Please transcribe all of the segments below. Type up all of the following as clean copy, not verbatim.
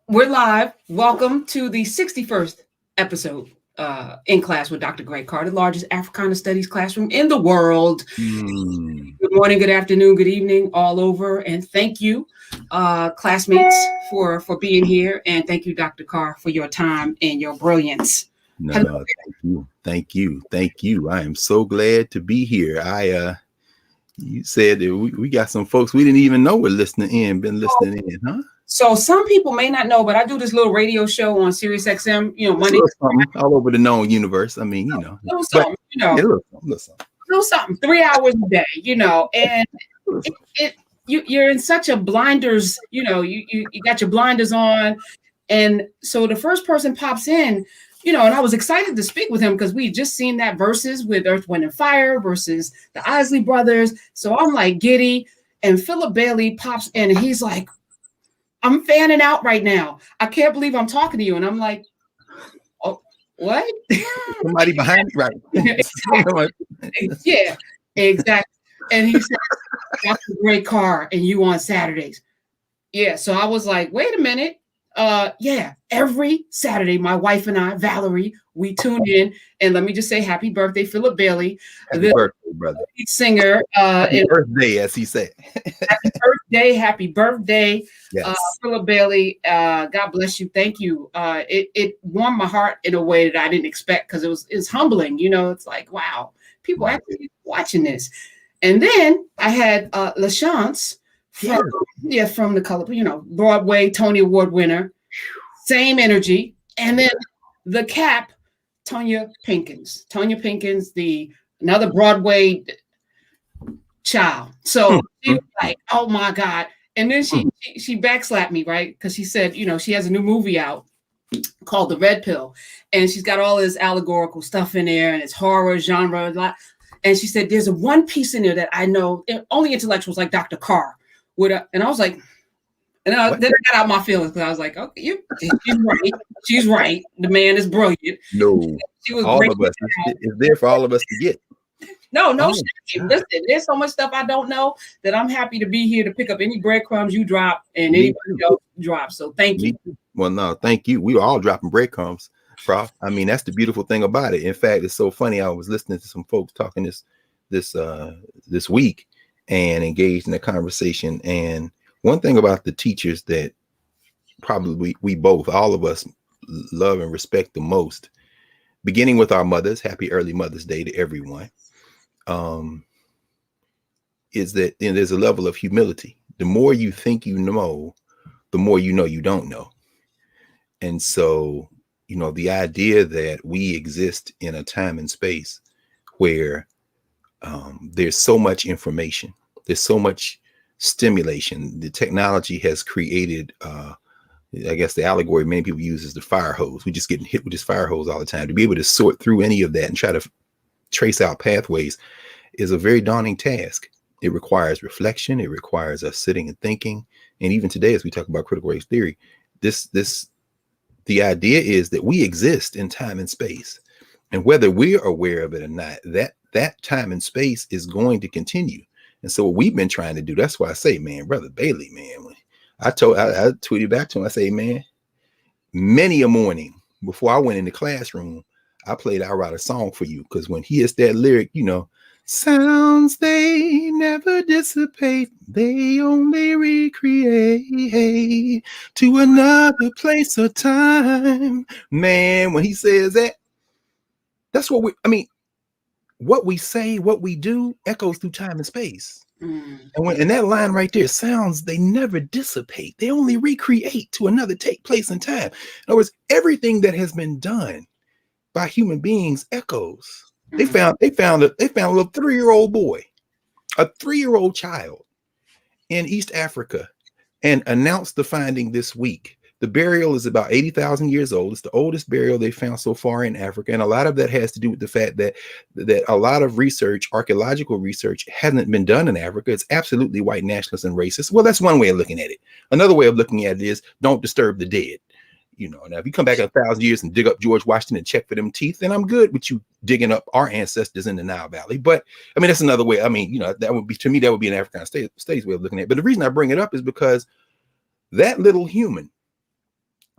We're live. Welcome to the 61st episode in class with Dr. Greg Carr, the largest Africana Studies classroom in the world. Good morning, good afternoon, good evening, all over. And thank you, classmates, for being here. And thank you, Dr. Carr, for your time and your brilliance. No, thank you. I am so glad to be here. You said that we got some folks we didn't even know were been listening in, huh? So some people may not know, but I do this little radio show on Sirius XM, Monday. All over the known universe. I mean, little something, little something, 3 hours a day, and you're in such a blinders, you got your blinders on. And so the first person pops in, and I was excited to speak with him because we just seen that versus with Earth, Wind, and Fire versus the Isley Brothers. So I'm like giddy, and Philip Bailey pops in and he's like, I'm fanning out right now. I can't believe I'm talking to you. And I'm like, oh, what? Somebody behind me, right? Yeah, exactly. And he said, Dr. Greg Carr and you on Saturdays. Yeah, so I was like, wait a minute. Yeah, every Saturday, my wife and I, Valerie, we tune in. And let me just say happy birthday, Philip Bailey. Happy birthday, brother. Singer. Happy birthday, as he said. Happy birthday, yes. Philip Bailey. God bless you. Thank you. It warmed my heart in a way that I didn't expect because it's humbling. It's like, wow, people actually watching this. And then I had LaChance from the color, Broadway Tony Award winner, same energy. And then the cap, Tonya Pinkins, another Broadway child. So she was like, oh my God. And then she backslapped me, right? Because she said, she has a new movie out called The Red Pill. And she's got all this allegorical stuff in there and it's horror genre. And she said, there's one piece in there that I know only intellectuals like Dr. Carr would. And I was like, then I got out my feelings because I was like, okay, she's right. She's right. The man is brilliant. No, she was all of us. It's there for all of us to get. No, shame. Listen, there's so much stuff I don't know that I'm happy to be here to pick up any breadcrumbs you drop and anybody else drop. So thank you. Well, no, thank you. We were all dropping breadcrumbs, Prof. I mean, that's the beautiful thing about it. In fact, it's so funny. I was listening to some folks talking this week and engaged in a conversation. And one thing about the teachers that probably we both, all of us, love and respect the most, beginning with our mothers, happy early Mother's Day to everyone, is that there's a level of humility. The more you think you know, the more you know you don't know. And so, the idea that we exist in a time and space where there's so much information, there's so much stimulation. The technology has created, I guess the allegory many people use is the fire hose. We're just getting hit with this fire hose all the time. To be able to sort through any of that and try to trace out pathways is a very daunting task. It requires reflection. It requires us sitting and thinking. And even today, as we talk about critical race theory, the idea is that we exist in time and space. And whether we're aware of it or not, that time and space is going to continue. And so what we've been trying to do, that's why I say, man, Brother Bailey, man, I tweeted back to him, I say, man, many a morning before I went in the classroom, I write a song for you. Because when he hits that lyric, sounds they never dissipate, they only recreate to another place or time. Man, when he says that, that's what what we say, what we do echoes through time and space. And that line right there, sounds they never dissipate, they only recreate to another place in time. In other words, everything that has been done by human beings echoes. They found a little 3-year-old boy, a 3-year-old child in East Africa, and announced the finding this week. The burial is about 80,000 years old. It's the oldest burial they found so far in Africa. And a lot of that has to do with the fact that a lot of research, archaeological research, hasn't been done in Africa. It's absolutely white nationalist and racist. Well, that's one way of looking at it. Another way of looking at it is don't disturb the dead. Now if you come back 1,000 years and dig up George Washington and check for them teeth, then I'm good with you digging up our ancestors in the Nile Valley. But I mean, that's another way. I mean, that would be, to me, that would be an African studies way of looking at it. But the reason I bring it up is because that little human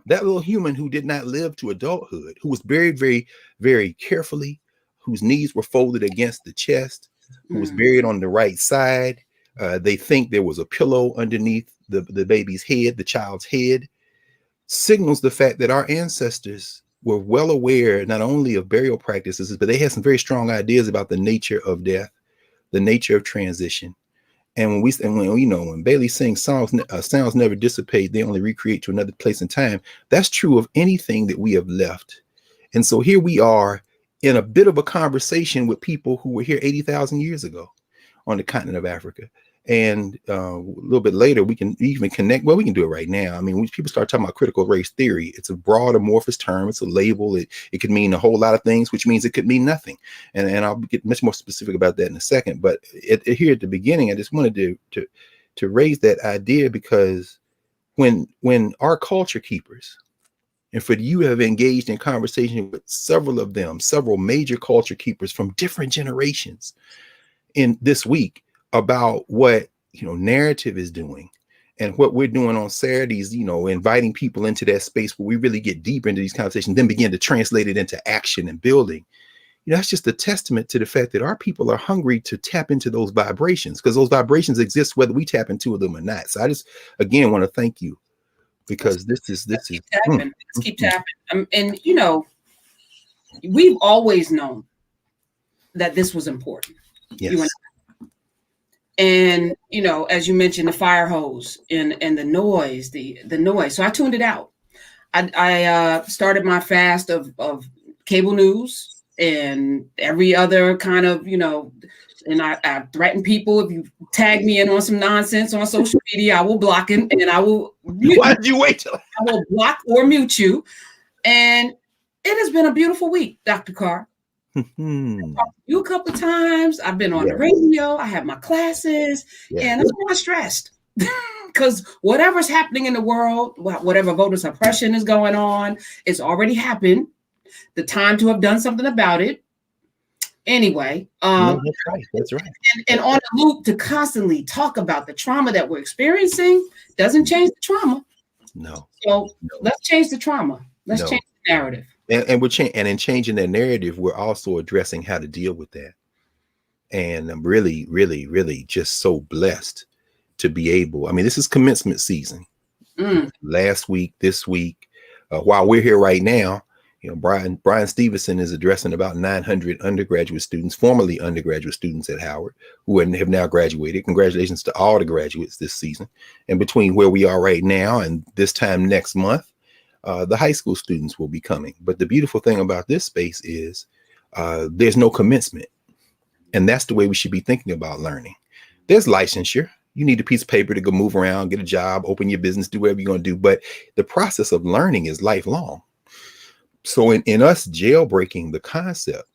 That little human who did not live to adulthood, who was buried very, very carefully, whose knees were folded against the chest, who was buried on the right side. They think there was a pillow underneath the baby's head, the child's head, signals the fact that our ancestors were well aware not only of burial practices, but they had some very strong ideas about the nature of death, the nature of transition. And when Bailey sings sounds never dissipate, they only recreate to another place and time. That's true of anything that we have left. And so here we are in a bit of a conversation with people who were here 80,000 years ago on the continent of Africa. And a little bit later, we can even connect. Well, we can do it right now. I mean, when people start talking about critical race theory, it's a broad amorphous term. It's a label. It could mean a whole lot of things, which means it could mean nothing. And I'll get much more specific about that in a second. But here at the beginning, I just wanted to raise that idea, because when our culture keepers, and for you have engaged in conversation with several of them, several major culture keepers from different generations in this week, about what narrative is doing and what we're doing on Saturdays, inviting people into that space where we really get deep into these conversations, then begin to translate it into action and building. That's just a testament to the fact that our people are hungry to tap into those vibrations, because those vibrations exist whether we tap into them or not. So I just again want to thank you, because this is Let's keep tapping. And we've always known that this was important. Yes. And as you mentioned, the fire hose and the noise, the noise. So I tuned it out. I started my fast of cable news and every other kind of, and I threaten people, if you tag me in on some nonsense on social media, I will block it, and I will mute. Why did you wait till I will block or mute you. And it has been a beautiful week, Dr. Carr. I've talked to you a couple of times. I've been on the radio. I have my classes, and I'm not stressed, because whatever's happening in the world, whatever voter suppression is going on, it's already happened. The time to have done something about it. Anyway, that's right. And on a loop to constantly talk about the trauma that we're experiencing doesn't change the trauma. No. So let's change the trauma. Let's change the narrative. And in changing that narrative, we're also addressing how to deal with that. And I'm really, really, really just so blessed to be able. I mean, this is commencement season. Last week, this week, while we're here right now, Brian Stevenson is addressing about 900 undergraduate students, formerly undergraduate students at Howard, who have now graduated. Congratulations to all the graduates this season. And between where we are right now and this time next month, the high school students will be coming. But the beautiful thing about this space is there's no commencement. And that's the way we should be thinking about learning. There's licensure. You need a piece of paper to go move around, get a job, open your business, do whatever you're going to do. But the process of learning is lifelong. So in us jailbreaking the concept,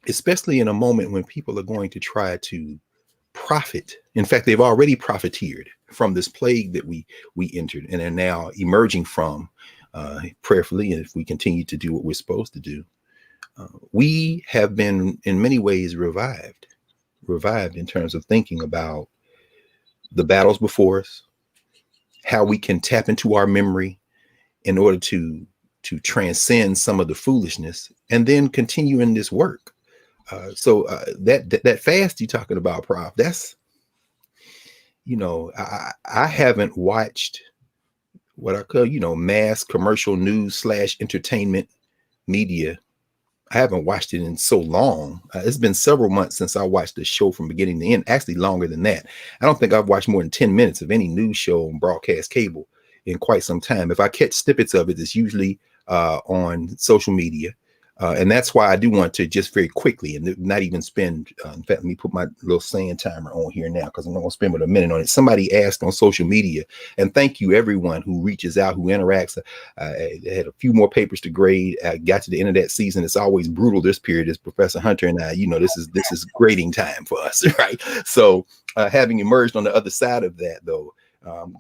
especially in a moment when people are going to try to profit. In fact, they've already profiteered from this plague that we entered and are now emerging from prayerfully. And if we continue to do what we're supposed to do, we have been in many ways revived in terms of thinking about the battles before us, how we can tap into our memory in order to transcend some of the foolishness and then continue in this work. So that fast you're talking about, Prof, that's, I haven't watched what I call, mass commercial news / entertainment media. I haven't watched it in so long. It's been several months since I watched the show from beginning to end, actually longer than that. I don't think I've watched more than 10 minutes of any news show on broadcast cable in quite some time. If I catch snippets of it, it's usually on social media. And that's why I do want to just very quickly and not even spend, in fact, let me put my little sand timer on here now, because I'm not going to spend but a minute on it. Somebody asked on social media, and thank you everyone who reaches out, who interacts. I had a few more papers to grade. I got to the end of that season. It's always brutal this period, as Professor Hunter and I, this is grading time for us, right? So having emerged on the other side of that, though,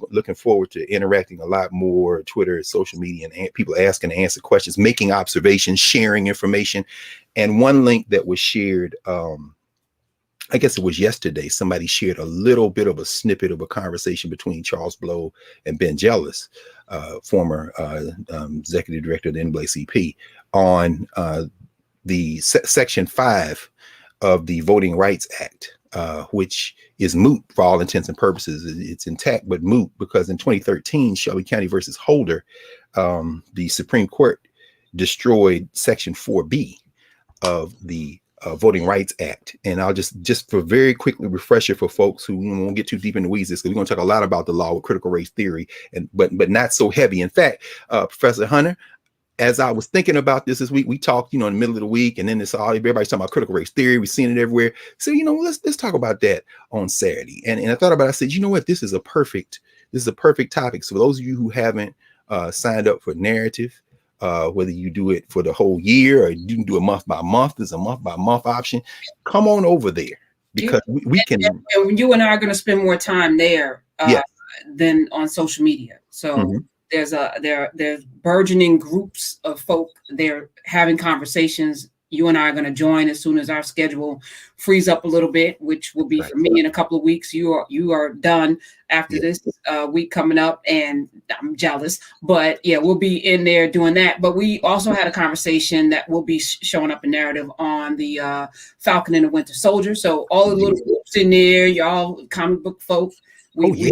looking forward to interacting a lot more, Twitter, social media, and people asking and answer questions, making observations, sharing information. And one link that was shared I guess it was yesterday, somebody shared a little bit of a snippet of a conversation between Charles Blow and Ben Jealous, former executive director of the NAACP, on the Section 5 of the Voting Rights Act, which is moot for all intents and purposes. It's intact, but moot because in 2013, Shelby County versus Holder, the Supreme Court destroyed Section 4B of the Voting Rights Act. And I'll just for very quickly refresher for folks who won't get too deep in the weeds, because we're going to talk a lot about the law with critical race theory, but not so heavy. In fact, Professor Hunter, as I was thinking about this week, we talked, in the middle of the week, and then everybody's talking about critical race theory. We've seen it everywhere. So, let's talk about that on Saturday. And I thought about it. I said, you know what? This is a perfect topic. So for those of you who haven't signed up for Narrative, whether you do it for the whole year or you can do it month by month, there's a month by month option. Come on over there, because we can. And you and I are going to spend more time there than on social media. So there's burgeoning groups of folk. They're having conversations. You and I are going to join as soon as our schedule frees up a little bit, which will be for me in a couple of weeks. You are done after this week coming up, and I'm jealous. But yeah, we'll be in there doing that. But we also had a conversation that will be showing up in Narrative on the Falcon and the Winter Soldier. So all the little groups in there, y'all comic book folk. We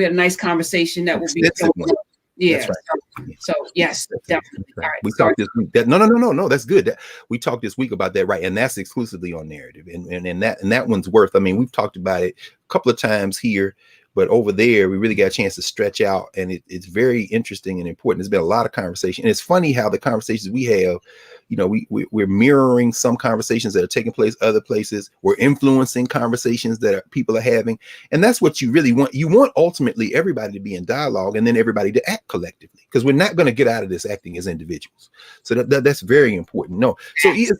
had a nice conversation that will be showing up. Yeah. Right. So yes, definitely. Right. All right. We talked this week. No. That's good. We talked this week about that, right? And that's exclusively on Narrative, and that one's worth. I mean, we've talked about it a couple of times here, but over there we really got a chance to stretch out, and it's very interesting and important. There's been a lot of conversation, and it's funny how the conversations we have, we're mirroring some conversations that are taking place other places. We're influencing conversations that people are having, and that's what you really want. You want ultimately everybody to be in dialogue, and then everybody to act collectively, because we're not going to get out of this acting as individuals. So that's very important. No, so yes,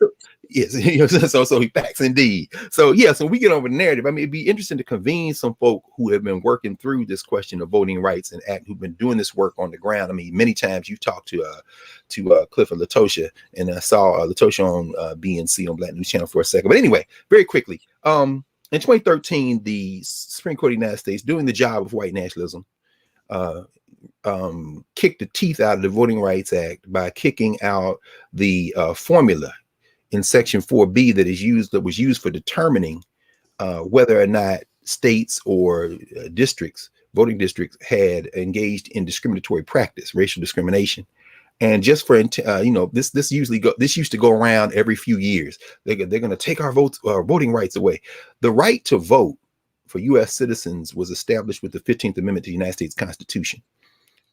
so facts indeed. So so we get over the Narrative. I mean, it'd be interesting to convene some folk who have been working through this question of voting rights and act, who've been doing this work on the ground. I mean, many times you talked to Cliff and Latosha, and I saw Latosha on BNC on Black News Channel for a second. But anyway, very quickly, in 2013, the Supreme Court of the United States, doing the job of white nationalism, kicked the teeth out of the Voting Rights Act by kicking out the formula in Section 4B that was used for determining whether or not states or voting districts had engaged in discriminatory practice, racial discrimination. And just for this used to go around every few years. They're going to take our voting rights away. The right to vote for U.S. citizens was established with the 15th Amendment to the United States Constitution.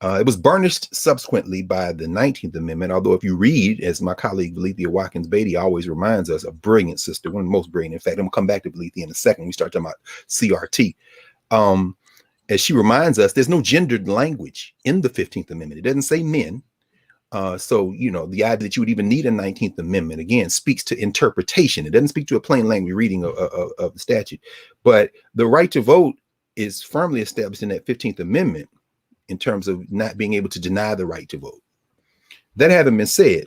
It was burnished subsequently by the 19th Amendment, although if you read, as my colleague Valethia Watkins Beatty always reminds us, a brilliant sister, one of the most brilliant. In fact, I'm going to come back to Valethia in a second. We start talking about CRT. As she reminds us, there's no gendered language in the 15th Amendment. It doesn't say men. So, the idea that you would even need a 19th Amendment, again, speaks to interpretation. It doesn't speak to a plain language reading of the statute. But the right to vote is firmly established in that 15th Amendment in terms of not being able to deny the right to vote. That having been said,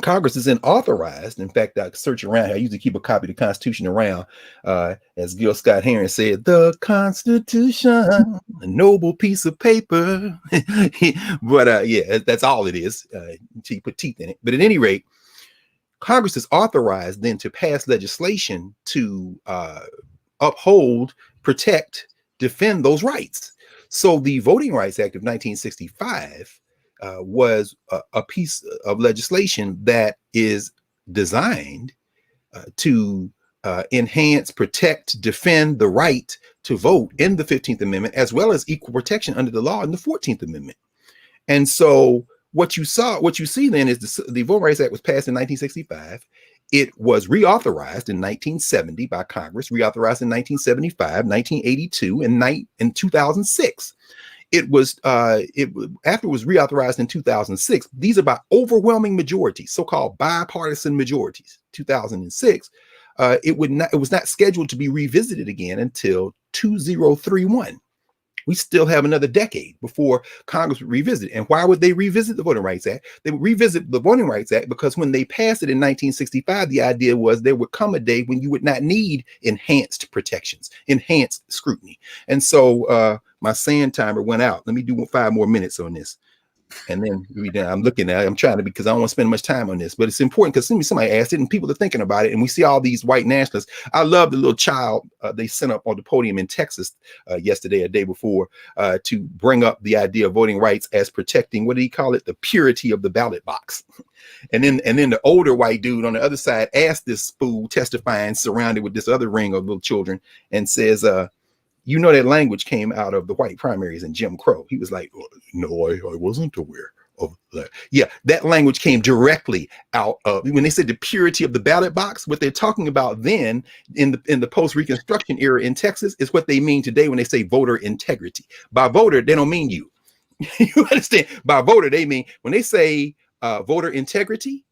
Congress is then authorized. In fact, I search around. I usually keep a copy of the Constitution around. As Gil Scott Heron said, the Constitution, a noble piece of paper. But that's all it is. Until you put teeth in it. But at any rate, Congress is authorized then to pass legislation to uphold, protect, defend those rights. So the Voting Rights Act of 1965 was a piece of legislation that is designed to enhance, protect, defend the right to vote in the 15th Amendment, as well as equal protection under the law in the 14th Amendment. And so what you see then is the Voting Rights Act was passed in 1965. It was reauthorized in 1970 by Congress, reauthorized in 1975, 1982, and in 2006. It was after it was reauthorized in 2006. These are by overwhelming majorities, so-called bipartisan majorities. 2006. It was not scheduled to be revisited again until 2031. We still have another decade before Congress would revisit it. And why would they revisit the Voting Rights Act? They would revisit the Voting Rights Act because when they passed it in 1965, the idea was there would come a day when you would not need enhanced protections, enhanced scrutiny. And so my sand timer went out. Let me do 5 more minutes on this. And then I'm looking at it, I'm trying to, because I don't want to spend much time on this, but it's important because somebody asked it and people are thinking about it. And we see all these white nationalists. I love the little child they sent up on the podium in Texas yesterday, a day before, to bring up the idea of voting rights as protecting, what do you call it? The purity of the ballot box. And then the older white dude on the other side asked this fool testifying, surrounded with this other ring of little children, and says, you know, that language came out of the white primaries and Jim Crow. He was like, no, I wasn't aware of that. Yeah, that language came directly out of, when they said the purity of the ballot box, what they're talking about then in the post-Reconstruction era in Texas is what they mean today when they say voter integrity. By voter, they don't mean you. You understand? By voter, they mean, when they say voter integrity,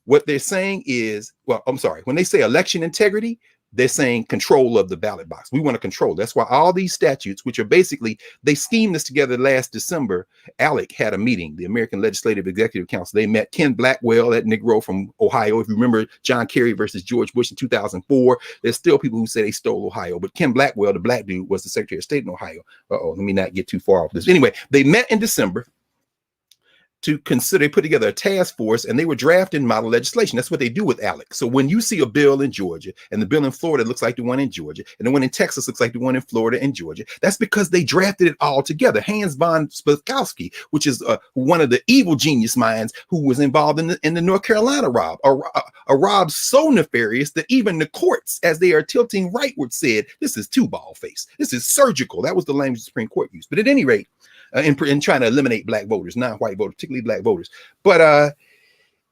what they're saying is, well, I'm sorry, when they say election integrity, they're saying control of the ballot box. We want to control. That's why all these statutes, which are basically, they schemed this together last December. ALEC had a meeting, the American Legislative Executive Council. They met Ken Blackwell, that Negro from Ohio. If you remember John Kerry versus George Bush in 2004, there's still people who say they stole Ohio, but Ken Blackwell, the black dude, was the Secretary of State in Ohio. Let me not get too far off this. Anyway, they met in December to consider, put together a task force, and they were drafting model legislation. That's what they do with ALEC. So when you see a bill in Georgia, and the bill in Florida looks like the one in Georgia, and the one in Texas looks like the one in Florida and Georgia, that's because they drafted it all together. Hans von Spakovsky, which is one of the evil genius minds who was involved in the North Carolina rob, a rob so nefarious that even the courts, as they are tilting rightward, said, this is too bald-faced. This is surgical. That was the language the Supreme Court used. But at any rate, in trying to eliminate black voters, non-white voters, particularly black voters. But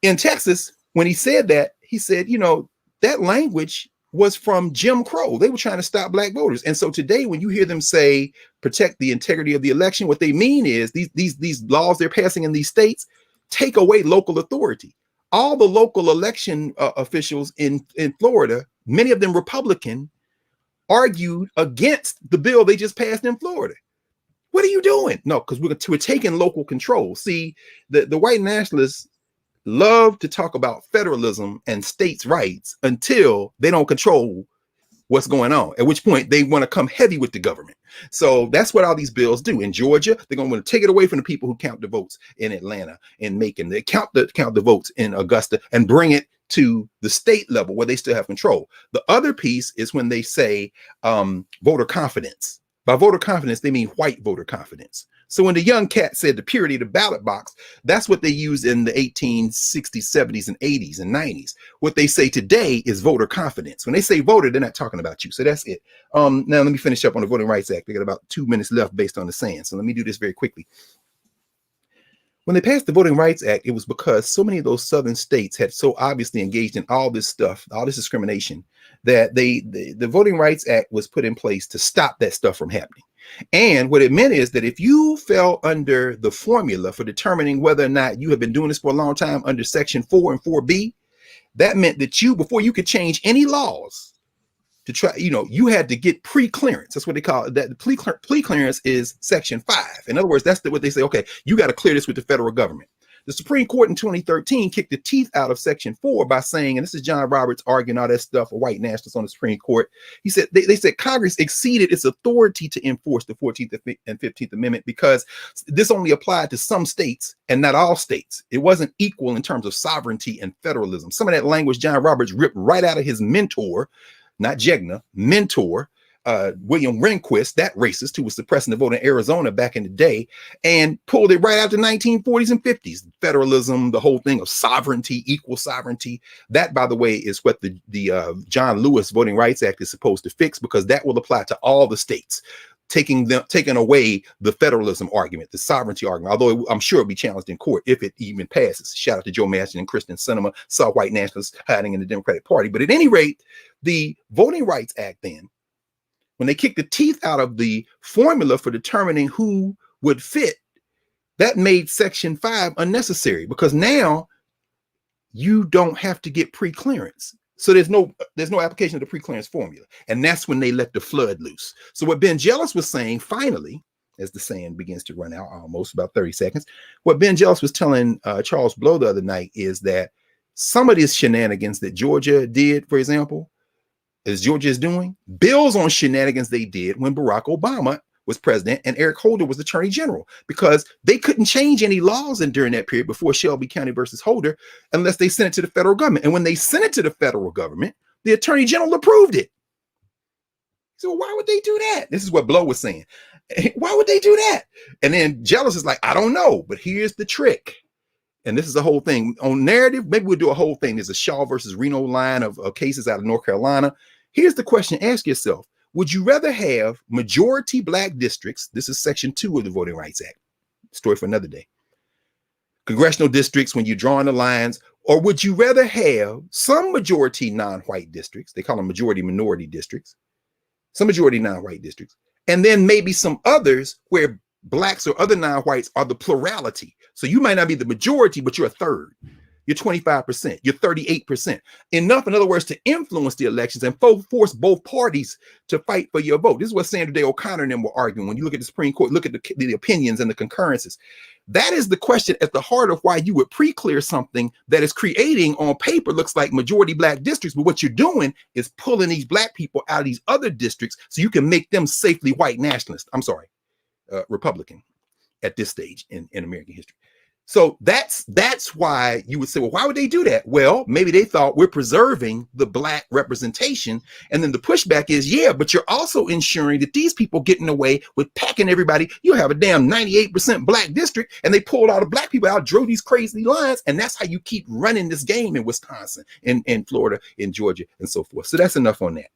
in Texas, when he said that, he said, you know, that language was from Jim Crow. They were trying to stop black voters. And so today, when you hear them say, protect the integrity of the election, what they mean is these laws they're passing in these states take away local authority. All the local election officials in Florida, many of them Republican, argued against the bill they just passed in Florida. What are you doing? No, because we're taking local control. See, the white nationalists love to talk about federalism and states' rights until they don't control what's going on, at which point they want to come heavy with the government. So that's what all these bills do. In Georgia, they're going to want to take it away from the people who count the votes in Atlanta and Macon. They count the votes in Augusta and bring it to the state level where they still have control. The other piece is when they say voter confidence. By voter confidence, they mean white voter confidence. So when the young cat said the purity of the ballot box, that's what they used in the 1860s, 70s, and 80s and 90s. What they say today is voter confidence. When they say voter, they're not talking about you. So that's it. Now let me finish up on the Voting Rights Act. They got about 2 minutes left based on the sand. So let me do this very quickly. When they passed the Voting Rights Act, it was because so many of those southern states had so obviously engaged in all this stuff, all this discrimination, that the Voting Rights Act was put in place to stop that stuff from happening. And what it meant is that if you fell under the formula for determining whether or not you have been doing this for a long time under Section 4 and 4B, that meant that before you could change any laws to try, you had to get pre-clearance. That's what they call it. That the pre-clearance is Section 5. In other words, that's what they say, okay, you got to clear this with the federal government. The Supreme Court in 2013 kicked the teeth out of Section 4 by saying, and this is John Roberts arguing all that stuff for white nationalists on the Supreme Court. He said, they said Congress exceeded its authority to enforce the 14th and 15th Amendment because this only applied to some states and not all states. It wasn't equal in terms of sovereignty and federalism. Some of that language John Roberts ripped right out of his mentor, not Jegna, mentor, William Rehnquist, that racist who was suppressing the vote in Arizona back in the day, and pulled it right out the 1940s and 50s. Federalism, the whole thing of sovereignty, equal sovereignty. That, by the way, is what the John Lewis Voting Rights Act is supposed to fix, because that will apply to all the states, taking away the federalism argument, the sovereignty argument, although I'm sure it'll be challenged in court if it even passes. Shout out to Joe Manchin and Kristen Sinema, saw white nationalists hiding in the Democratic Party. But at any rate, the Voting Rights Act then, when they kicked the teeth out of the formula for determining who would fit, that made Section 5 unnecessary, because now you don't have to get pre-clearance. So there's no application of the pre-clearance formula. And that's when they let the flood loose. So what Ben Jealous was saying, finally, as the sand begins to run out, almost about 30 seconds. What Ben Jealous was telling Charles Blow the other night is that some of these shenanigans that Georgia did, for example, as Georgia is doing, builds on shenanigans they did when Barack Obama was president and Eric Holder was attorney general, because they couldn't change any laws during that period before Shelby County versus Holder unless they sent it to the federal government. And when they sent it to the federal government, the attorney general approved it. So why would they do that? This is what Blow was saying. Why would they do that? And then Jealous is like, I don't know, but here's the trick. And this is a whole thing on narrative. Maybe we'll do a whole thing. There's a Shaw versus Reno line of cases out of North Carolina. Here's the question. Ask yourself, would you rather have majority black districts? This is section 2 of the Voting Rights Act. Story for another day. Congressional districts when you're drawing the lines, or would you rather have some majority non-white districts? They call them majority minority districts. Some majority non-white districts, and then maybe some others where blacks or other non-whites are the plurality. So you might not be the majority, but you're a third. You're 25%. You're 38%. Enough, in other words, to influence the elections and force both parties to fight for your vote. This is what Sandra Day O'Connor and them were arguing. When you look at the Supreme Court, look at the opinions and the concurrences. That is the question at the heart of why you would pre-clear something that is creating on paper looks like majority black districts. But what you're doing is pulling these black people out of these other districts so you can make them safely white nationalists. I'm sorry, Republican at this stage in American history. So that's why you would say, well, why would they do that? Well, maybe they thought we're preserving the black representation. And then the pushback is, yeah, but you're also ensuring that these people getting away with packing everybody. You have a damn 98% black district, and they pulled all the black people out, drew these crazy lines. And that's how you keep running this game in Wisconsin, in Florida, in Georgia, and so forth. So that's enough on that.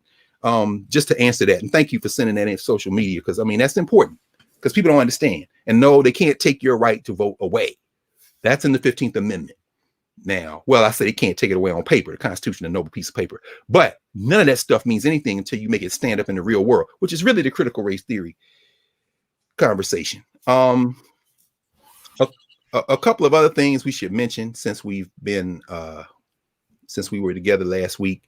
Just to answer that. And thank you for sending that in social media, because I mean, that's important, because people don't understand and no, they can't take your right to vote away. That's in the 15th Amendment. Now, well, I said they can't take it away on paper. The Constitution, a noble piece of paper. But none of that stuff means anything until you make it stand up in the real world, which is really the critical race theory conversation. A couple of other things we should mention since we were together last week.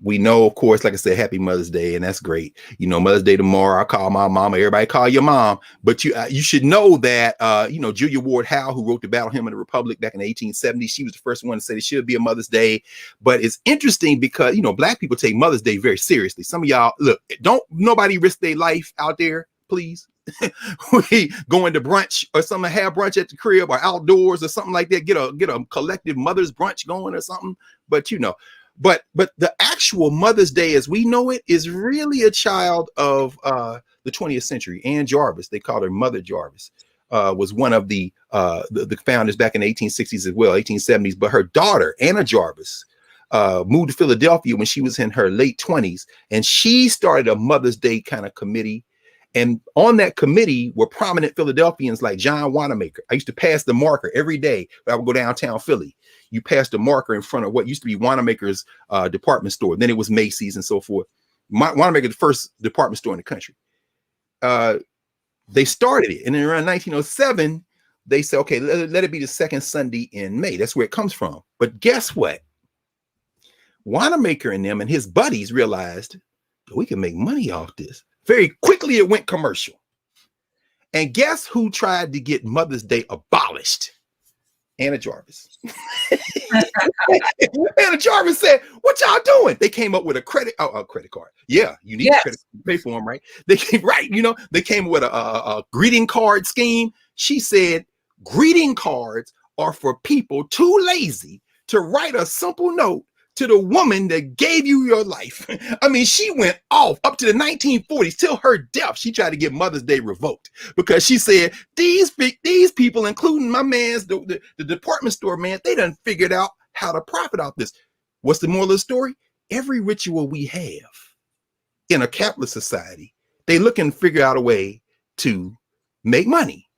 We know, of course, like I said, happy Mother's Day, and that's great. You know, Mother's Day tomorrow. I call my mama. Everybody call your mom. But you should know that Julia Ward Howe, who wrote the Battle Hymn of the Republic back in the 1870s, she was the first one to say there should be a Mother's Day. But it's interesting because black people take Mother's Day very seriously. Some of y'all, look, don't nobody risk their life out there, please. We going to brunch or something, have brunch at the crib or outdoors or something like that. Get a collective mother's brunch going or something. But But the actual Mother's Day as we know it is really a child of the 20th century. Ann Jarvis, they called her Mother Jarvis, was one of the founders back in the 1860s as well, 1870s. But her daughter, Anna Jarvis, moved to Philadelphia when she was in her late 20s, and she started a Mother's Day kind of committee. And on that committee were prominent Philadelphians like John Wanamaker. I used to pass the marker every day when I would go downtown Philly. You passed the marker in front of what used to be Wanamaker's department store. Then it was Macy's and so forth. Wanamaker, the first department store in the country. They started it. And then around 1907, they said, okay, let it be the second Sunday in May. That's where it comes from. But guess what? Wanamaker and them and his buddies realized we can make money off this. Very quickly, it went commercial. And guess who tried to get Mother's Day abolished? Anna Jarvis. Anna Jarvis said, what y'all doing? They came up with a credit card. Yeah, you need a credit to pay for them, right? They came up with a greeting card scheme. She said, greeting cards are for people too lazy to write a simple note to the woman that gave you your life. I mean, she went off up to the 1940s till her death. She tried to get Mother's Day revoked because she said, these people, including my man's, the department store man, they done figured out how to profit off this. What's the moral of the story? Every ritual we have in a capitalist society, they look and figure out a way to make money.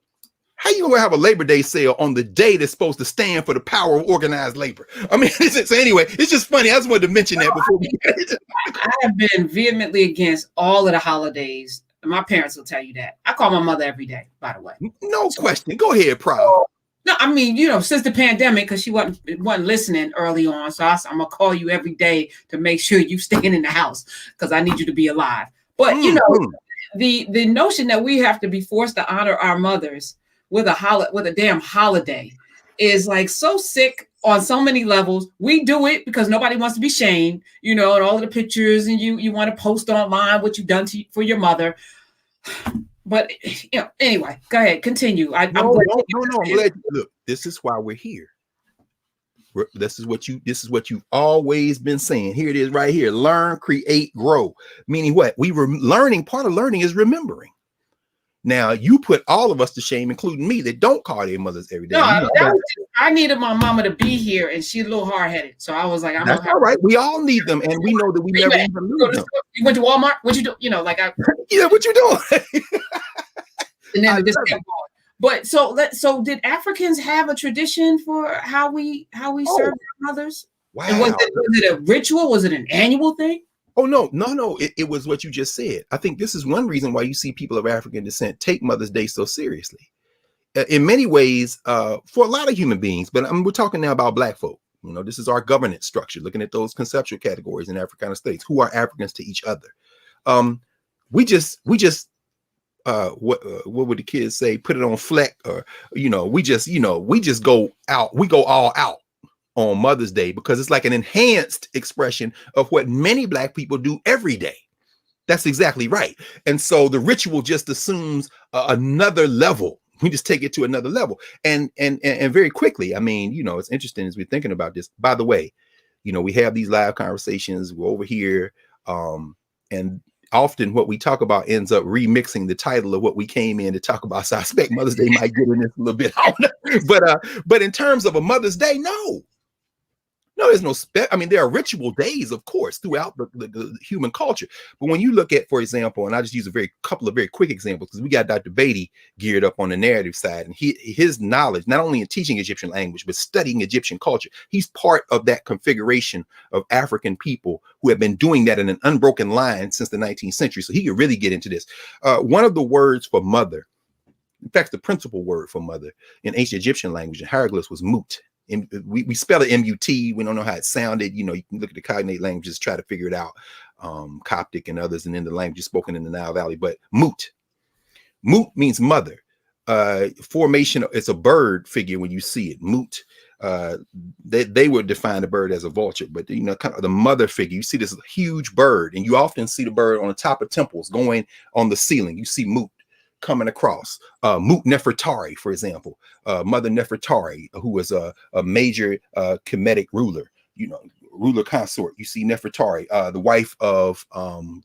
How you gonna have a Labor Day sale on the day that's supposed to stand for the power of organized labor? I mean, so anyway, it's just funny. I just wanted to mention that before we get it. I have been vehemently against all of the holidays. My parents will tell you that. I call my mother every day, by the way. No question. Go ahead, Proud. No, I mean, since the pandemic, because she wasn't listening early on. So I'm gonna call you every day to make sure you staying in the house because I need you to be alive. But the notion that we have to be forced to honor our mothers with a damn holiday is like so sick on so many levels. We do it because nobody wants to be shamed, you know, and all of the pictures, and you want to post online what you've done for your mother. But you know, anyway, go ahead, continue. I'm glad no. I'm glad. Look, this is why we're here. This is what you've always been saying. Here it is, right here. Learn, create, grow. Meaning what? Learning. Part of learning is remembering. Now you put all of us to shame, including me, that don't call their mothers every day. No, I needed my mama to be here, and she's a little hard-headed. So I was like, that's all right. We all need them, and we know that we never even lose them. You went to Walmart. What you do? You know, like yeah, what you doing? And then this kept going. But so did Africans have a tradition for how we serve our mothers? Wow. And was it a ritual? Was it an annual thing? Oh, no. It was what you just said. I think this is one reason why you see people of African descent take Mother's Day so seriously. In many ways, for a lot of human beings, but we're talking now about Black folk. You know, this is our governance structure, looking at those conceptual categories in Africana states. Who are Africans to each other? We just what would the kids say? Put it on fleck, or we just go out. We go all out on Mother's Day because it's like an enhanced expression of what many Black people do every day. That's exactly right. And so the ritual just assumes another level. We just take it to another level, and very quickly. I mean, it's interesting as we're thinking about this. By the way, we have these live conversations. We're over here, and often what we talk about ends up remixing the title of what we came in to talk about. So I expect Mother's Day might get in this a little bit. But in terms of a Mother's Day, no, there's no there are ritual days, of course, throughout the human culture. But when you look at, for example, and I just use a couple of very quick examples, because we got Dr. Beatty geared up on the narrative side, and his knowledge, not only in teaching Egyptian language, but studying Egyptian culture. He's part of that configuration of African people who have been doing that in an unbroken line since the 19th century. So he could really get into this. One of the words for mother, in fact, the principal word for mother in ancient Egyptian language in hieroglyphs was mut. We spell it M-U-T. We don't know how it sounded. You can look at the cognate languages, try to figure it out, Coptic and others, and then the languages spoken in the Nile Valley. But mut means mother. Formation, it's a bird figure when you see it. Mut. They would define the bird as a vulture, but kind of the mother figure. You see this huge bird, and you often see the bird on the top of temples going on the ceiling. You see mut coming across. Mut Nefertari, for example, Mother Nefertari, who was a major Kemetic ruler, ruler consort. You see Nefertari, the wife of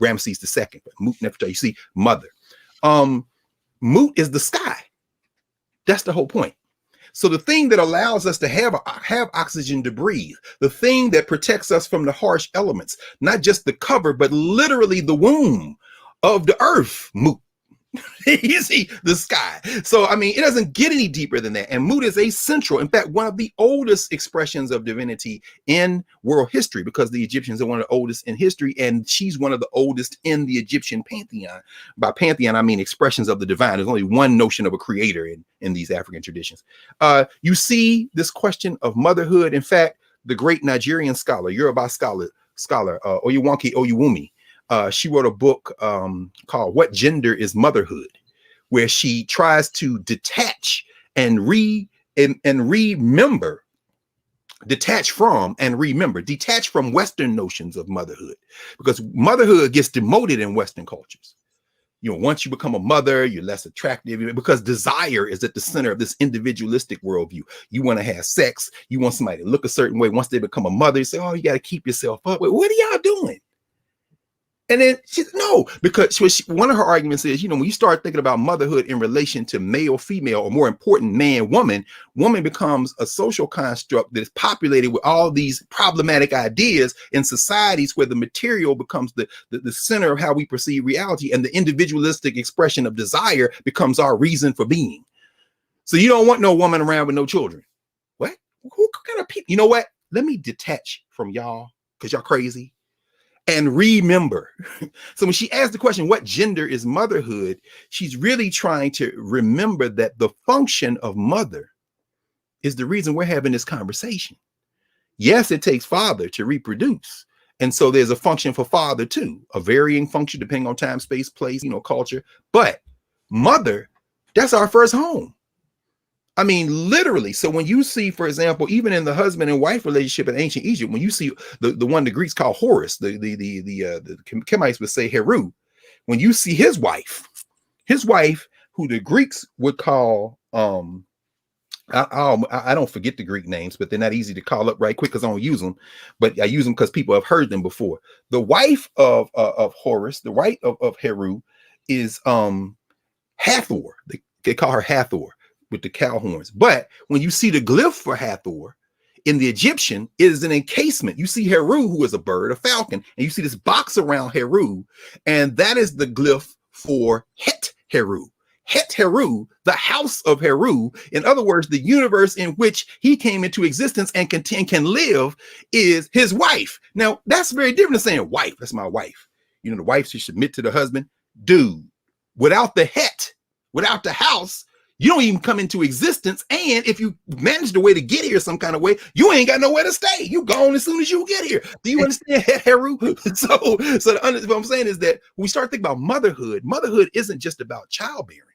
Ramses II. But Mut Nefertari, you see mother. Mut is the sky. That's the whole point. So the thing that allows us to have oxygen to breathe, the thing that protects us from the harsh elements, not just the cover, but literally the womb of the earth, Mut. You see the sky. So, it doesn't get any deeper than that. And Mut is in fact, one of the oldest expressions of divinity in world history, because the Egyptians are one of the oldest in history, and she's one of the oldest in the Egyptian pantheon. By pantheon, I mean expressions of the divine. There's only one notion of a creator in these African traditions. You see this question of motherhood. In fact, the great Nigerian scholar, Yoruba scholar, Oyewanke Oyewumi, she wrote a book called What Gender is Motherhood, where she tries to detach and remember, detach from Western notions of motherhood, because motherhood gets demoted in Western cultures. Once you become a mother, you're less attractive, because desire is at the center of this individualistic worldview. You want to have sex. You want somebody to look a certain way. Once they become a mother, you say, oh, you got to keep yourself up. Wait, what are y'all doing? And then no, because one of her arguments is, when you start thinking about motherhood in relation to male, female, or more important, man, woman becomes a social construct that is populated with all these problematic ideas in societies where the material becomes the center of how we perceive reality, and the individualistic expression of desire becomes our reason for being. So you don't want no woman around with no children. What? Who kind of people? You know what? Let me detach from y'all, because y'all crazy. And remember. So when she asks the question, what gender is motherhood? She's really trying to remember that the function of mother is the reason we're having this conversation. Yes, it takes father to reproduce. And so there's a function for father too, a varying function depending on time, space, place, culture. But mother, that's our first home. I mean, literally. So when you see, for example, even in the husband and wife relationship in ancient Egypt, when you see the one the Greeks call Horus, the Kemites would say Heru, when you see his wife, who the Greeks would call I don't forget the Greek names, but they're not easy to call up right quick because I don't use them. But I use them because people have heard them before. The wife of Horus, the wife of Heru, is Hathor. They call her Hathor with the cow horns. But when you see the glyph for Hathor in the Egyptian, it is an encasement. You see Heru, who is a bird, a falcon, and you see this box around Heru, and that is the glyph for Het Heru. Het Heru, the house of Heru, in other words, the universe in which he came into existence and can live, is his wife. Now, that's very different than saying wife. That's my wife. The wife should submit to the husband. Dude, without the Het, without the house, you don't even come into existence. And if you manage the way to get here some kind of way, you ain't got nowhere to stay. You gone as soon as you get here. Do you understand, Heru? So what I'm saying is that when we start thinking about motherhood isn't just about childbearing.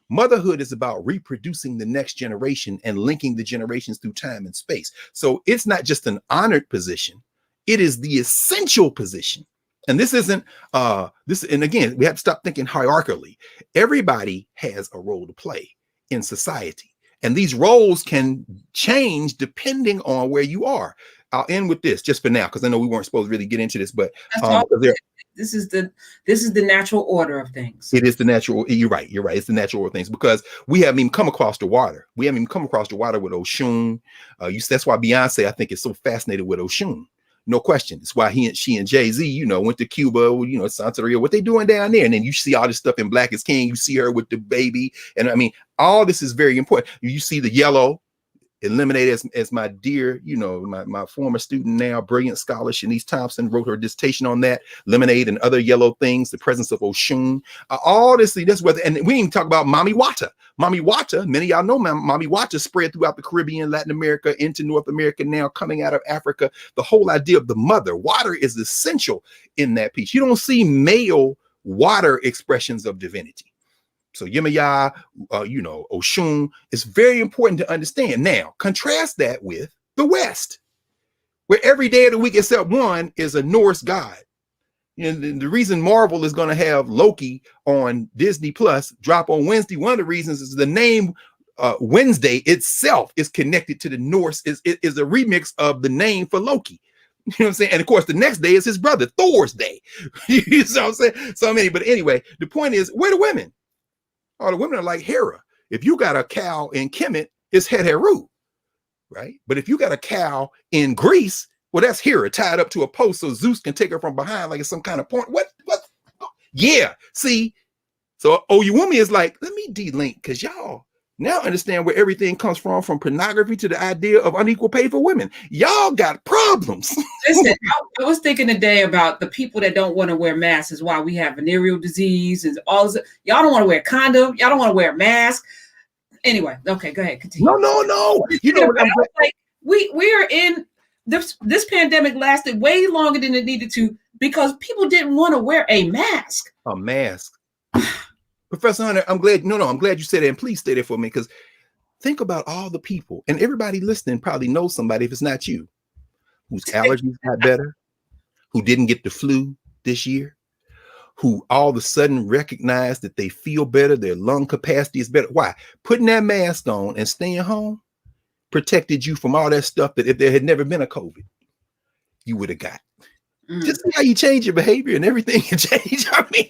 Motherhood is about reproducing the next generation and linking the generations through time and space. So it's not just an honored position. It is the essential position. And this isn't and again, we have to stop thinking hierarchically. Everybody has a role to play in society. And these roles can change depending on where you are. I'll end with this just for now, because I know we weren't supposed to really get into this, but this is the natural order of things. It is the natural. You're right. It's the natural order of things, because we haven't even come across the water. We haven't even come across the water with Oshun. That's why Beyonce, I think, is so fascinated with Oshun. No question. It's why she and Jay-Z, went to Cuba, Santeria, what they doing down there. And then you see all this stuff in Black is King. You see her with the baby. And I mean, all this is very important. You see the yellow. Eliminated as my dear, my former student now, brilliant scholar, Shanice Thompson, wrote her dissertation on that, lemonade and other yellow things, the presence of Oshun, all this, that's whether, and we didn't even talk about Mami Wata. Mami Wata, many of y'all know Mami Wata spread throughout the Caribbean, Latin America, into North America now, coming out of Africa. The whole idea of the mother, water is essential in that piece. You don't see male water expressions of divinity. So Yemaya, Oshun, is very important to understand. Now, contrast that with the West, where every day of the week except one is a Norse god. The reason Marvel is going to have Loki on Disney Plus drop on Wednesday, one of the reasons is the name Wednesday itself is connected to the Norse, is a remix of the name for Loki. You know what I'm saying? And of course, the next day is his brother, Thor's day. You know what I'm saying? So many, but anyway, the point is, where the women? All the women are like Hera. If you got a cow in Kemet, it's Het Heru, right? But if you got a cow in Greece, well, that's Hera tied up to a post so Zeus can take her from behind like it's some kind of point. What? Yeah. See, so Oyewumi is like, let me de-link, because y'all now understand where everything comes from pornography to the idea of unequal pay for women. Y'all got problems. Listen, I was thinking today about the people that don't want to wear masks is why we have venereal disease and all this. Y'all don't want to wear a condom. Y'all don't want to wear a mask. Anyway, okay, go ahead, continue. No. Like we are in this pandemic lasted way longer than it needed to because people didn't want to wear a mask. A mask. Professor Hunter, I'm glad you said that, and please stay there for me, because think about all the people, and everybody listening probably knows somebody, if it's not you, whose allergies got better, who didn't get the flu this year, who all of a sudden recognized that they feel better, their lung capacity is better. Why? Putting that mask on and staying home protected you from all that stuff that if there had never been a COVID, you would have got. Just see how you change your behavior and everything can change. I mean,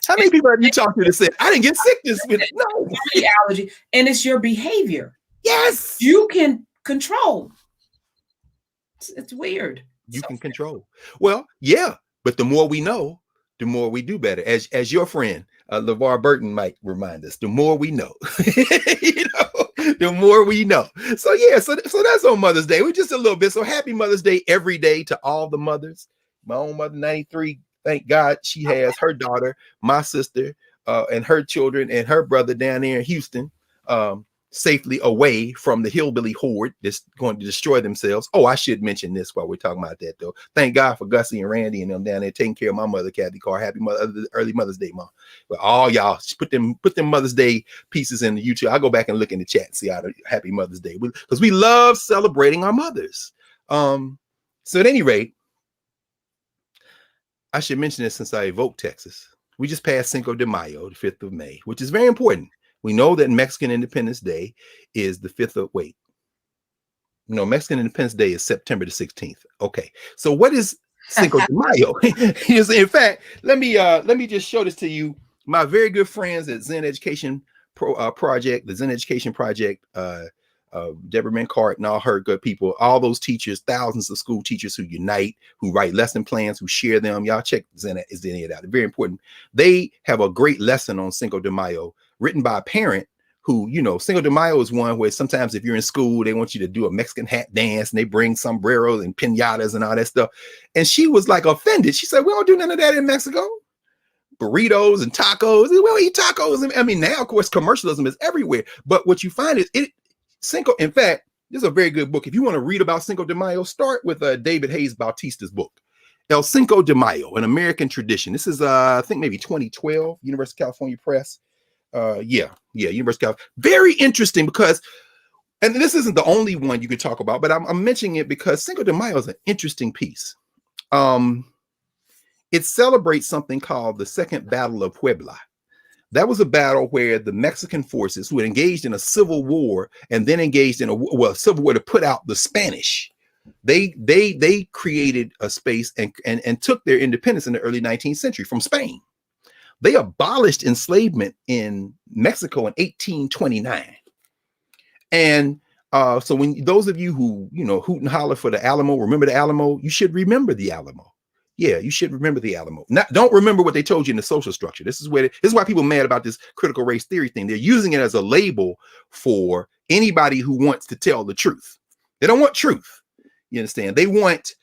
how many people have you talked to that said, I didn't get sick this week? No. Allergy, and it's your behavior. Yes. You can control. It's weird. You can control. Well, yeah, but the more we know, the more we do better. As your friend, LeVar Burton might remind us, the more we know. The more we know. So yeah, so that's on Mother's Day. We're just a little bit. So happy Mother's Day every day to all the mothers. My own mother, 93. Thank God she has her daughter, my sister, and her children and her brother down there in Houston. safely away from the hillbilly horde that's going to destroy themselves. Oh, I should mention this while we're talking about that, though. Thank God for Gussie and Randy and them down there taking care of my mother, Kathy Carr. Happy early Mother's Day, Mom. But all y'all put them Mother's Day pieces in the YouTube. I'll go back and look in the chat and see how the Happy Mother's Day, because we love celebrating our mothers. So at any rate, I should mention this since I evoked Texas. We just passed Cinco de Mayo, the 5th of May, which is very important. We know that Mexican Independence Day is the 5th of, Mexican Independence Day is September the 16th. Okay. So what is Cinco de Mayo? In fact, let me just show this to you. My very good friends at Zen Education Project, the Zen Education Project, Deborah Mincart and all her good people, all those teachers, thousands of school teachers who unite, who write lesson plans, who share them. Y'all check Zen out. It's very important. They have a great lesson on Cinco de Mayo written by a parent who, Cinco de Mayo is one where sometimes if you're in school, they want you to do a Mexican hat dance and they bring sombreros and piñatas and all that stuff. And she was like offended. She said, we don't do none of that in Mexico. Burritos and tacos. We don't eat tacos. I mean, now, of course, commercialism is everywhere. But what you find is Cinco, in fact, this is a very good book. If you want to read about Cinco de Mayo, start with David Hayes Bautista's book, El Cinco de Mayo, An American Tradition. This is, I think, maybe 2012, University of California Press. University of California. Very interesting because, and this isn't the only one you could talk about, but I'm mentioning it because Cinco de Mayo is an interesting piece. It celebrates something called the Second Battle of Puebla. That was a battle where the Mexican forces, who had engaged in a civil war and then engaged in a civil war to put out the Spanish, they created a space and took their independence in the early 19th century from Spain. They abolished enslavement in Mexico in 1829. And so when those of you who, hoot and holler for the Alamo, remember the Alamo, you should remember the Alamo. Yeah, you should remember the Alamo. Don't remember what they told you in the social structure. This is why people are mad about this critical race theory thing. They're using it as a label for anybody who wants to tell the truth. They don't want truth. You understand? They want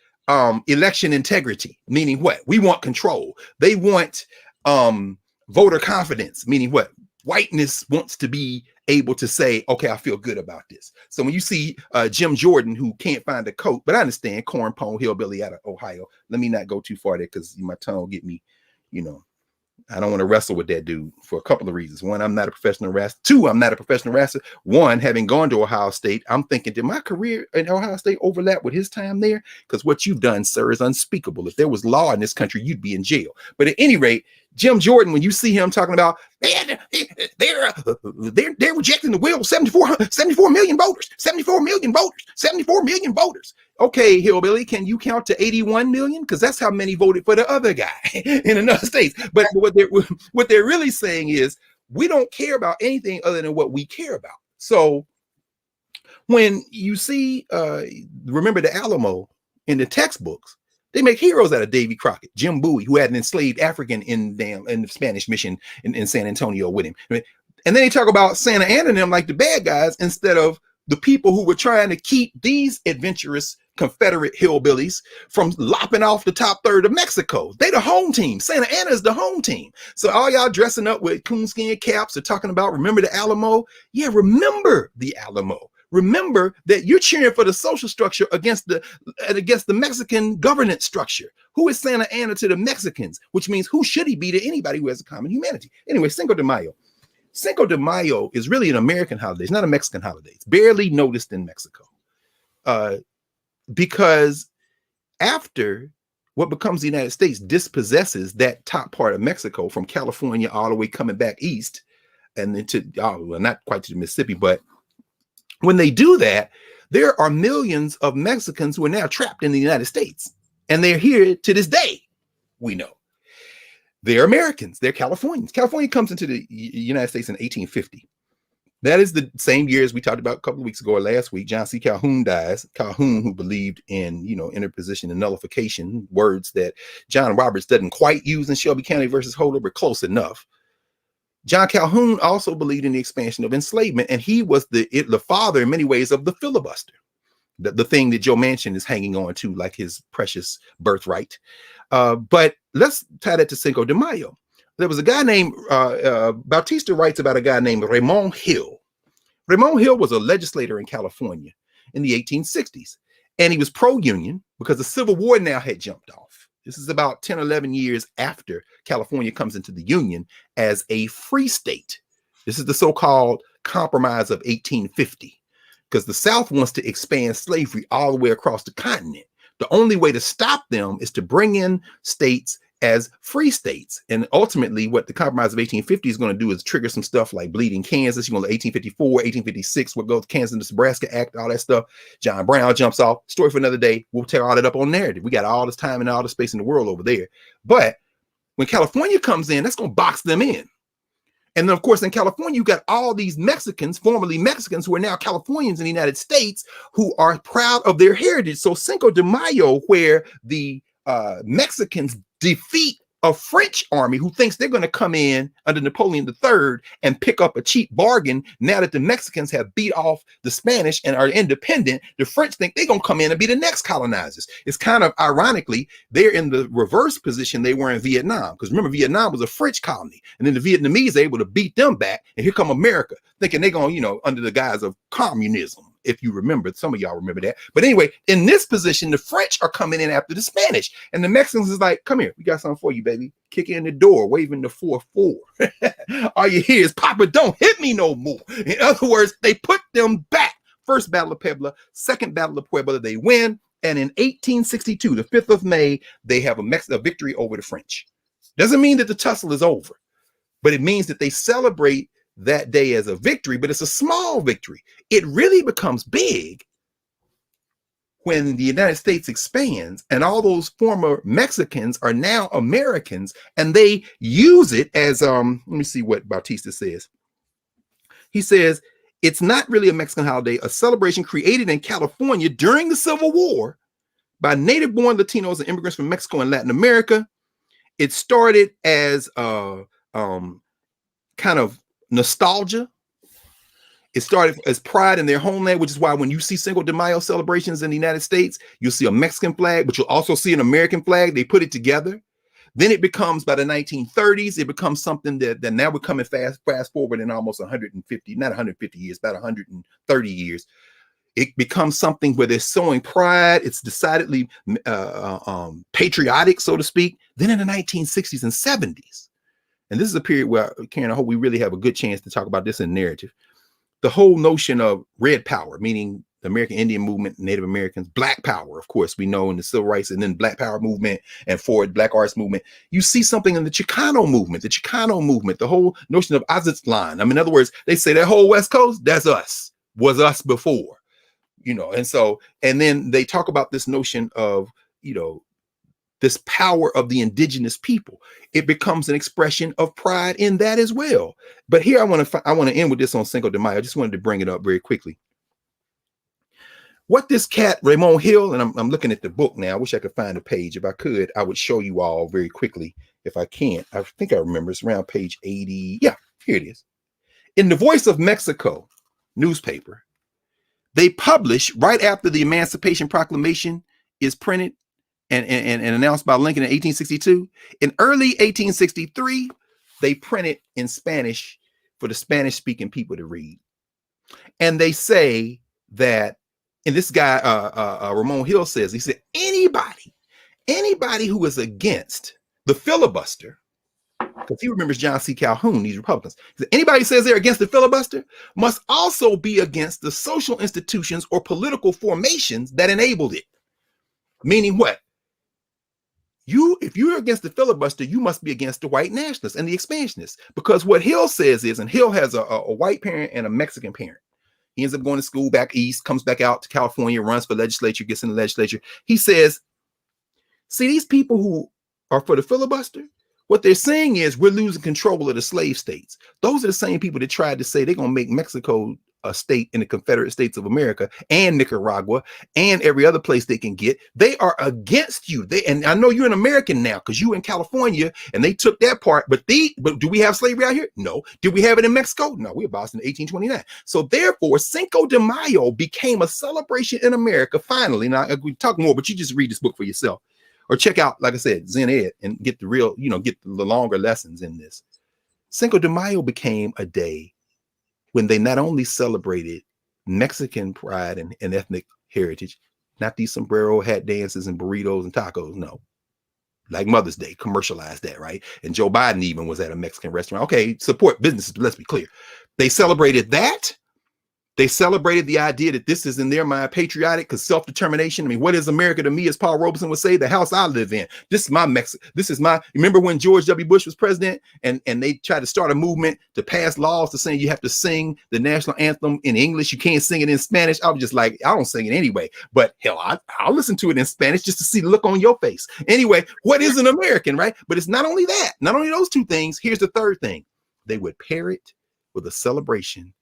election integrity, meaning what? We want control. They want voter confidence, meaning what? Whiteness wants to be able to say, okay, I feel good about this. So when you see Jim Jordan, who can't find a coat, but I understand, corn pone hillbilly out of Ohio. Let me not go too far there because my tongue will get me, I don't want to wrestle with that dude for a couple of reasons. One, I'm not a professional wrestler. Two, I'm not a professional wrestler. One, having gone to Ohio State, I'm thinking, did my career in Ohio State overlap with his time there? Because what you've done, sir, is unspeakable. If there was law in this country, you'd be in jail. But at any rate, Jim Jordan, when you see him talking about they're rejecting the will of 74 million voters, 74 million voters, 74 million voters. Okay, hillbilly, can you count to 81 million? Because that's how many voted for the other guy in another state. But what they're really saying is we don't care about anything other than what we care about. So when you see, remember the Alamo in the textbooks, they make heroes out of Davy Crockett, Jim Bowie, who had an enslaved African in the Spanish mission in San Antonio with him. And then they talk about Santa Anna and them like the bad guys instead of the people who were trying to keep these adventurous Confederate hillbillies from lopping off the top third of Mexico. They the home team. Santa Ana is the home team. So all y'all dressing up with coonskin caps are talking about, remember the Alamo? Yeah, remember the Alamo. Remember that you're cheering for the social structure against the Mexican governance structure. Who is Santa Ana to the Mexicans? Which means who should he be to anybody who has a common humanity? Anyway, Cinco de Mayo. Cinco de Mayo is really an American holiday. It's not a Mexican holiday. It's barely noticed in Mexico. Because after what becomes the United States dispossesses that top part of Mexico from California all the way coming back east and then to, not quite to the Mississippi, but when they do that, there are millions of Mexicans who are now trapped in the United States, and they're here to this day. We know they're Americans. They're Californians. California comes into the United States in 1850. That is the same year as we talked about a couple of weeks ago or last week. John C. Calhoun dies. Calhoun, who believed in, interposition and nullification, words that John Roberts doesn't quite use in Shelby County versus Holder, but close enough. John Calhoun also believed in the expansion of enslavement, and he was the father in many ways of the filibuster, the thing that Joe Manchin is hanging on to like his precious birthright. But let's tie that to Cinco de Mayo. There was a guy named, Bautista writes about a guy named Ramon Hill. Ramon Hill was a legislator in California in the 1860s, and he was pro-union because the Civil War now had jumped off. This is about 10, 11 years after California comes into the Union as a free state. This is the so-called Compromise of 1850, because the South wants to expand slavery all the way across the continent. The only way to stop them is to bring in states as free states. And ultimately, what the Compromise of 1850 is going to do is trigger some stuff like Bleeding Kansas. You know, 1854, 1856, what goes Kansas-Nebraska Act, all that stuff. John Brown jumps off. Story for another day. We'll tear all that up on narrative. We got all this time and all the space in the world over there. But when California comes in, that's going to box them in. And then, of course, in California, you got all these Mexicans, formerly Mexicans, who are now Californians in the United States, who are proud of their heritage. So Cinco de Mayo, where the Mexicans defeat a French army who thinks they're going to come in under Napoleon III and pick up a cheap bargain. Now that the Mexicans have beat off the Spanish and are independent, the French think they're going to come in and be the next colonizers. It's kind of ironically, they're in the reverse position they were in Vietnam. Because remember, Vietnam was a French colony, and then the Vietnamese are able to beat them back. And here come America, thinking they're going, under the guise of communism. If you remember, some of y'all remember that. But anyway, in this position, the French are coming in after the Spanish. And the Mexicans is like, come here, we got something for you, baby. Kick in the door, waving the 4-4. All you hear is, Papa, don't hit me no more. In other words, they put them back. First Battle of Puebla, second Battle of Puebla, they win. And in 1862, the 5th of May, they have a victory over the French. Doesn't mean that the tussle is over, but it means that they celebrate that day as a victory, but it's a small victory. It really becomes big when the United States expands and all those former Mexicans are now Americans, and they use it as, let me see what Bautista says. He says, it's not really a Mexican holiday, a celebration created in California during the Civil War by native-born Latinos and immigrants from Mexico and Latin America. It started as kind of nostalgia. It started as pride in their homeland, which is why when you see Cinco de Mayo celebrations in the United States, you'll see a Mexican flag, but you'll also see an American flag. They put it together. Then it becomes, by the 1930s, it becomes something that now we're coming fast forward in almost 150, not 150 years, about 130 years. It becomes something where they're showing pride. It's decidedly patriotic, so to speak. Then in the 1960s and 70s, and this is a period where, Karen, I hope we really have a good chance to talk about this in narrative. The whole notion of red power, meaning the American Indian movement, Native Americans, black power, of course, we know in the civil rights and then black power movement and forward black arts movement. You see something in the Chicano movement, the whole notion of Aztlan. I mean, in other words, they say that whole West Coast, that's us, was us before, and so, and then they talk about this notion of, this power of the indigenous people. It becomes an expression of pride in that as well. But here I want to end with this on Cinco de Mayo. I just wanted to bring it up very quickly. What this cat, Ramon Hill, and I'm looking at the book now. I wish I could find a page. If I could, I would show you all very quickly. If I can't, I think I remember it's around page 80. Yeah, here it is. In the Voice of Mexico newspaper, they publish right after the Emancipation Proclamation is printed and announced by Lincoln in 1862. In early 1863, they printed in Spanish for the Spanish-speaking people to read. And they say that, and this guy, Ramon Hill says, he said, anybody who is against the filibuster, because he remembers John C. Calhoun, these Republicans, he said, anybody who says they're against the filibuster must also be against the social institutions or political formations that enabled it. Meaning what? If you're against the filibuster, you must be against the white nationalists and the expansionists. Because what Hill says is, and Hill has a white parent and a Mexican parent. He ends up going to school back east, comes back out to California, runs for legislature, gets in the legislature. He says, see, these people who are for the filibuster, what they're saying is we're losing control of the slave states. Those are the same people that tried to say they're going to make Mexico a state in the Confederate States of America and Nicaragua and every other place they can get. They are against you. And I know you're an American now because you in California and they took that part. But do we have slavery out here? No. Did we have it in Mexico? No, we abolished in 1829. So therefore, Cinco de Mayo became a celebration in America. Finally, now we talk more, but you just read this book for yourself or check out, like I said, Zen Ed and get the real, get the longer lessons in this. Cinco de Mayo became a day when they not only celebrated Mexican pride and ethnic heritage, not these sombrero hat dances and burritos and tacos, no. Like Mother's Day, commercialized that, right? And Joe Biden even was at a Mexican restaurant. Okay, support businesses, but let's be clear. They celebrated that. They celebrated the idea that this is in their mind patriotic, because self-determination. I mean, what is America to me, as Paul Robeson would say? The house I live in. This is my Mexico. This is my. Remember when George W. Bush was president, and they tried to start a movement to pass laws to saying you have to sing the national anthem in English. You can't sing it in Spanish. I was just like, I don't sing it anyway. But hell, I'll listen to it in Spanish just to see the look on your face. Anyway, what is an American, right? But it's not only that. Not only those two things. Here's the third thing. They would pair it with a celebration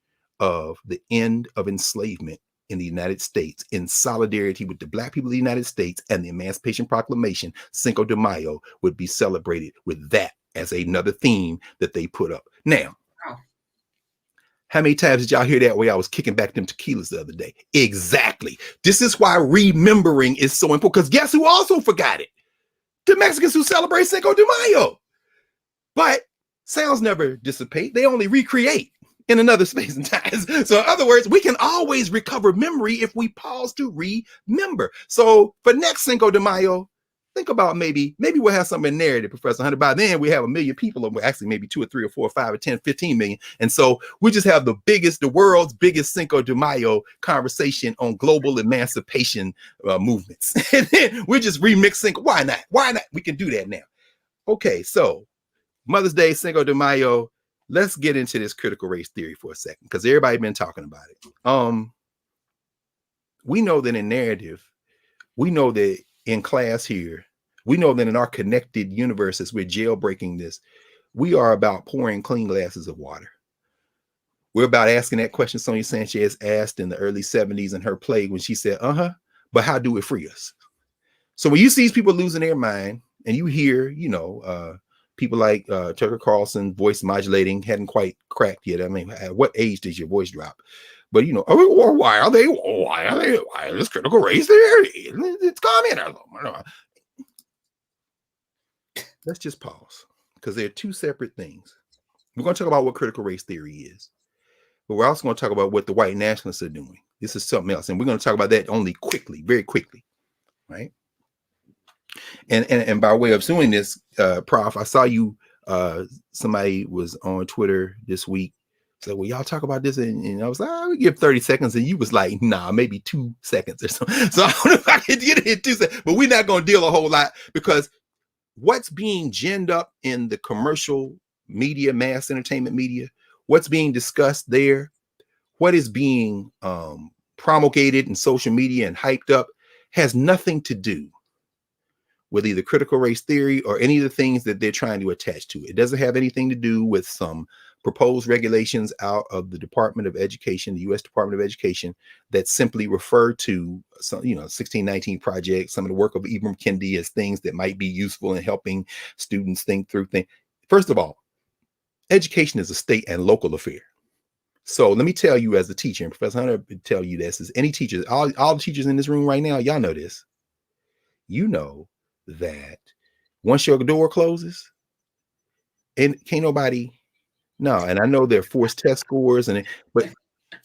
of the end of enslavement in the United States, in solidarity with the Black people of the United States, and the Emancipation Proclamation. Cinco de Mayo would be celebrated with that as another theme that they put up. Now, how many times did y'all hear that way? I was kicking back them tequilas the other day. Exactly. This is why remembering is so important, because guess who also forgot it? The Mexicans who celebrate Cinco de Mayo. But sounds never dissipate. They only recreate in another space and time. So in other words, we can always recover memory if we pause to remember. So for next Cinco de Mayo, think about maybe we'll have something in narrative, Professor Hunter. By then we have 1 million people, or actually maybe 2 or 3 or 4 or 5 or 10, 15 million. And so we just have the world's biggest Cinco de Mayo conversation on global emancipation movements. And then we're just remixing. Why not? Why not? We can do that now. Okay, so Mother's Day, Cinco de Mayo. Let's get into this critical race theory for a second, because everybody's been talking about it. We know that in narrative, we know that in class here, we know that in our connected universe, as we're jailbreaking this, we are about pouring clean glasses of water. We're about asking that question Sonia Sanchez asked in the early 70s in her play when she said, but how do it free us? So when you see these people losing their mind, and you hear, people like Tucker Carlson voice modulating hadn't quite cracked yet. I mean, at what age does your voice drop? But why are they this critical race theory? It's coming. Let's just pause, because they're two separate things. We're going to talk about what critical race theory is, but we're also going to talk about what the white nationalists are doing. This is something else, and we're going to talk about that only quickly, very quickly, right? And by way of doing this, Prof, I saw you, somebody was on Twitter this week, said, well, y'all talk about this, and I was like, we give 30 seconds, and you was like, nah, maybe 2 seconds or something. So I don't know if I can get it in 2 seconds, but we're not going to deal a whole lot, because what's being ginned up in the commercial media, mass entertainment media, what's being discussed there, what is being promulgated in social media and hyped up, has nothing to do with either critical race theory or any of the things that they're trying to attach to. It doesn't have anything to do with some proposed regulations out of the Department of Education, the U.S. Department of Education, that simply refer to some, 1619 project, some of the work of Ibram Kendi as things that might be useful in helping students think through things. First of all, education is a state and local affair. So let me tell you, as a teacher, and Professor Hunter would tell you this, as any teachers, all the teachers in this room right now, y'all know this. You know that once your door closes, and can't nobody, and I know there are forced test scores, but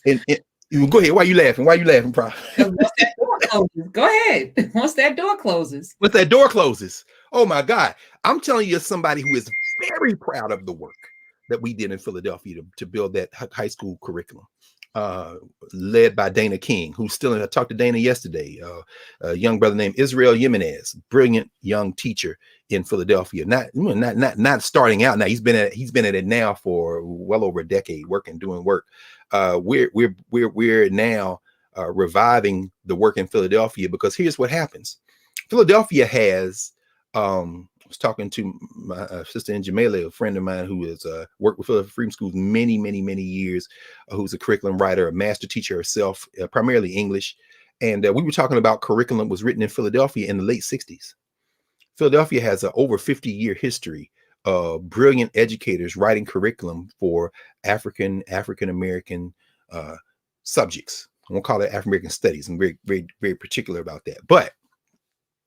you go ahead. Why you laughing, Prof? Once that door closes, go ahead. Once that door closes, oh my God, I'm telling you, as somebody who is very proud of the work that we did in Philadelphia to build that high school curriculum, led by Dana King, who's still in. I talked to Dana yesterday, a young brother named Israel Jimenez, brilliant young teacher in Philadelphia. Not starting out now. He's been at it now for well over a decade, doing work. We're now reviving the work in Philadelphia, because here's what happens. Philadelphia has I was talking to my sister in Jamaica, a friend of mine who has worked with Philadelphia Freedom Schools many years, who's a curriculum writer, a master teacher herself, primarily English. And we were talking about curriculum was written in Philadelphia in the late 60s. Philadelphia has an over 50-year history of brilliant educators writing curriculum for African-American subjects. I won't call it African-American studies. I'm very, very, very particular about that. But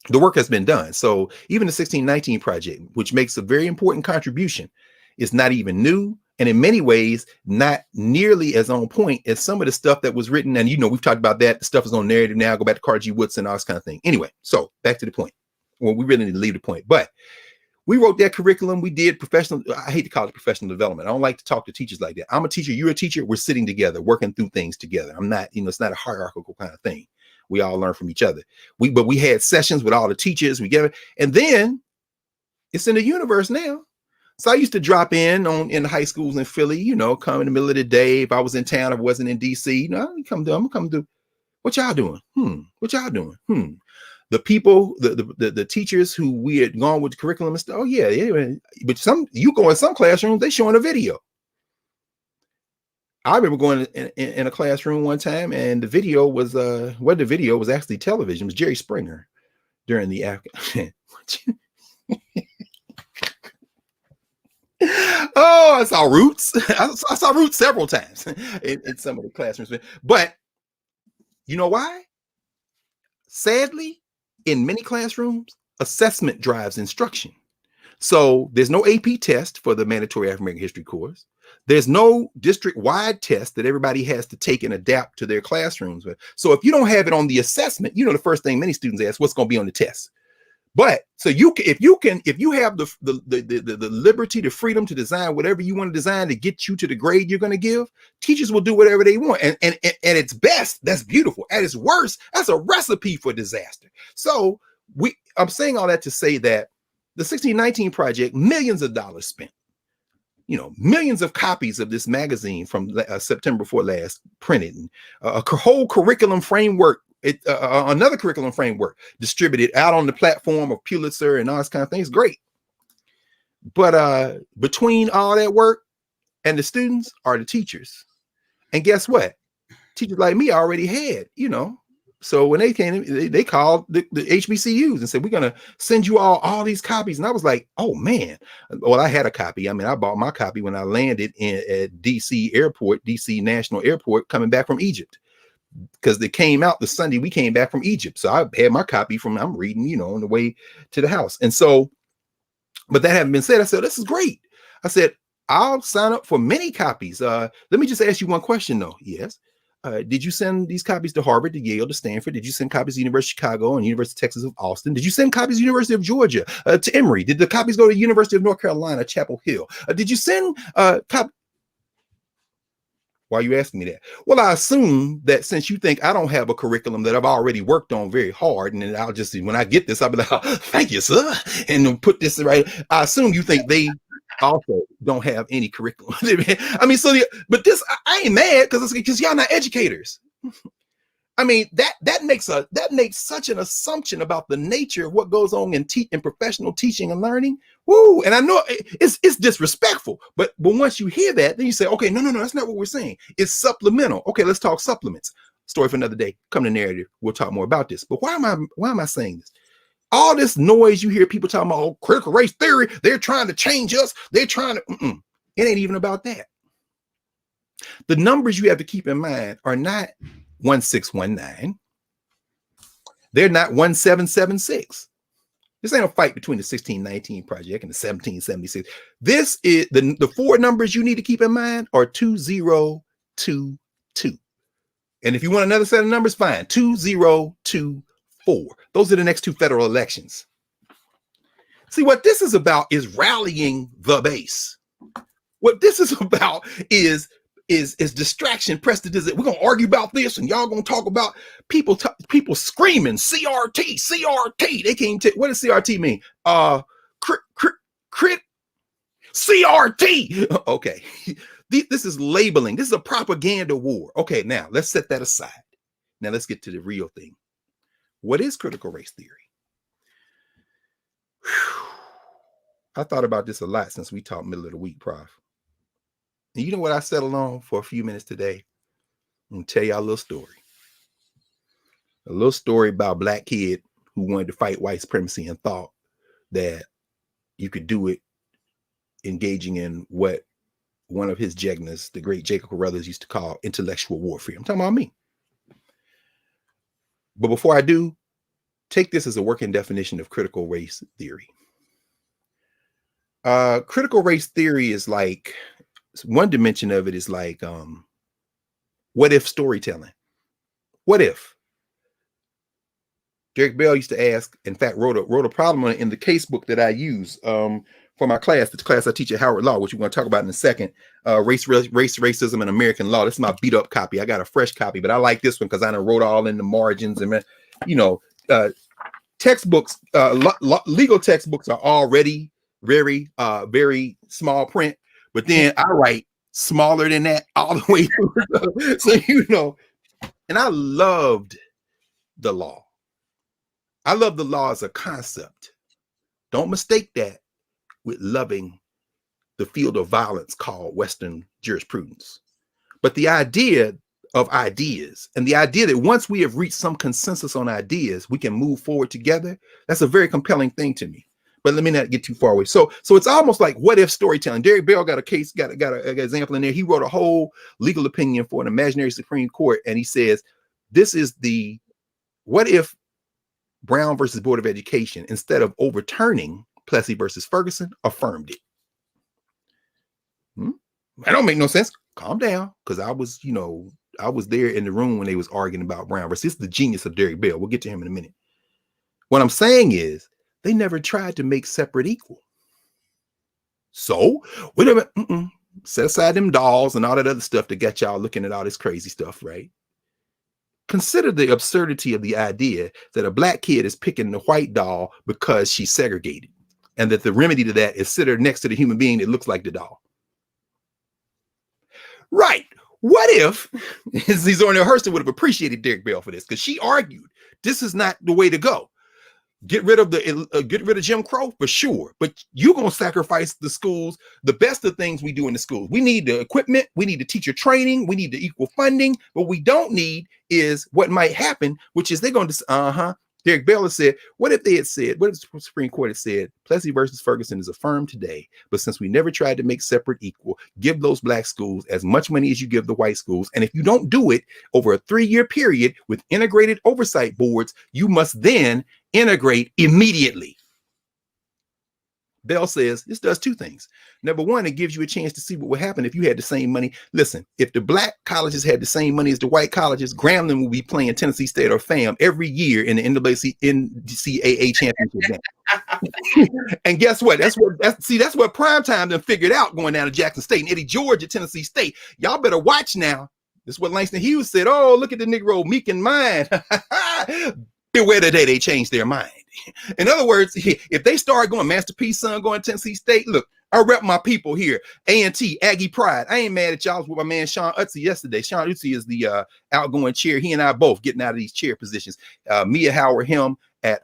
the work has been done. So even the 1619 project, which makes a very important contribution, is not even new. and in many ways, not nearly as on point as some of the stuff that was written. And, we've talked about that. The stuff is on narrative now. Go back to Carr G. Woodson, all this kind of thing. Anyway, so back to the point. Well, we really need to leave the point. But we wrote that curriculum. We did professional. I hate to call it professional development. I don't like to talk to teachers like that. I'm a teacher. You're a teacher. We're sitting together, working through things together. I'm not, it's not a hierarchical kind of thing. We all learn from each other. But we had sessions with all the teachers. We get it. And then it's in the universe now. So I used to drop in the high schools in Philly, come in the middle of the day. If I was in town, if I wasn't in DC, I'm gonna come do. What y'all doing? What y'all doing? The people, the teachers who we had gone with the curriculum and stuff. Oh yeah. But you go in some classrooms, they showing a video. I remember going in a classroom one time, and the video was actually television. It was Jerry Springer during the African. Oh, I saw Roots. I saw Roots several times in some of the classrooms. But you know why? Sadly, in many classrooms, assessment drives instruction. So there's no AP test for the mandatory African American history course. There's no district-wide test that everybody has to take and adapt to their classrooms. So if you don't have it on the assessment, the first thing many students ask, what's going to be on the test? But so if you have the liberty, the freedom to design whatever you want to design to get you to the grade you're going to give, teachers will do whatever they want. And at its best, that's beautiful. At its worst, that's a recipe for disaster. So I'm saying all that to say that the 1619 project, millions of dollars spent, millions of copies of this magazine from September before last printed, and a whole curriculum framework. Another curriculum framework distributed out on the platform of Pulitzer and all this kind of things. Great. But between all that work and the students are the teachers. And guess what? Teachers like me already had, So when they came, they called the HBCUs and said, we're going to send you all these copies. And I was like, oh, man. Well, I had a copy. I mean, I bought my copy when I landed at DC Airport, DC National Airport, coming back from Egypt. Because they came out the Sunday we came back from Egypt. So I had my copy I'm reading, on the way to the house. And so, but that having been said, I said, this is great. I said, I'll sign up for many copies. Let me just ask you one question though. Yes. Did you send these copies to Harvard, to Yale, to Stanford? Did you send copies to University of Chicago and University of Texas of Austin? Did you send copies to University of Georgia, to Emory? Did the copies go to University of North Carolina, Chapel Hill? Did you send copies? Why are you asking me that? Well, I assume that since you think I don't have a curriculum that I've already worked on very hard, and then I'll just, when I get this, I'll be like, oh, thank you, sir, and put this right. I assume you think they also don't have any curriculum. I mean, but this, I ain't mad because y'all not educators. I mean, that makes such an assumption about the nature of what goes on in professional teaching and learning. Woo! And I know it's disrespectful, but once you hear that, then you say, okay, no, that's not what we're saying. It's supplemental. Okay, let's talk supplements. Story for another day. Come to narrative. We'll talk more about this. But why am I saying this? All this noise you hear people talking about, oh, critical race theory, they're trying to change us. They're trying to. It ain't even about that. The numbers you have to keep in mind are not 1619. They're not 1776. This ain't a fight between the 1619 project and the 1776. This is the four numbers you need to keep in mind are 2022. And if you want another set of numbers, fine. 2024. Those are the next two federal elections. See, what this is about is rallying the base. What this is about is distraction, prestidigitation. We're gonna argue about this, and y'all gonna talk about people screaming CRT. They can't what does CRT mean? Crit CRT. Okay, this is labeling. This is a propaganda war. Okay, now let's set that aside. Now let's get to the real thing. What is critical race theory? Whew. I thought about this a lot since we talked middle of the week, Prof. And you know what I settled on for a few minutes today? I'm going to tell y'all a little story. A little story about a black kid who wanted to fight white supremacy and thought that you could do it engaging in what one of his jegnas, the great Jacob Carruthers, used to call intellectual warfare. I'm talking about me. But before I do, take this as a working definition of critical race theory. Critical race theory is like one dimension of it is like, what if storytelling? What if? Derek Bell used to ask, in fact, wrote a problem on it in the casebook that I use for my class, the class I teach at Howard Law, which we're going to talk about in a second. Race, racism, and American law. This is my beat up copy. I got a fresh copy, but I like this one because I done wrote all in the margins. And, you know, textbooks, legal textbooks are already very, very small print. But then I write smaller than that all the way through. So, you know, and I loved the law. I love the law as a concept. Don't mistake that with loving the field of violence called Western jurisprudence. But the idea of ideas and the idea that once we have reached some consensus on ideas, we can move forward together. That's a very compelling thing to me. But let me not get too far away. So it's almost like what if storytelling. Derek Bell got a case, got an example in there. He wrote a whole legal opinion for an imaginary Supreme Court. And he says, this is the what if Brown versus Board of Education, instead of overturning Plessy versus Ferguson, affirmed it. That don't make no sense. Calm down, because I was there in the room when they was arguing about Brown versus. This is the genius of Derek Bell. We'll get to him in a minute. What I'm saying is they never tried to make separate equal. So wait a minute, set aside them dolls and all that other stuff to get y'all looking at all this crazy stuff, right? Consider the absurdity of the idea that a black kid is picking the white doll because she's segregated, and that the remedy to that is sit her next to the human being that looks like the doll. Right. What if Zora Hurston would have appreciated Derek Bell for this? Because she argued this is not the way to go. Get rid of Jim Crow for sure, but you're gonna sacrifice the schools, the best of things we do in the schools. We need the equipment, we need the teacher training, we need the equal funding. What we don't need is what might happen, which is they're going to Derek Bell has said, what if the Supreme Court had said, Plessy versus Ferguson is affirmed today, but since we never tried to make separate equal, give those black schools as much money as you give the white schools, and if you don't do it over a 3-year period with integrated oversight boards, you must then integrate immediately. Bell says this does two things. Number one, it gives you a chance to see what would happen if you had the same money. Listen, if the black colleges had the same money as the white colleges, Grambling will be playing Tennessee State or FAM every year in the NCAA championship game. And guess what? That's what Primetime done figured out going down to Jackson State and Eddie George at Tennessee State. Y'all better watch now. This is what Langston Hughes said. Oh, look at the Negro meek in mind. Beware the day they change their mind. In other words, if they start going, Master P's son going to Tennessee State, look, I rep my people here. A&T, Aggie Pride. I ain't mad at y'all. I was with my man Sean Utzi yesterday. Sean Utzi is the outgoing chair. He and I both getting out of these chair positions. Mia Howard, him at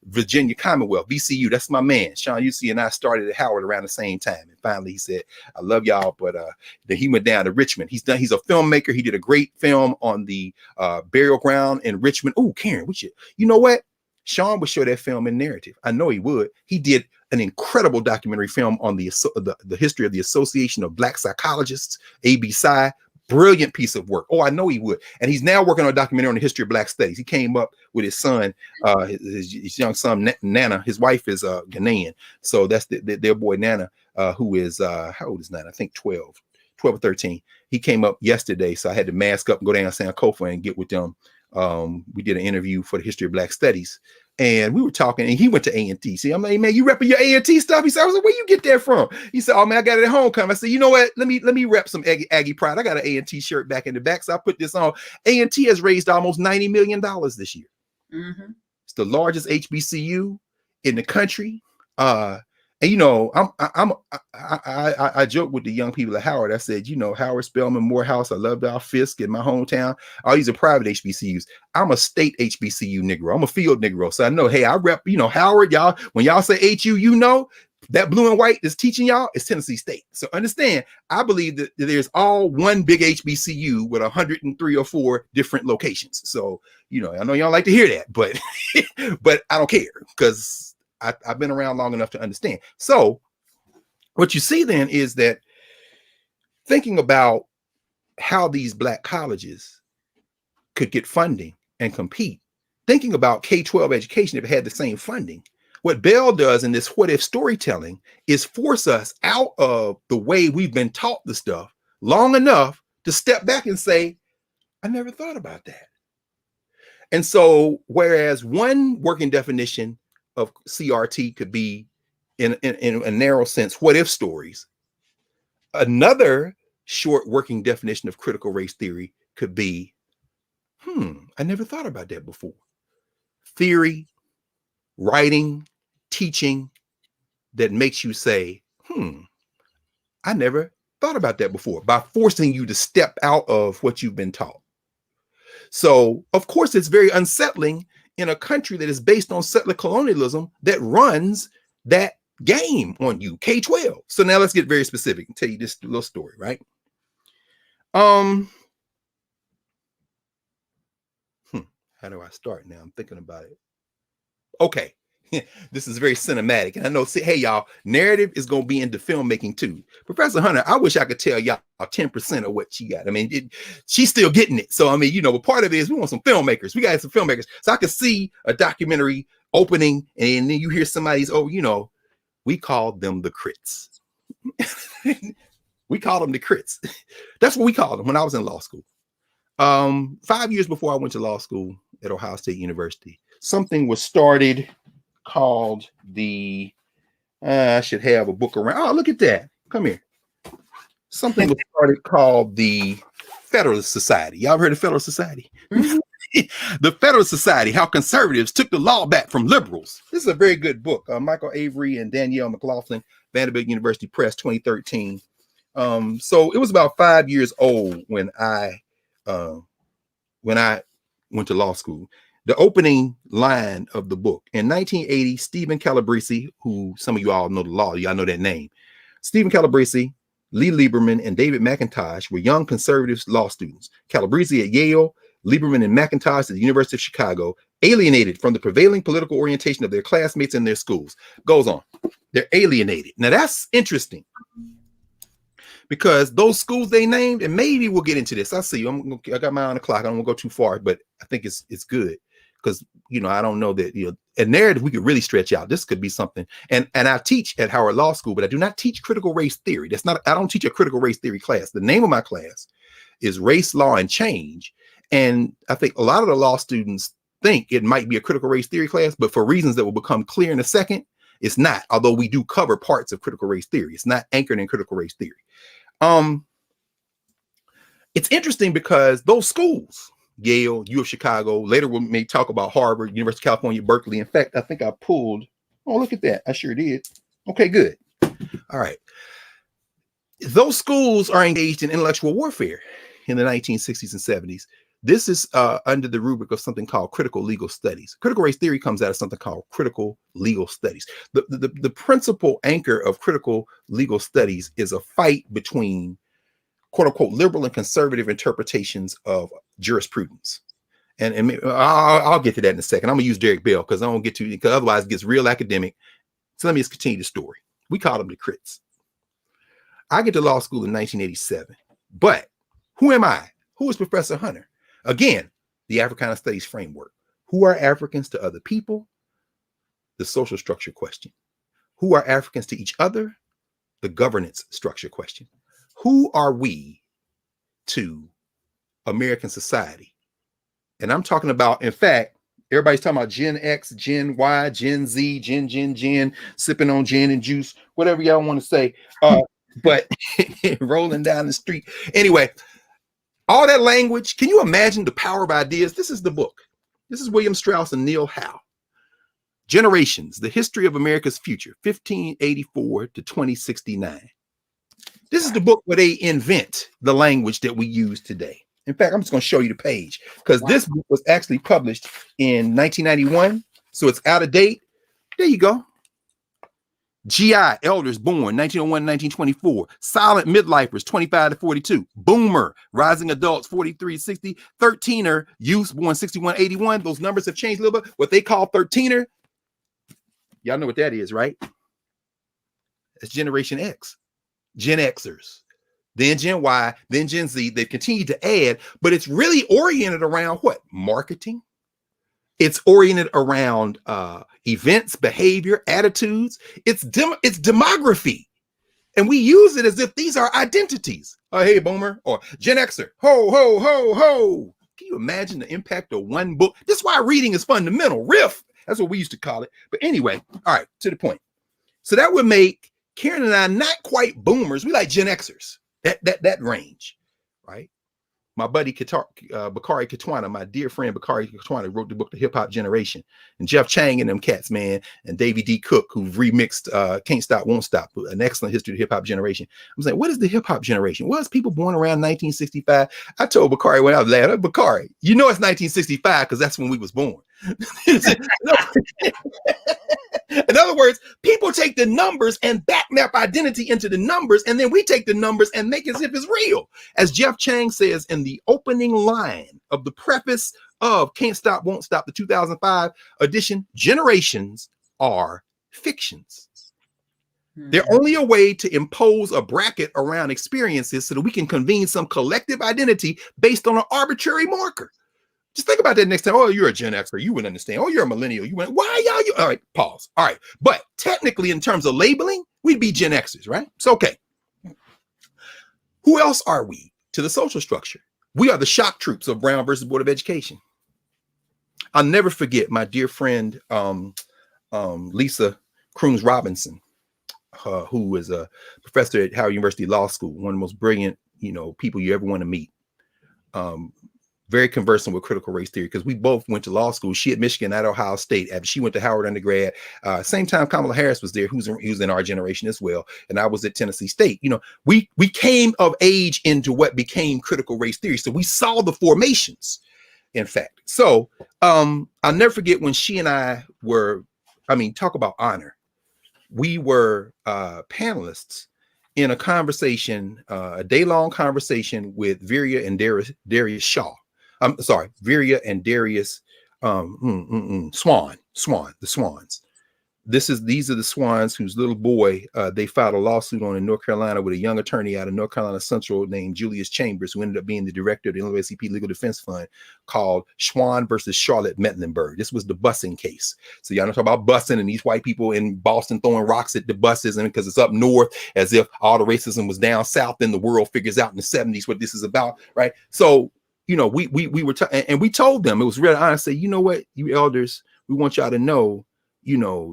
Virginia Commonwealth, VCU. That's my man. Sean Utzi and I started at Howard around the same time. And finally he said, I love y'all, but then he went down to Richmond. He's a filmmaker. He did a great film on the burial ground in Richmond. Oh, Karen, you know what? Sean would show that film in narrative. I know he would. He did an incredible documentary film on the history of the Association of Black Psychologists, ABPSI. Brilliant piece of work. Oh, I know he would. And he's now working on a documentary on the history of Black studies. He came up with his son, his young son, Nana. His wife is Ghanaian. So that's their boy, Nana, who is, how old is Nana? I think 12 or 13. He came up yesterday. So I had to mask up and go down to Sankofa and get with them. We did an interview for the history of Black studies, and we were talking, and he went to A&T. See, I'm like, man, you repping your A&T stuff? He said, I was like, where you get that from? He said, oh man, I got it at homecoming. I said, you know what? Let me rep some Aggie Pride. I got an A&T shirt back in the back, so I put this on. A&T has raised almost $90 million this year. Mm-hmm. It's the largest HBCU in the country. And you know, I joke with the young people at Howard. I said, you know, Howard, Spelman, Morehouse, I love our Fisk in my hometown. All these are private HBCUs. I'm a state HBCU Negro. I'm a field Negro. So I know, hey, I rep, you know, Howard, y'all, when y'all say HU, you know, that blue and white is teaching y'all is Tennessee State. So understand, I believe that there's all one big HBCU with 103 or 4 different locations. So, you know, I know y'all like to hear that, but but I don't care, because I've been around long enough to understand. So what you see then is that thinking about how these black colleges could get funding and compete, thinking about K-12 education if it had the same funding, What Bell does in this what if storytelling is force us out of the way we've been taught the stuff long enough to step back and say, I never thought about that. And so, whereas one working definition of CRT could be, in a narrow sense, what if stories, another short working definition of critical race theory could be, I never thought about that before. Theory, writing, teaching that makes you say, I never thought about that before, by forcing you to step out of what you've been taught. So, of course, it's very unsettling in a country that is based on settler colonialism that runs that game on you, K-12. So now let's get very specific and tell you this little story, right? How do I start now? I'm thinking about it. Okay. This is very cinematic. And I know, hey, y'all, narrative is going to be into filmmaking too. Professor Hunter, I wish I could tell y'all 10% of what she got. I mean, she's still getting it. So, I mean, but part of it is we want some filmmakers. We got some filmmakers. So I could see a documentary opening and then you hear somebody's, we called them the crits. We called them the crits. That's what we called them when I was in law school. 5 years before I went to law school at Ohio State University, something was started called the, I should have a book around. Oh, look at that. Come here. Something was started called the Federalist Society. Y'all heard of Federalist Society? Mm-hmm. The Federalist Society, How Conservatives Took the Law Back from Liberals. This is a very good book. Michael Avery and Danielle McLaughlin, Vanderbilt University Press, 2013. So it was about 5 years old when I went to law school. The opening line of the book in 1980, Stephen Calabrese, who some of you all know the law, y'all know that name. Stephen Calabrese, Lee Lieberman, and David McIntosh were young conservative law students. Calabrese at Yale, Lieberman and McIntosh at the University of Chicago, alienated from the prevailing political orientation of their classmates in their schools. Goes on. They're alienated. Now that's interesting, because those schools they named, and maybe we'll get into this. I see. I got my eye on the clock. I don't want to go too far, but I think it's good. Because, I don't know that, a narrative we could really stretch out. This could be something. And I teach at Howard Law School, but I do not teach critical race theory. I don't teach a critical race theory class. The name of my class is Race, Law, and Change. And I think a lot of the law students think it might be a critical race theory class, but for reasons that will become clear in a second, it's not. Although we do cover parts of critical race theory. It's not anchored in critical race theory. It's interesting because those schools, Yale, U of Chicago, later we may talk about Harvard, University of California, Berkeley. In fact, I think I pulled, look at that. I sure did. Okay, good. All right. Those schools are engaged in intellectual warfare in the 1960s and 70s. This is under the rubric of something called critical legal studies. Critical race theory comes out of something called critical legal studies. The principal anchor of critical legal studies is a fight between quote unquote liberal and conservative interpretations of jurisprudence. And I'll get to that in a second. I'm gonna use Derek Bell because otherwise it gets real academic. So let me just continue the story. We call them the crits. I get to law school in 1987, but who am I? Who is Professor Hunter? Again, the Africana Studies framework. Who are Africans to other people? The social structure question. Who are Africans to each other? The governance structure question. Who are we to American society? And I'm talking about, in fact, everybody's talking about Gen X, Gen Y, Gen Z, Gen, sipping on gin and juice, whatever y'all want to say. But rolling down the street. Anyway, all that language, can you imagine the power of ideas? This is the book. This is William Strauss and Neil Howe. Generations, the History of America's Future, 1584 to 2069. This is the book where they invent the language that we use today. In fact, I'm just going to show you the page because this book was actually published in 1991. So it's out of date. There you go. GI, elders born 1901, 1924. Silent midlifers, 25 to 42. Boomer, rising adults, 43 to 60. 13er, youths born 61, 81. Those numbers have changed a little bit. What they call 13er, y'all know what that is, right? That's Generation X. Gen Xers, then Gen Y, then Gen Z. They've continued to add, but it's really oriented around what? Marketing. It's oriented around events, behavior, attitudes. It's demography. And we use it as if these are identities. Oh, hey, boomer, or Gen Xer. Ho, ho, ho, ho. Can you imagine the impact of one book? This is why reading is fundamental. Riff. That's what we used to call it. But anyway, all right, to the point. So that would make Karen and I not quite boomers. We like Gen Xers. That range, right? My buddy Bakari Katwana, my dear friend Bakari Katwana, wrote the book The Hip Hop Generation, and Jeff Chang and them cats, man, and Davey D. Cook, who remixed Can't Stop, Won't Stop, an excellent history of the hip hop generation. I'm saying, what is the hip hop generation? Well, it's people born around 1965. I told Bakari when I was laughing, Bakari, you know it's 1965 because that's when we was born. In other words, people take the numbers and backmap identity into the numbers, and then we take the numbers and make it as if it's real. As Jeff Chang says in the opening line of the preface of Can't Stop, Won't Stop, the 2005 edition, generations are fictions. They're only a way to impose a bracket around experiences so that we can convene some collective identity based on an arbitrary marker. Just think about that next time. Oh, you're a Gen Xer. You wouldn't understand. Oh, you're a millennial. You went, why y'all? You? All right, pause. All right. But technically, in terms of labeling, we'd be Gen Xers, right? So, okay. Who else are we to the social structure? We are the shock troops of Brown versus Board of Education. I'll never forget my dear friend, Lisa Crooms Robinson, who is a professor at Howard University Law School, one of the most brilliant, people you ever want to meet. Very conversant with critical race theory because we both went to law school. She at Michigan, at Ohio State. After she went to Howard undergrad, same time Kamala Harris was there, who's in our generation as well. And I was at Tennessee State. We came of age into what became critical race theory. So we saw the formations, in fact. So I'll never forget when she and I were, talk about honor. We were panelists in a conversation, a day-long conversation with Viria and Darius Shaw. I'm sorry, Viria and Darius Swan, the Swans. These are the Swans whose little boy they filed a lawsuit on in North Carolina with a young attorney out of North Carolina Central named Julius Chambers, who ended up being the director of the NAACP Legal Defense Fund, called Schwan versus Charlotte Mecklenburg. This was the busing case. So y'all know talk about busing and these white people in Boston throwing rocks at the buses, and because it's up north, as if all the racism was down south, and the world figures out in the 70s what this is about, right? So we were and we told them, it was real honest, say, you know what, you elders, we want y'all to know,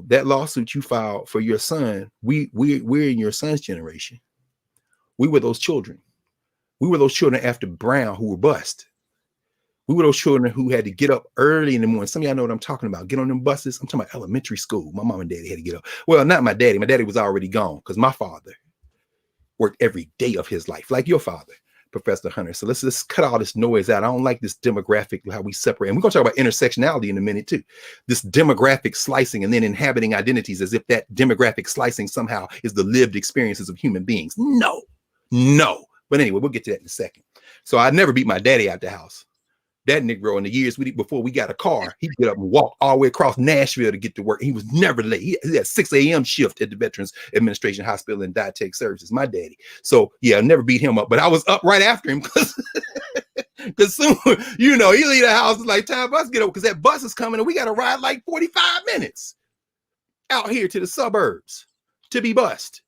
that lawsuit you filed for your son, we're in your son's generation. We were those children. We were those children after Brown who were bused. We were those children who had to get up early in the morning. Some of y'all know what I'm talking about. Get on them buses. I'm talking about elementary school. My mom and daddy had to get up. Well, not my daddy. My daddy was already gone because my father worked every day of his life, like your father, Professor Hunter. So let's cut all this noise out. I don't like this demographic, how we separate. And we're going to talk about intersectionality in a minute too. This demographic slicing and then inhabiting identities as if that demographic slicing somehow is the lived experiences of human beings. No. But anyway, we'll get to that in a second. So I never beat my daddy out the house. That Negro, in the years before we got a car, he'd get up and walk all the way across Nashville to get to work. He was never late. He had 6 a.m. shift at the Veterans Administration Hospital and Dietech Services, my daddy. So yeah, I never beat him up, but I was up right after him because soon, he leave the house, it's like time for us to get over because that bus is coming and we got to ride like 45 minutes out here to the suburbs to be bused.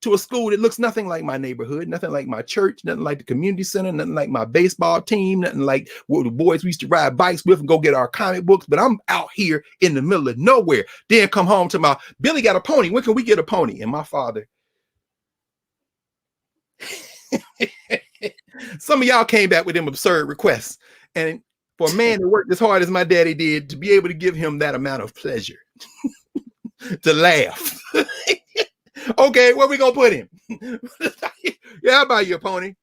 To a school that looks nothing like my neighborhood, nothing like my church, nothing like the community center, nothing like my baseball team, nothing like what the boys we used to ride bikes with and go get our comic books. But I'm out here in the middle of nowhere. Then come home to my Billy got a pony. When can we get a pony? And my father. Some of y'all came back with them absurd requests. And for a man that worked as hard as my daddy did, to be able to give him that amount of pleasure, to laugh. Okay, where we gonna put him? Yeah, I'll buy you a pony. As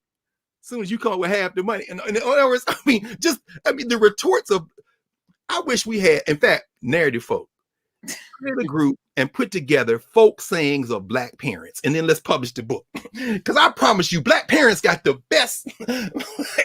soon as you come with half the money. And in other words, the retorts of, I wish we had, in fact, narrative folk, create a group and put together folk sayings of Black parents, and then let's publish the book. Because I promise you, Black parents got the best.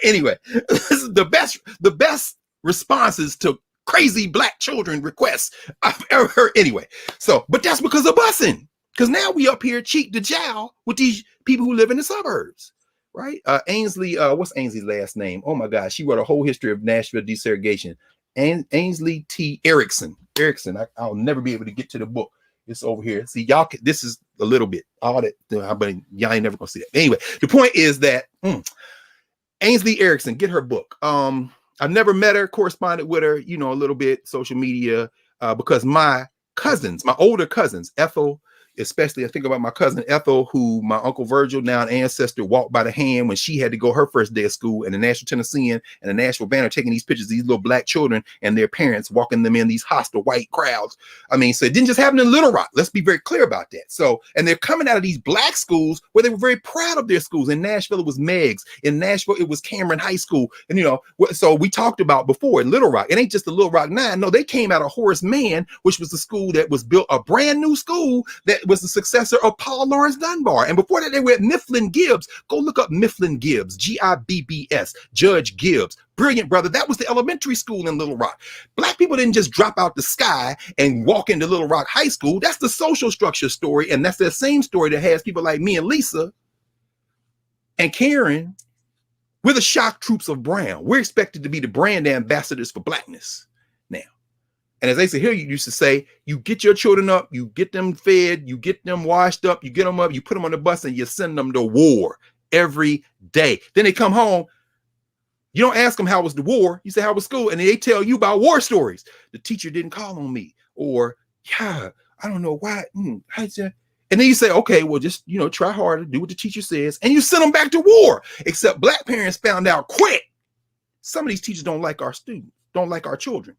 Anyway, this is the best responses to crazy Black children requests I've ever heard. Anyway, so, but that's because of busing. Because now we up here cheek to jowl with these people who live in the suburbs, right? Ainsley, what's Ainsley's last name? Oh my gosh, she wrote a whole history of Nashville desegregation. Ainsley T. Erickson. I'll never be able to get to the book. It's over here. See, y'all, this is a little bit all that, but y'all ain't never gonna see that. Anyway, the point is that Ainsley Erickson, get her book. I've never met her, corresponded with her, a little bit, social media, because my older cousins, Ethel, especially I think about my cousin Ethel, who my Uncle Virgil, now an ancestor, walked by the hand when she had to go her first day of school, and the National Tennessean and the Nashville Banner taking these pictures of these little black children and their parents, walking them in these hostile white crowds. I mean, so it didn't just happen in Little Rock. Let's be very clear about that. So, and they're coming out of these black schools where they were very proud of their schools. In Nashville, it was Meg's. In Nashville, it was Cameron High School. And, so we talked about before in Little Rock, it ain't just the Little Rock 9. No, they came out of Horace Mann, which was the school that was built, a brand new school that was the successor of Paul Lawrence Dunbar. And before that, they were at Mifflin Gibbs. Go look up Mifflin Gibbs, Gibbs, Judge Gibbs. Brilliant brother. That was the elementary school in Little Rock. Black people didn't just drop out the sky and walk into Little Rock High School. That's the social structure story. And that's the same story that has people like me and Lisa and Karen. We're the shock troops of brown. We're expected to be the brand ambassadors for blackness now. And as they say here, you used to say, you get your children up, you get them fed, you get them washed up, you get them up, you put them on the bus, and you send them to war every day. Then they come home. You don't ask them how was the war. You say, how was school? And they tell you about war stories. The teacher didn't call on me. Or, yeah, I don't know why. And then you say, okay, well, just, try harder, do what the teacher says. And you send them back to war. Except black parents found out quick. Some of these teachers don't like our students, don't like our children.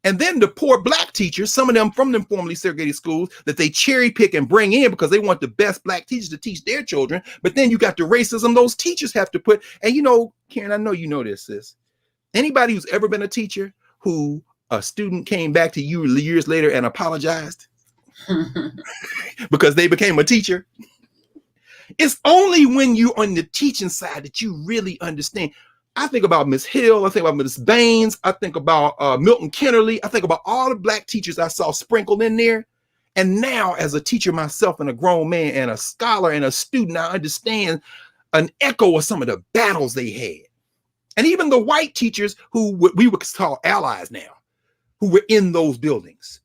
And then the poor black teachers, some of them from them formerly segregated schools that they cherry pick and bring in because they want the best black teachers to teach their children. But then you got the racism those teachers have to put. And Karen, I know you know this, sis. Anybody who's ever been a teacher who a student came back to you years later and apologized because they became a teacher. It's only when you're on the teaching side that you really understand. I think about Miss Hill. I think about Miss Baines. I think about Milton Kennerly. I think about all the black teachers I saw sprinkled in there. And now as a teacher myself and a grown man and a scholar and a student, I understand an echo of some of the battles they had. And even the white teachers who we would call allies now, who were in those buildings,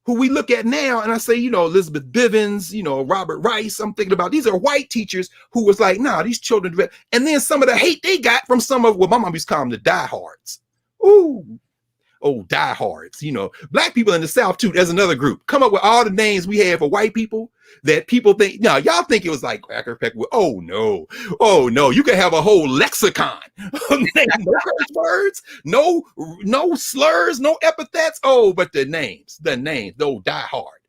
who we look at now, and I say, Elizabeth Bivens, Robert Rice, I'm thinking about, these are white teachers who was like, nah, these children, and then some of the hate they got from some of what my mom used to call them the diehards. Diehards, black people in the South too, there's another group. Come up with all the names we have for white people that people think, no, y'all think it was like Cracker Peck. Oh no, you can have a whole lexicon. No curse words, no slurs, no epithets. But the names, those die hard.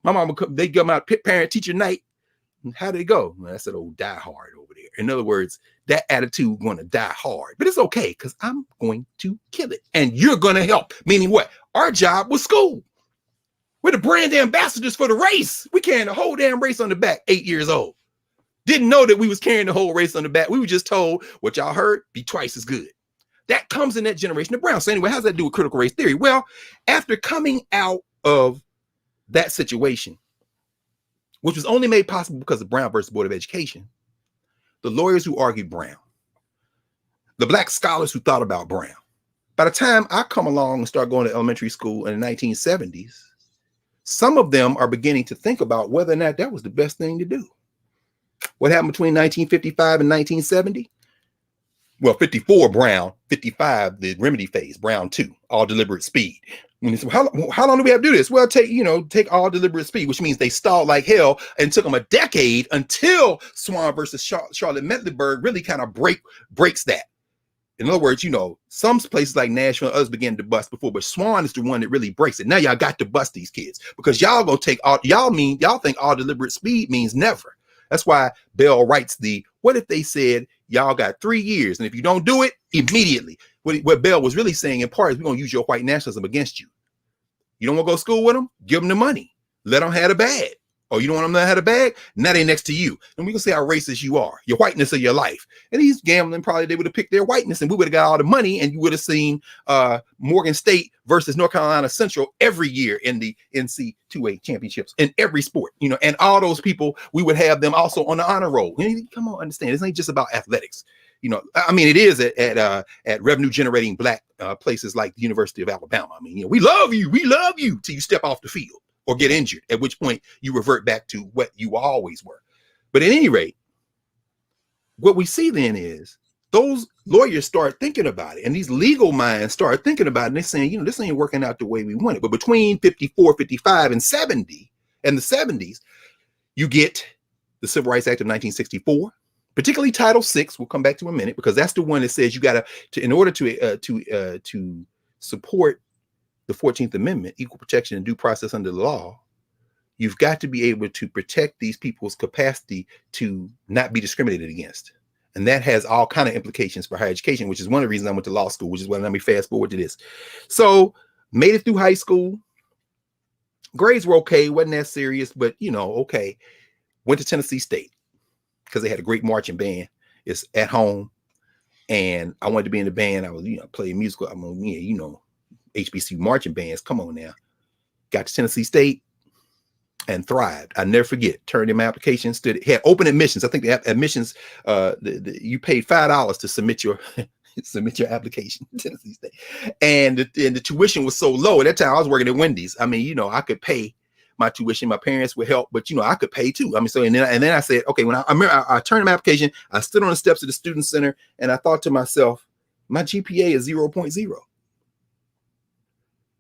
My mama, they come out parent teacher night. How they go? Well, that's an old die hard over there. In other words, that attitude going to die hard, but it's okay because I'm going to kill it and you're going to help. Meaning what? Our job was school. We're the brand ambassadors for the race. We carrying the whole damn race on the back, 8 years old. Didn't know that we was carrying the whole race on the back. We were just told what y'all heard, be twice as good. That comes in that generation of brown. So anyway, how's that do with critical race theory? Well, after coming out of that situation, which was only made possible because of Brown versus Board of Education, the lawyers who argued Brown, the black scholars who thought about Brown, by the time I come along and start going to elementary school in the 1970s, some of them are beginning to think about whether or not that was the best thing to do. What happened between 1955 and 1970? Well, 54 Brown, 55 the remedy phase, Brown 2, all deliberate speed. And so how long do we have to do this? Well, take all deliberate speed, which means they stalled like hell and took them a decade until Swan versus Charlotte Mecklenburg really kind of breaks that. In other words, some places like Nashville and others began to bust before, but Swan is the one that really breaks it. Now y'all got to bust these kids because y'all gonna take all, y'all think all deliberate speed means never. That's why Bell writes what if they said y'all got 3 years and if you don't do it immediately, what Bell was really saying in part is we're gonna use your white nationalism against you. You don't want to go to school with them? Give them the money. Let them have a bag. Oh, you don't want them to have a bag? Now they next to you. And we can say how racist you are, your whiteness of your life. And he's gambling, probably they would have picked their whiteness and we would have got all the money and you would have seen Morgan State versus North Carolina Central every year in the NC2A championships in every sport, and all those people, we would have them also on the honor roll. Come on, understand, this ain't just about athletics. You know, I mean, it is at revenue generating black places like the University of Alabama. I mean, you know, we love you till you step off the field or get injured, at which point you revert back to what you always were. But at any rate, what we see then is those lawyers start thinking about it, and these legal minds start thinking about it, and they're saying, you know, this ain't working out the way we want it. But between 54, 55, and 70, and the 70s, you get the Civil Rights Act of 1964, particularly Title VI. We'll come back to in a minute, because that's the one that says you got to, in order to support the 14th Amendment, equal protection and due process under the law, you've got to be able to protect these people's capacity to not be discriminated against. And that has all kind of implications for higher education, which is one of the reasons I went to law school, which is why let me fast forward to this. So made it through high school. Grades were okay, wasn't that serious, but you know, okay. Went to Tennessee State because they had a great marching band. It's at home. And I wanted to be in the band. I was, you know, playing musical. I'm on, you know, HBCU marching bands. Come on now. Got to Tennessee State and thrived. I never forget. Turned in my application. Had open admissions. I think the admissions, you paid $5 to submit your application to Tennessee State, and the tuition was so low at that time. I was working at Wendy's. I mean, you know, I could pay my tuition. My parents would help, but you know, I could pay too. I mean, so and then I said, okay. When I remember, I turned in my application. I stood on the steps of the student center, and I thought to myself, my GPA is 0.0.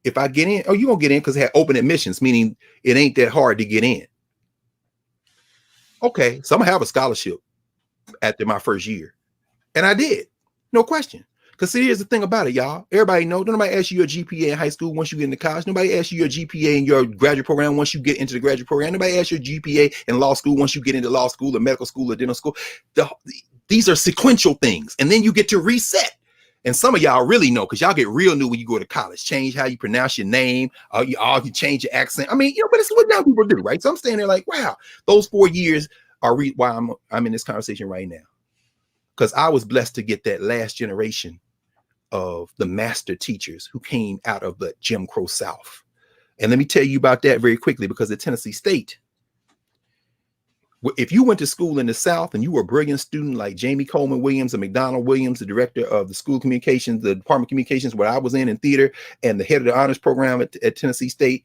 If I get in, oh, you gonna get in because it had open admissions, meaning it ain't that hard to get in. Okay, so I'm gonna have a scholarship after my first year, and I did, no question. Because see, here's the thing about it, y'all. Everybody know. Don't nobody ask you your GPA in high school once you get into college. Nobody asks you your GPA in your graduate program once you get into the graduate program. Nobody asks your GPA in law school once you get into law school or medical school or dental school. These are sequential things, and then you get to reset. And some of y'all really know, because y'all get real new when you go to college. Change how you pronounce your name. You change your accent. I mean, you know, but it's what young people do, right? So I'm standing there like, wow, those 4 years are why I'm in this conversation right now. Because I was blessed to get that last generation of the master teachers who came out of the Jim Crow South. And let me tell you about that very quickly, because at Tennessee State, if you went to school in the South and you were a brilliant student like Jamie Coleman Williams and McDonald Williams, the director of the school communications, the department of communications where I was in theater, and the head of the honors program at Tennessee State,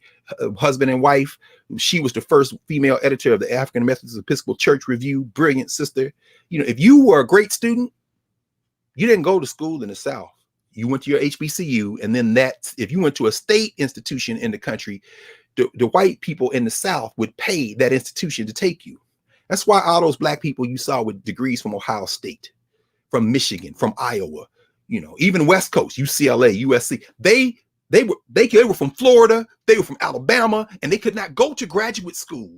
husband and wife, she was the first female editor of the African Methodist Episcopal Church Review, brilliant sister. You know, if you were a great student, you didn't go to school in the South. You went to your HBCU, and then if you went to a state institution in the country, the white people in the South would pay that institution to take you. That's why all those black people you saw with degrees from Ohio State, from Michigan, from Iowa, you know, even West Coast, UCLA, USC, they were from Florida, they were from Alabama, and they could not go to graduate school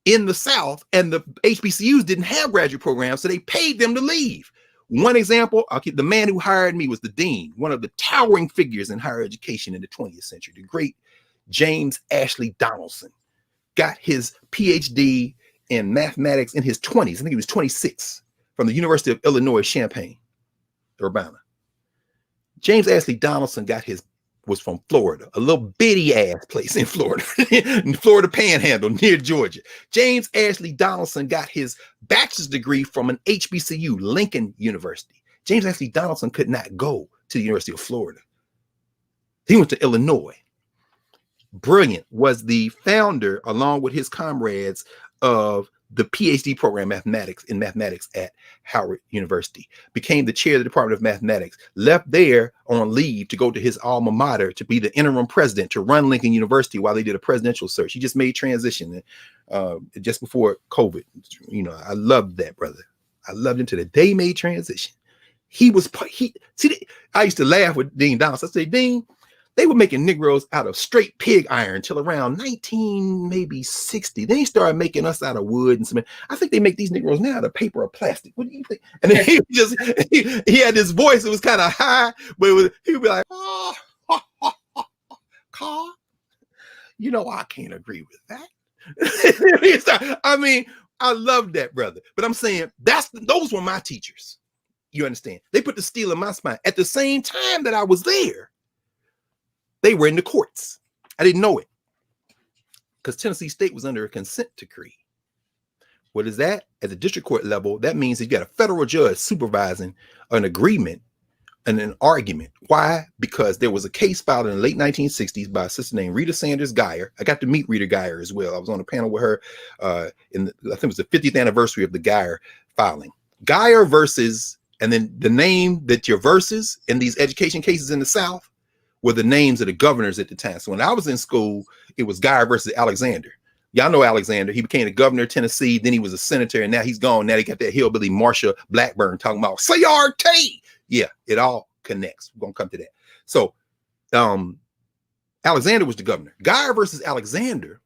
in the South, and the HBCUs didn't have graduate programs, so they paid them to leave. One example, the man who hired me was the dean, one of the towering figures in higher education in the 20th century, the great James Ashley Donaldson. Got his PhD in mathematics in his 20s. I think he was 26, from the University of Illinois, Champaign-Urbana. James Ashley Donaldson was from Florida, a little bitty ass place in Florida, in Florida Panhandle near Georgia. James Ashley Donaldson got his bachelor's degree from an HBCU, Lincoln University. James Ashley Donaldson could not go to the University of Florida. He went to Illinois. Brilliant, was the founder, along with his comrades, of the PhD program in mathematics at Howard University, became the chair of the Department of Mathematics, left there on leave to go to his alma mater to be the interim president to run Lincoln University while they did a presidential search. He just made transition just before COVID. You know, I loved that, brother. I loved him to the day he made transition. I used to laugh with Dean Donaldson. I say, Dean, they were making Negroes out of straight pig iron till around 1960. Then they started making us out of wood and cement. I think they make these Negroes now out of paper or plastic. What do you think? And then he had this voice that was kind of high, but he would be like, Carr, you know, I can't agree with that. I mean, I love that, brother. But I'm saying those were my teachers. You understand? They put the steel in my spine. At the same time that I was there, they were in the courts. I didn't know it because Tennessee State was under a consent decree. What is that? At the district court level, that means that you got a federal judge supervising an agreement and an argument. Why? Because there was a case filed in the late 1960s by a sister named Rita Sanders Geyer. I got to meet Rita Geyer as well. I was on a panel with her I think it was the 50th anniversary of the Geyer filing. Geyer versus, and then the name that your verses in these education cases in the South were the names of the governors at the time. So when I was in school, it was Geyer versus Alexander. Y'all know Alexander. He became the governor of Tennessee. Then he was a senator, and now he's gone. Now they got that hillbilly Marsha Blackburn talking about CRT. Yeah, it all connects. We're gonna come to that. So Alexander was the governor. Geyer versus Alexander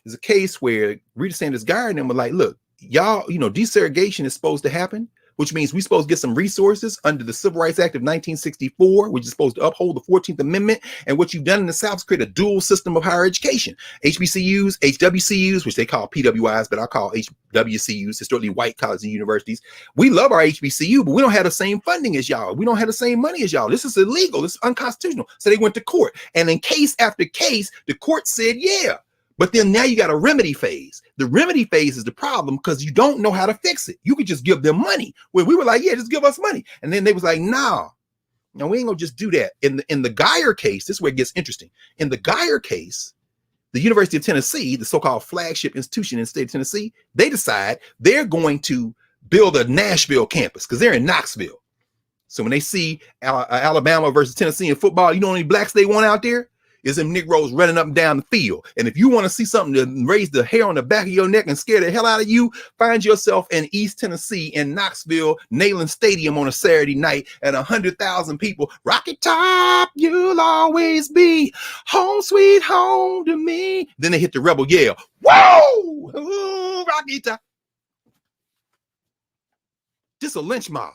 is a case where Rita Sanders Geyer and them were like, look, y'all, desegregation is supposed to happen, which means we're supposed to get some resources under the Civil Rights Act of 1964, which is supposed to uphold the 14th Amendment. And what you've done in the South is create a dual system of higher education. HBCUs, HWCUs, which they call PWIs, but I call HWCUs, historically white colleges and universities. We love our HBCU, but we don't have the same funding as y'all. We don't have the same money as y'all. This is illegal. This is unconstitutional. So they went to court. And in case after case, the court said, yeah. But then now you got a remedy phase. The remedy phase is the problem because you don't know how to fix it. You could just give them money. Where we were like, yeah, just give us money. And then they was like, no, we ain't gonna just do that. In the Geyer case, this is where it gets interesting. In the Geyer case, the University of Tennessee, the so-called flagship institution in the state of Tennessee, they decide they're going to build a Nashville campus because they're in Knoxville. So when they see Alabama versus Tennessee in football, you know how many blacks they want out there? Is them Negroes running up and down the field. And if you want to see something to raise the hair on the back of your neck and scare the hell out of you, find yourself in East Tennessee in Knoxville, Neyland Stadium on a Saturday night and 100,000 people. Rocky Top, you'll always be home sweet home to me. Then they hit the rebel yell. Whoa! Ooh, Rocky Top. Just a lynch mob.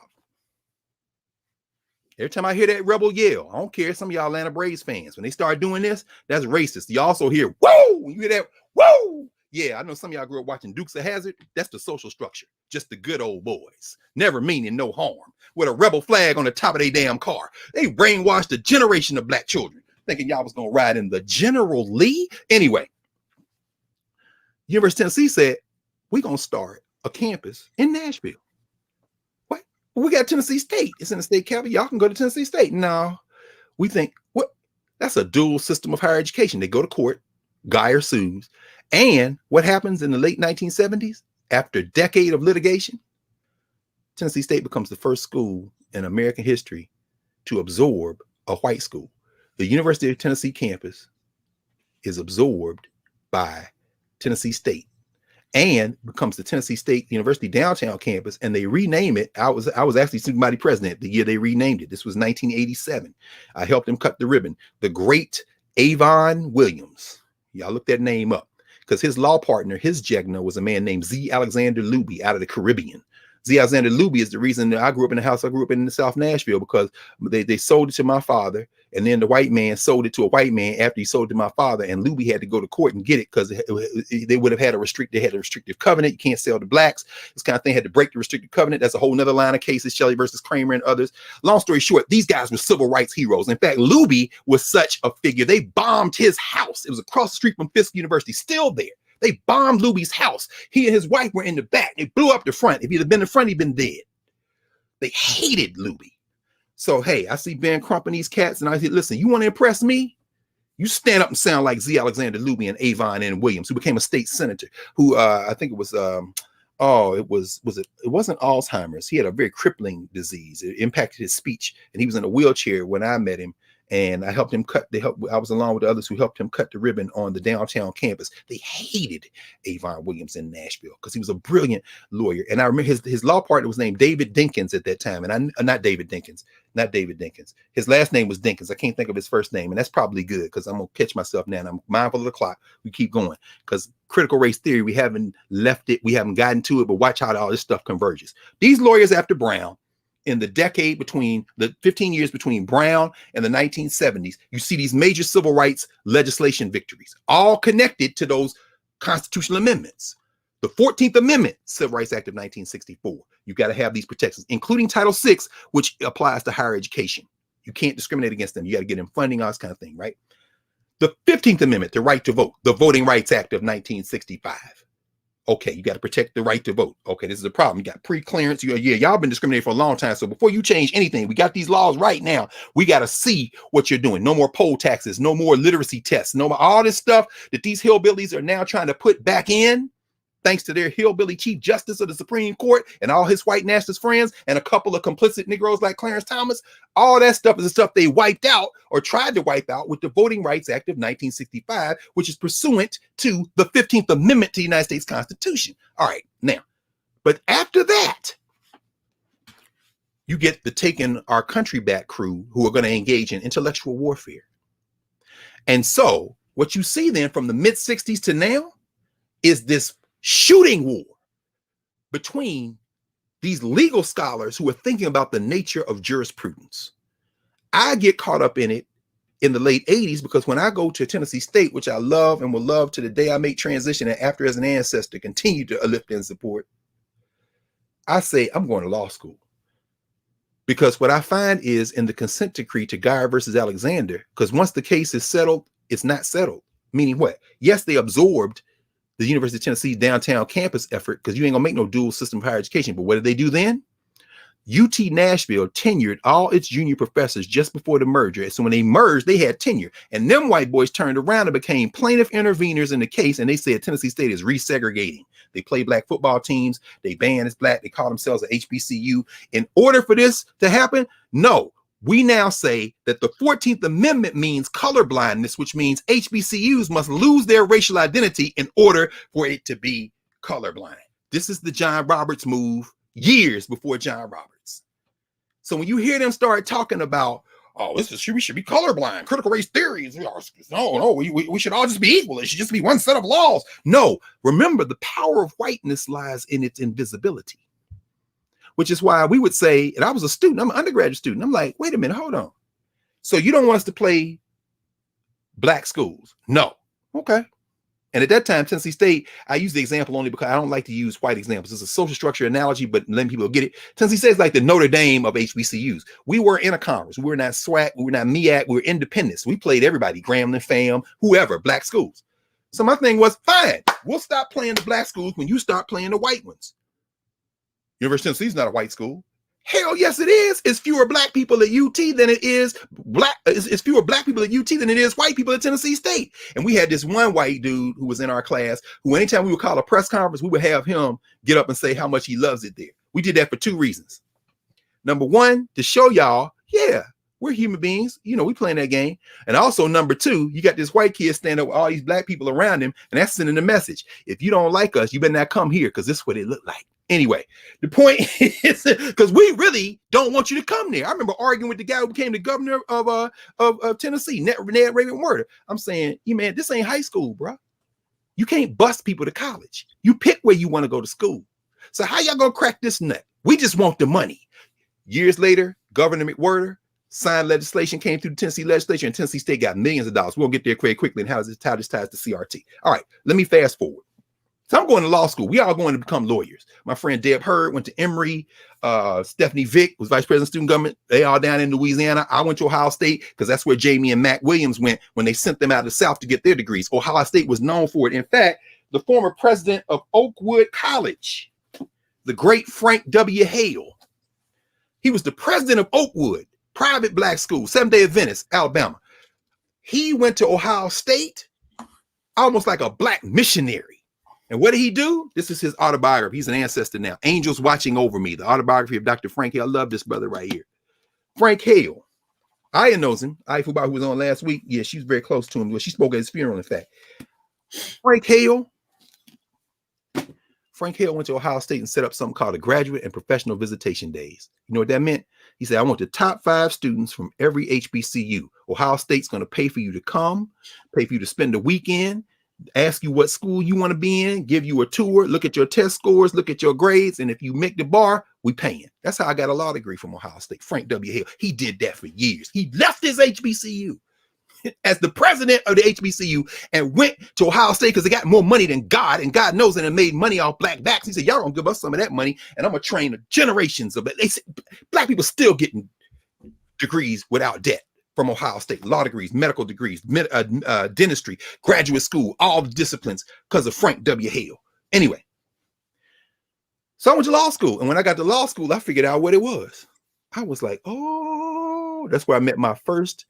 Every time I hear that rebel yell, I don't care. Some of y'all Atlanta Braves fans, when they start doing this, that's racist. You also hear, whoa, when you hear that, whoa. Yeah, I know some of y'all grew up watching Dukes of Hazzard. That's the social structure. Just the good old boys. Never meaning no harm. With a rebel flag on the top of their damn car. They brainwashed a generation of black children, thinking y'all was going to ride in the General Lee. Anyway, University of Tennessee said, we're going to start a campus in Nashville. We got Tennessee State. It's in the state capital. Y'all can go to Tennessee State. No, we think, what? That's a dual system of higher education. They go to court, Geyer sues. And what happens in the late 1970s? After a decade of litigation, Tennessee State becomes the first school in American history to absorb a white school. The University of Tennessee campus is absorbed by Tennessee State and becomes the Tennessee State University downtown campus, and they rename it. I was actually student body president the year they renamed it. This was 1987. I helped them cut the ribbon. The great Avon Williams. Y'all look that name up because his law partner, his Jegna, was a man named Z. Alexander Luby out of the Caribbean. Z. Alexander Luby is the reason that I grew up in the house I grew up in South Nashville, because they sold it to my father, and then the white man sold it to a white man after he sold it to my father, and Luby had to go to court and get it because they would have had a restrictive covenant. You can't sell to blacks. This kind of thing had to break the restrictive covenant. That's a whole nother line of cases, Shelley versus Kramer and others. Long story short, these guys were civil rights heroes. In fact, Luby was such a figure. They bombed his house. It was across the street from Fisk University, still there. They bombed Luby's house. He and his wife were in the back. They blew up the front. If he'd have been in the front, he'd been dead. They hated Luby. So, hey, I see Ben Crump and these cats, and I said, listen, you want to impress me? You stand up and sound like Z. Alexander Luby and Avon N. Williams, who became a state senator, who I think it was, it wasn't Alzheimer's. He had a very crippling disease. It impacted his speech, and he was in a wheelchair when I met him. And I helped him I was along with the others who helped him cut the ribbon on the downtown campus. They hated Avon Williams in Nashville because he was a brilliant lawyer. And I remember his law partner was named David Dinkins at that time. And not David Dinkins. His last name was Dinkins. I can't think of his first name. And that's probably good because I'm going to catch myself now. And I'm mindful of the clock. We keep going because critical race theory, we haven't left it. We haven't gotten to it. But watch how all this stuff converges. These lawyers after Brown, in the decade between the 15 years between Brown and the 1970s, you see these major civil rights legislation victories, all connected to those constitutional amendments. The 14th Amendment, Civil Rights Act of 1964. You've got to have these protections, including Title VI, which applies to higher education. You can't discriminate against them. You got to get them funding, all this kind of thing, right? The 15th Amendment, the right to vote, the Voting Rights Act of 1965. Okay, you got to protect the right to vote. Okay, this is a problem. You got pre-clearance. Y'all been discriminated for a long time. So before you change anything, we got these laws right now. We got to see what you're doing. No more poll taxes, no more literacy tests, no more all this stuff that these hillbillies are now trying to put back in, thanks to their hillbilly chief justice of the Supreme Court and all his white nationalist friends and a couple of complicit Negroes like Clarence Thomas. All that stuff is the stuff they wiped out or tried to wipe out with the Voting Rights Act of 1965, which is pursuant to the 15th Amendment to the United States Constitution. All right, now, but after that, you get the Taking Our Country Back crew who are going to engage in intellectual warfare. And so what you see then from the mid-60s to now is this shooting war between these legal scholars who are thinking about the nature of jurisprudence. I get caught up in it in the late 80s because when I go to Tennessee State, which I love and will love to the day I make transition and after as an ancestor continue to lift and support, I say I'm going to law school. Because what I find is in the consent decree to Carr versus Alexander, because once the case is settled, it's not settled. Meaning what? Yes, they absorbed the University of Tennessee downtown campus effort because you ain't gonna make no dual system of higher education. But what did they do then? UT Nashville tenured all its junior professors just before the merger. So when they merged, they had tenure. And them white boys turned around and became plaintiff interveners in the case. And they said Tennessee State is resegregating. They play black football teams. They ban as black. They call themselves an HBCU. In order for this to happen, no. We now say that the 14th Amendment means colorblindness, which means HBCUs must lose their racial identity in order for it to be colorblind. This is the John Roberts move years before John Roberts. So when you hear them start talking about, oh, we should be colorblind, critical race theories, no, we should all just be equal. It should just be one set of laws. No, remember the power of whiteness lies in its invisibility. Which is why we would say, and I was a student, I'm an undergraduate student. I'm like, wait a minute, hold on. So you don't want us to play black schools? No. Okay. And at that time, Tennessee State, I use the example only because I don't like to use white examples. It's a social structure analogy, but letting people get it. Tennessee State is like the Notre Dame of HBCUs. We were in a conference. We were not SWAC. We were not MEAC. We were independents. We played everybody, Grambling, FAM, whoever, black schools. So my thing was, fine, we'll stop playing the black schools when you start playing the white ones. University of Tennessee is not a white school. Hell yes, it is. It's fewer black people at UT than it is it's fewer black people at UT than it is white people at Tennessee State. And we had this one white dude who was in our class who anytime we would call a press conference, we would have him get up and say how much he loves it there. We did that for two reasons. Number one, to show y'all, yeah, we're human beings. You know, we playing that game. And also number two, you got this white kid standing up with all these black people around him, and that's sending a message. If you don't like us, you better not come here because this is what it looked like. Anyway, the point is because we really don't want you to come there. I remember arguing with the guy who became the governor of Tennessee, Ned Raymond. I'm saying, man, this ain't high school, bro. You can't bust people to college. You pick where you want to go to school. So how y'all gonna crack this nut? We just want the money. Years later, Governor McWhorter signed legislation, came through the Tennessee legislature, and Tennessee State got millions of dollars. We'll get there very quickly and how this ties to CRT. All right, let me fast forward. So I'm going to law school. We all going to become lawyers. My friend Deb Hurd went to Emory. Stephanie Vick was vice president of student government. They all down in Louisiana. I went to Ohio State because that's where Jamie and Mac Williams went when they sent them out of the South to get their degrees. Ohio State was known for it. In fact, the former president of Oakwood College, the great Frank W. Hale, he was the president of Oakwood, private black school, Seventh-day Adventist, Alabama. He went to Ohio State almost like a black missionary. And what did he do? This is his autobiography. He's an ancestor now. Angels Watching Over Me, the autobiography of Dr. Frank Hale. I love this brother right here. Frank Hale. Aya knows him. Aya Fubar, who was on last week. Yeah, she was very close to him. Well, she spoke at his funeral, in fact. Frank Hale went to Ohio State and set up something called the Graduate and Professional Visitation Days. You know what that meant? He said, I want the top 5 students from every HBCU. Ohio State's going to pay for you to come, pay for you to spend the weekend, ask you what school you want to be in, give you a tour, look at your test scores, look at your grades, and if you make the bar, we paying. That's how I got a law degree from Ohio State. Frank W. Hale, he did that for years. He left his HBCU as the president of the HBCU and went to Ohio State because they got more money than God, and God knows, and it made money off black backs. He said, y'all gonna give us some of that money, and I'm gonna train generations of it. They said, black people still getting degrees without debt. From Ohio State, law degrees, medical degrees, dentistry, graduate school, all the disciplines because of Frank W. Hale. Anyway, So I went to law school. And when I got to law school, I figured out what it was. I was like, oh, that's where I met my first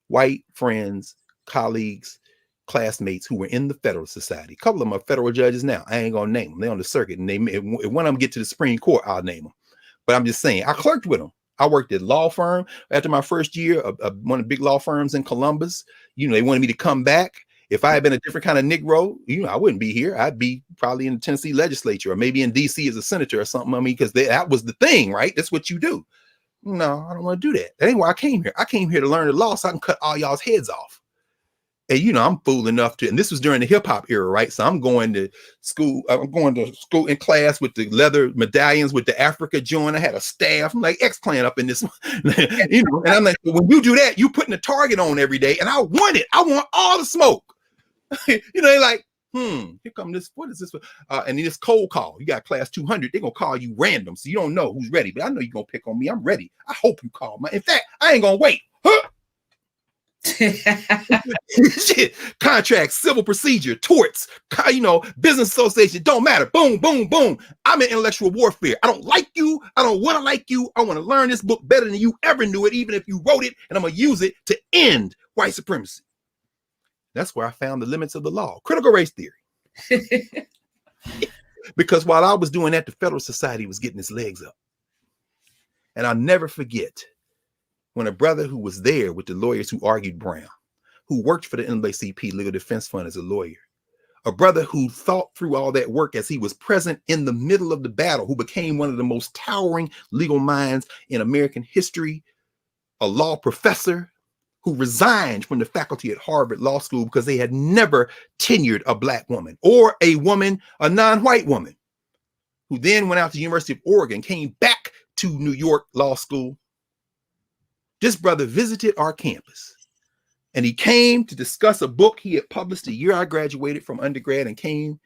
white friends, colleagues, classmates who were in the Federalist Society. A couple of them are federal judges now. I ain't gonna name them. They're on the circuit. And if one of them get to the Supreme Court, I'll name them. But I'm just saying, I clerked with them. I worked at a law firm. After my first year, one of the big law firms in Columbus, they wanted me to come back. If I had been a different kind of Negro, I wouldn't be here. I'd be probably in the Tennessee legislature or maybe in DC as a senator or something. I mean, because that was the thing, right? That's what you do. No, I don't want to do that. That ain't why I came here. I came here to learn the law so I can cut all y'all's heads off. And I'm fool enough to, and this was during the hip hop era, right? So I'm going to school. I'm going to school in class with the leather medallions with the Africa joint. I had a staff. I'm like X-Clan up in this, and I'm like, when you do that, you putting a target on every day, and I want it. I want all the smoke. They're like, here come this. What is this? And then this cold call. You got class 200. They're gonna call you random, so you don't know who's ready. But I know you're gonna pick on me. I'm ready. I hope you call me. In fact, I ain't gonna wait. Huh? Shit, contracts, civil procedure, torts, business association, don't matter. Boom, boom, boom. I'm in intellectual warfare. I don't like you. I don't want to like you. I want to learn this book better than you ever knew it, even if you wrote it, and I'm gonna use it to end white supremacy. That's where I found the limits of the law. Critical race theory. Because while I was doing that, the Federal Society was getting its legs up. And I'll never forget when a brother who was there with the lawyers who argued Brown, who worked for the NAACP Legal Defense Fund as a lawyer, a brother who thought through all that work as he was present in the middle of the battle, who became one of the most towering legal minds in American history, a law professor who resigned from the faculty at Harvard Law School because they had never tenured a Black woman or a non-white woman, who then went out to the University of Oregon, came back to New York Law School. This brother visited our campus, and he came to discuss a book he had published the year I graduated from undergrad and came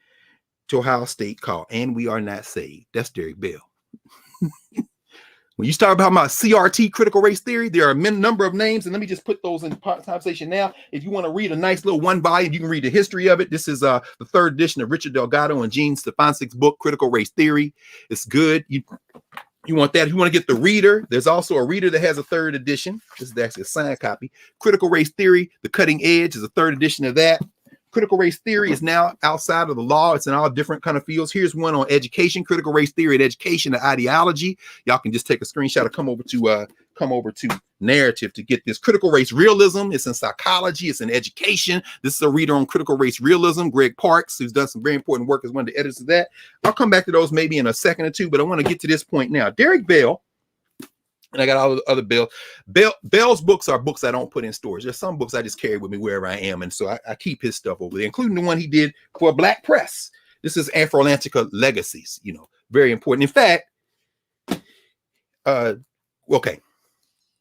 to Ohio State called And We Are Not Saved. That's Derek Bell. When you start talking about CRT, critical race theory, there are a number of names, and let me just put those in conversation now. If you want to read a nice little one volume, you can read the history of it. This is the third edition of Richard Delgado and Gene Stefansik's book, Critical Race Theory. It's good. You want that? If you want to get the reader, there's also a reader that has a third edition. This is actually a signed copy. Critical Race Theory, The Cutting Edge is a third edition of that. Critical race theory is now outside of the law. It's in all different kind of fields. Here's one on education, critical race theory and education and ideology. Y'all can just take a screenshot or come over to narrative to get this. Critical race realism. It's in psychology. It's in education. This is a reader on critical race realism, Greg Parks, who's done some very important work as one of the editors of that. I'll come back to those maybe in a second or two, but I want to get to this point now. Derek Bell. And I got all the other Bell's books are books I don't put in stores. There's some books I just carry with me wherever I am. And so I keep his stuff over there, including the one he did for a Black press. This is Afro-Atlantica Legacies, very important. In fact, okay.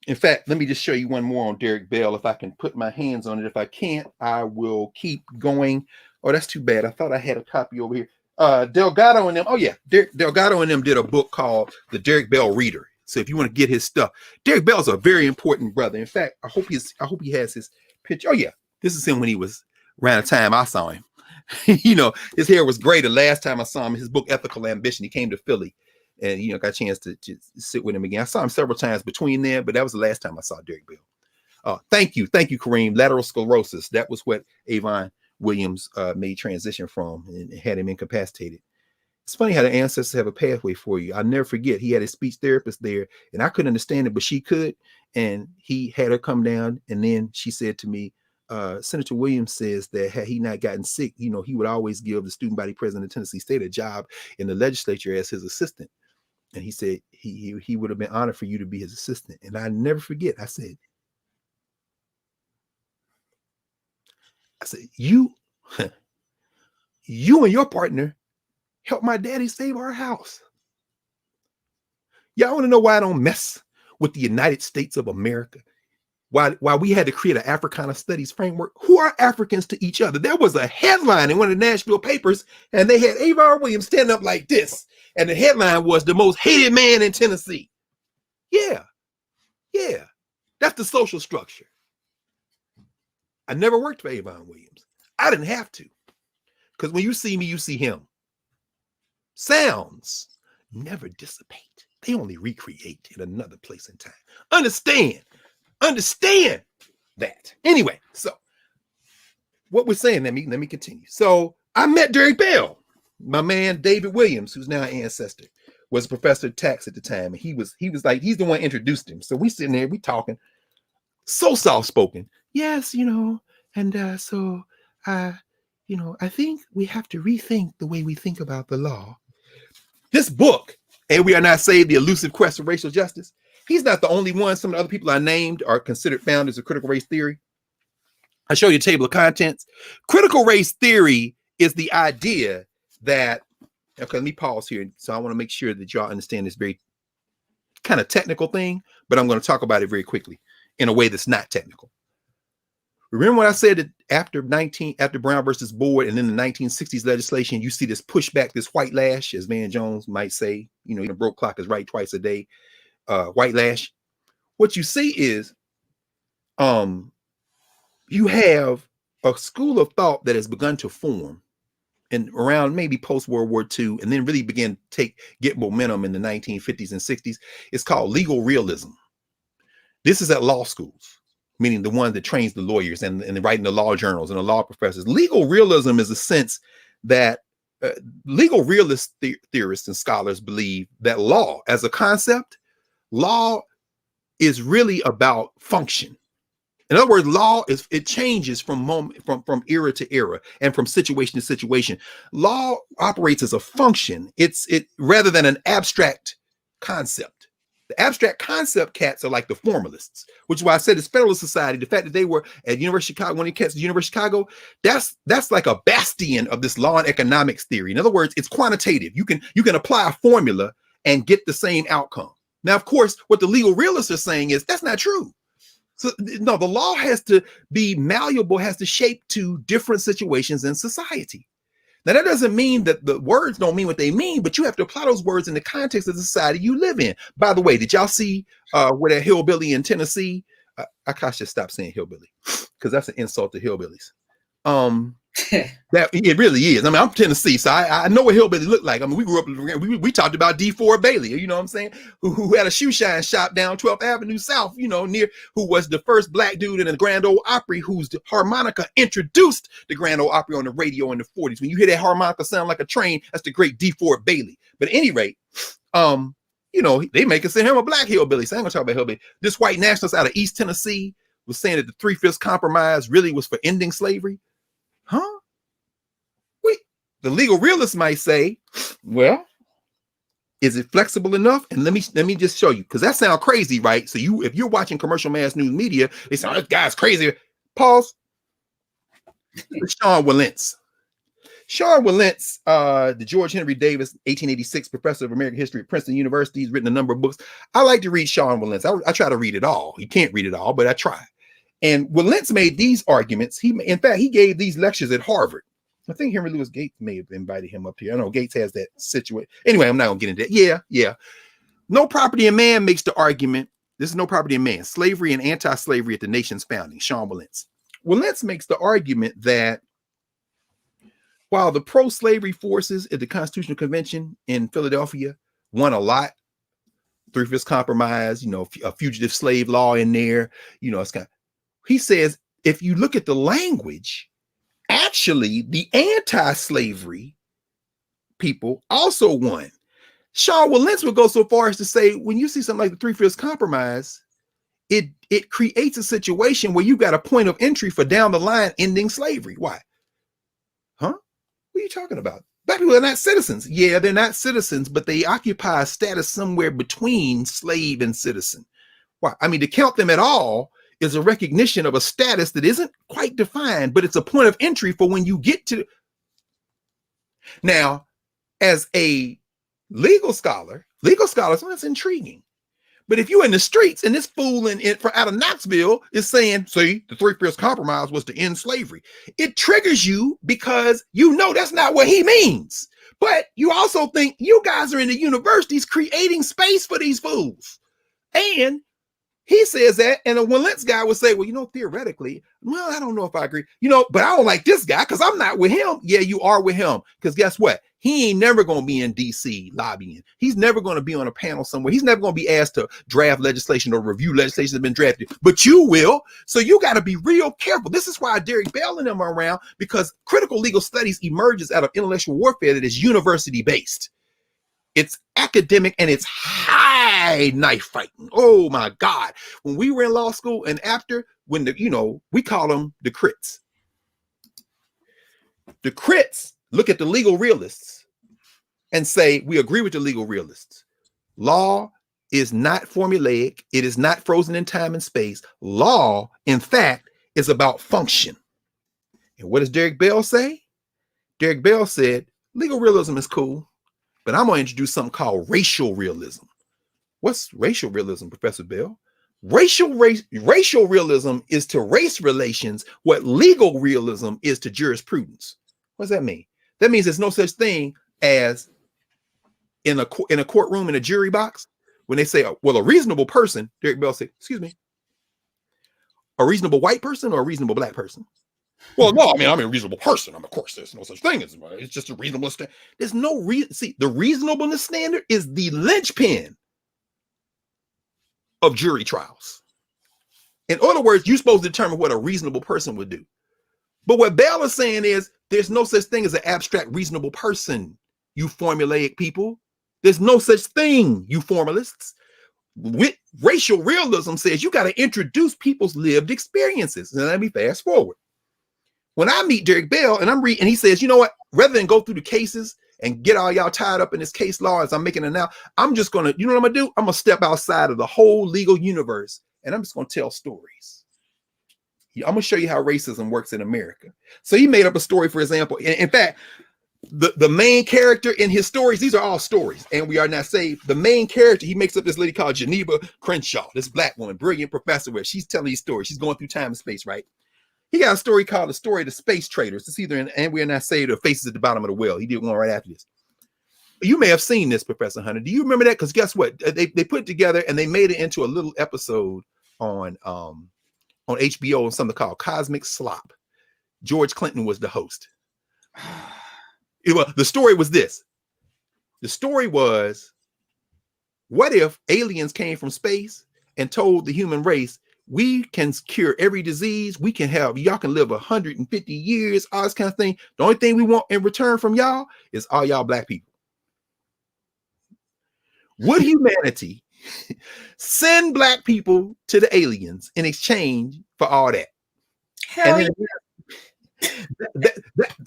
In fact, let me just show you one more on Derek Bell. If I can put my hands on it. If I can't, I will keep going. Oh, that's too bad. I thought I had a copy over here. Delgado and them. Oh yeah. Delgado and them did a book called The Derek Bell Reader. So if you want to get his stuff, Derek Bell's a very important brother. In fact, I hope he has his picture. Oh yeah, this is him when he was around the time I saw him. His hair was gray the last time I saw him. His book Ethical Ambition. He came to Philly, and got a chance to sit with him again. I saw him several times between there, but that was the last time I saw Derek Bell. Thank you, Kareem. Lateral sclerosis. That was what Avon Williams made transition from and had him incapacitated. It's funny how the ancestors have a pathway for you. I'll never forget. He had his speech therapist there, and I couldn't understand it, but she could. And he had her come down, and then she said to me, Senator Williams says that had he not gotten sick, he would always give the student body president of Tennessee State a job in the legislature as his assistant. And he said he would have been honored for you to be his assistant. And I never forget. I said, you and your partner help my daddy save our house. Y'all want to know why I don't mess with the United States of America? Why we had to create an Africana studies framework? Who are Africans to each other? There was a headline in one of the Nashville papers, and they had Avon Williams stand up like this. And the headline was the most hated man in Tennessee. Yeah. That's the social structure. I never worked for Avon Williams. I didn't have to. Because when you see me, you see him. Sounds never dissipate. They only recreate in another place and time. Understand that. Anyway, so what we're saying, let me continue. So I met Derek Bell. My man David Williams, who's now an ancestor, was a professor of tax at the time, and he was like, he's the one who introduced him. So we sitting there, we talking, so soft spoken. Yes, and so I think we have to rethink the way we think about the law. This book, And We Are Not Saved: The Elusive Quest for Racial Justice. He's not the only one. Some of the other people I named are considered founders of critical race theory. I show you a table of contents. Critical race theory is the idea that, okay, let me pause here. So I want to make sure that y'all understand this very kind of technical thing, but I'm going to talk about it very quickly in a way that's not technical. Remember when I said that after Brown versus Board and then the 1960s legislation, you see this pushback, this white lash, as Van Jones might say, even broke clock is right twice a day, white lash. What you see is you have a school of thought that has begun to form and around maybe post-World War II, and then really begin to get momentum in the 1950s and 60s. It's called legal realism. This is at law schools, meaning the one that trains the lawyers and writing the law journals and the law professors. Legal realism is a sense that legal realist theorists and scholars believe that law as a concept, law is really about function. In other words, law it changes from era to era and from situation to situation. Law operates as a function. It rather than an abstract concept. The abstract concept cats are like the formalists, which is why I said it's Federalist Society. The fact that they were at University of Chicago, when they cats at University of Chicago, that's like a bastion of this law and economics theory. In other words, it's quantitative. You can apply a formula and get the same outcome. Now, of course, what the legal realists are saying is that's not true. So no, the law has to be malleable, has to shape to different situations in society. Now, that doesn't mean that the words don't mean what they mean, but you have to apply those words in the context of the society you live in. By the way, did y'all see where that hillbilly in Tennessee? I should stop saying hillbilly because that's an insult to hillbillies. That it really is. I mean, I'm from Tennessee, so I know what hillbilly looked like. I mean, we grew up, we talked about D4 Bailey, you know what I'm saying? Who had a shoe shine shop down 12th Avenue South, near, who was the first black dude in the Grand Ole Opry, whose harmonica introduced the Grand Ole Opry on the radio in the 40s. When you hear that harmonica sound like a train, that's the great D4 Bailey. But at any rate, they may consider him a black hillbilly. So I ain't gonna talk about hillbilly. This white nationalist out of East Tennessee was saying that the 3/5 compromise really was for ending slavery. Huh? Wait, the legal realists might say, well, is it flexible enough? And let me just show you, because that sounds crazy, right? So if you're watching commercial mass news media, they say, oh, this guy's crazy. Pause. Sean Wilentz. Sean Wilentz, the George Henry Davis, 1886 professor of American history at Princeton University. He's written a number of books. I like to read Sean Wilentz. I try to read it all. You can't read it all, but I try. And Wilentz made these arguments. In fact, he gave these lectures at Harvard. I think Henry Louis Gates may have invited him up here. I know Gates has that situation. Anyway, I'm not going to get into that. Yeah. No Property in Man makes the argument. This is No Property in Man, Slavery and Anti-Slavery at the Nation's Founding, Sean Wilentz. Wilentz makes the argument that while the pro-slavery forces at the Constitutional Convention in Philadelphia won a lot, 3/5 compromise, a fugitive slave law in there, it's kind of, he says, if you look at the language, actually, the anti-slavery people also won. Sean Wilentz would go so far as to say, when you see something like the 3/5 compromise, it creates a situation where you got a point of entry for down the line ending slavery. Why? Huh? What are you talking about? Black people are not citizens. Yeah, they're not citizens, but they occupy a status somewhere between slave and citizen. Why? I mean, to count them at all is a recognition of a status that isn't quite defined, but it's a point of entry for when you get to. Now, as a legal scholar, well, that's intriguing. But if you're in the streets and this fool out of Knoxville is saying, see, the 3/5 compromise was to end slavery, it triggers you because that's not what he means. But you also think you guys are in the universities creating space for these fools. And He says that, and a Willentz guy would say, well, theoretically, well, I don't know if I agree, but I don't like this guy because I'm not with him. Yeah, you are with him, because guess what? He ain't never going to be in DC lobbying. He's never going to be on a panel somewhere. He's never going to be asked to draft legislation or review legislation that's been drafted, but you will. So you got to be real careful. This is why Derek Bell and them are around, because critical legal studies emerges out of intellectual warfare that is university based. It's academic and it's high knife fighting. Oh my God. When we were in law school and after, when we call them the crits. The crits look at the legal realists and say, we agree with the legal realists. Law is not formulaic. It is not frozen in time and space. Law, in fact, is about function. And what does Derek Bell say? Derek Bell said, legal realism is cool, but I'm going to introduce something called racial realism. What's racial realism, Professor Bell? Racial realism is to race relations what legal realism is to jurisprudence. What does that mean? That means there's no such thing as in a courtroom in a jury box when they say, well, a reasonable person, Derek Bell said, excuse me, a reasonable white person or a reasonable black person? Well, no, I'm a reasonable person. Of course, there's no such thing as it's just a reasonable standard. There's no reason. See, the reasonableness standard is the linchpin of jury trials. In other words, you're supposed to determine what a reasonable person would do. But what Bell is saying is there's no such thing as an abstract reasonable person, you formulaic people. There's no such thing, you formalists. With racial realism says you got to introduce people's lived experiences. And let me fast forward. When I meet Derek Bell and I'm reading, and he says, you know what, rather than go through the cases and get all y'all tied up in this case law as I'm making it now, I'm just going to, you know what I'm going to do? I'm going to step outside of the whole legal universe and I'm just going to tell stories. I'm going to show you how racism works in America. So he made up a story, for example. In fact, the main character in his stories, these are all stories, and we are not saved. The main character, he makes up this lady called Geneva Crenshaw, this black woman, brilliant professor, where she's telling these stories. She's going through time and space, right? He got a story called The Story of the Space Traders. It's either in And We Are Not Saved or Faces at the Bottom of the Well. He did one right after this. You may have seen this, Professor Hunter. Do you remember that? Because guess what? They put it together and they made it into a little episode on HBO and something called Cosmic Slop. George Clinton was the host. The story was this. The story was, what if aliens came from space and told the human race, we can cure every disease. We can have, y'all can live 150 years, all this kind of thing. The only thing we want in return from y'all is all y'all black people. Would humanity send black people to the aliens in exchange for all that? Hell yeah.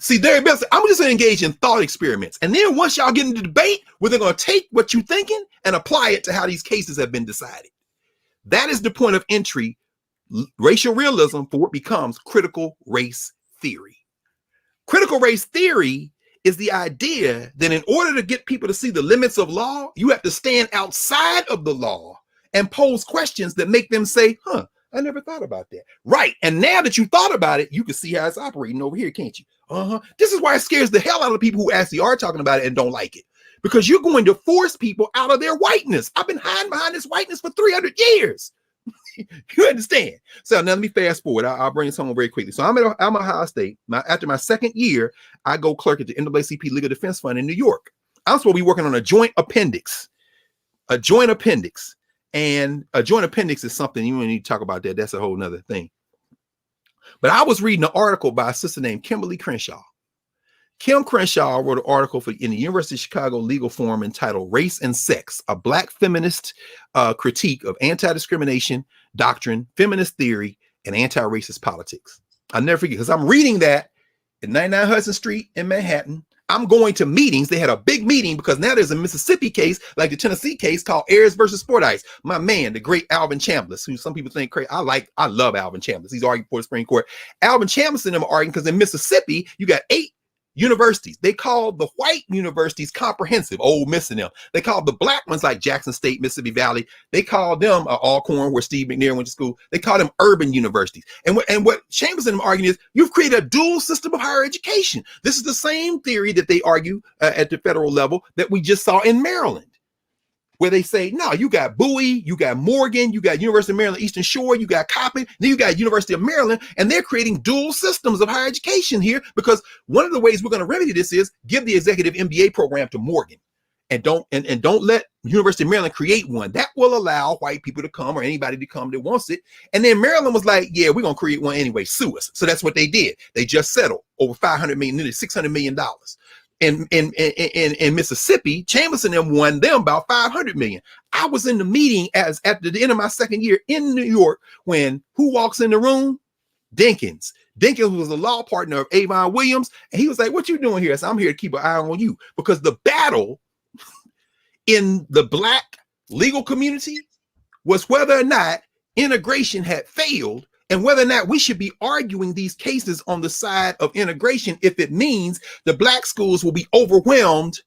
See, Derek Bell said, I'm just going to engage in thought experiments. And then once y'all get into debate, they're going to take what you're thinking and apply it to how these cases have been decided. That is the point of entry, racial realism, for what becomes critical race theory. Critical race theory is the idea that in order to get people to see the limits of law, you have to stand outside of the law and pose questions that make them say, I never thought about that. Right. And now that you thought about it, you can see how it's operating over here, can't you? This is why it scares the hell out of people who actually are talking about it and don't like it. Because you're going to force people out of their whiteness. I've been hiding behind this whiteness for 300 years. You understand? So now let me fast forward. I'll bring this home very quickly. So I'm at Ohio State. After my second year, I go clerk at the NAACP Legal Defense Fund in New York. I'm supposed to be working on a joint appendix. A joint appendix. And a joint appendix is something you don't need to talk about that. That's a whole nother thing. But I was reading an article by a sister named Kimberly Crenshaw. Kim Crenshaw wrote an article in the University of Chicago Legal Forum entitled Race and Sex, a Black Feminist Critique of Anti-Discrimination Doctrine, Feminist Theory, and Anti-Racist Politics. I'll never forget, because I'm reading that at 99 Hudson Street in Manhattan. I'm going to meetings. They had a big meeting because now there's a Mississippi case, like the Tennessee case, called Ayers versus Fordyce. My man, the great Alvin Chambliss, who some people think crazy. I love Alvin Chambliss. He's arguing for the Supreme Court. Alvin Chambliss and them are arguing because in Mississippi, you got 8 universities. They call the white universities comprehensive, Ole Miss and them. They call the black ones, like Jackson State, Mississippi Valley, they call them Alcorn, where Steve McNair went to school. They call them urban universities. And what Chambers and them arguing is, you've created a dual system of higher education. This is the same theory that they argue at the federal level that we just saw in Maryland. where they say, no, you got Bowie, you got Morgan, you got University of Maryland Eastern Shore, you got Coppin, then you got University of Maryland, and they're creating dual systems of higher education here, because one of the ways we're going to remedy this is give the executive MBA program to Morgan, and don't let University of Maryland create one. That will allow white people to come, or anybody to come that wants it. And then Maryland was like, yeah, we're going to create one anyway, sue us. So that's what they did. They just settled over $500 million, nearly $600 million. In Mississippi, Chamberlain and them won them about $500 million. I was in the meeting as at the end of my second year in New York when who walks in the room? Dinkins. Dinkins was a law partner of Avon Williams, and he was like, "What you doing here?" I said, "I'm here to keep an eye on you," because the battle in the Black legal community was whether or not integration had failed, and whether or not we should be arguing these cases on the side of integration if it means the Black schools will be overwhelmed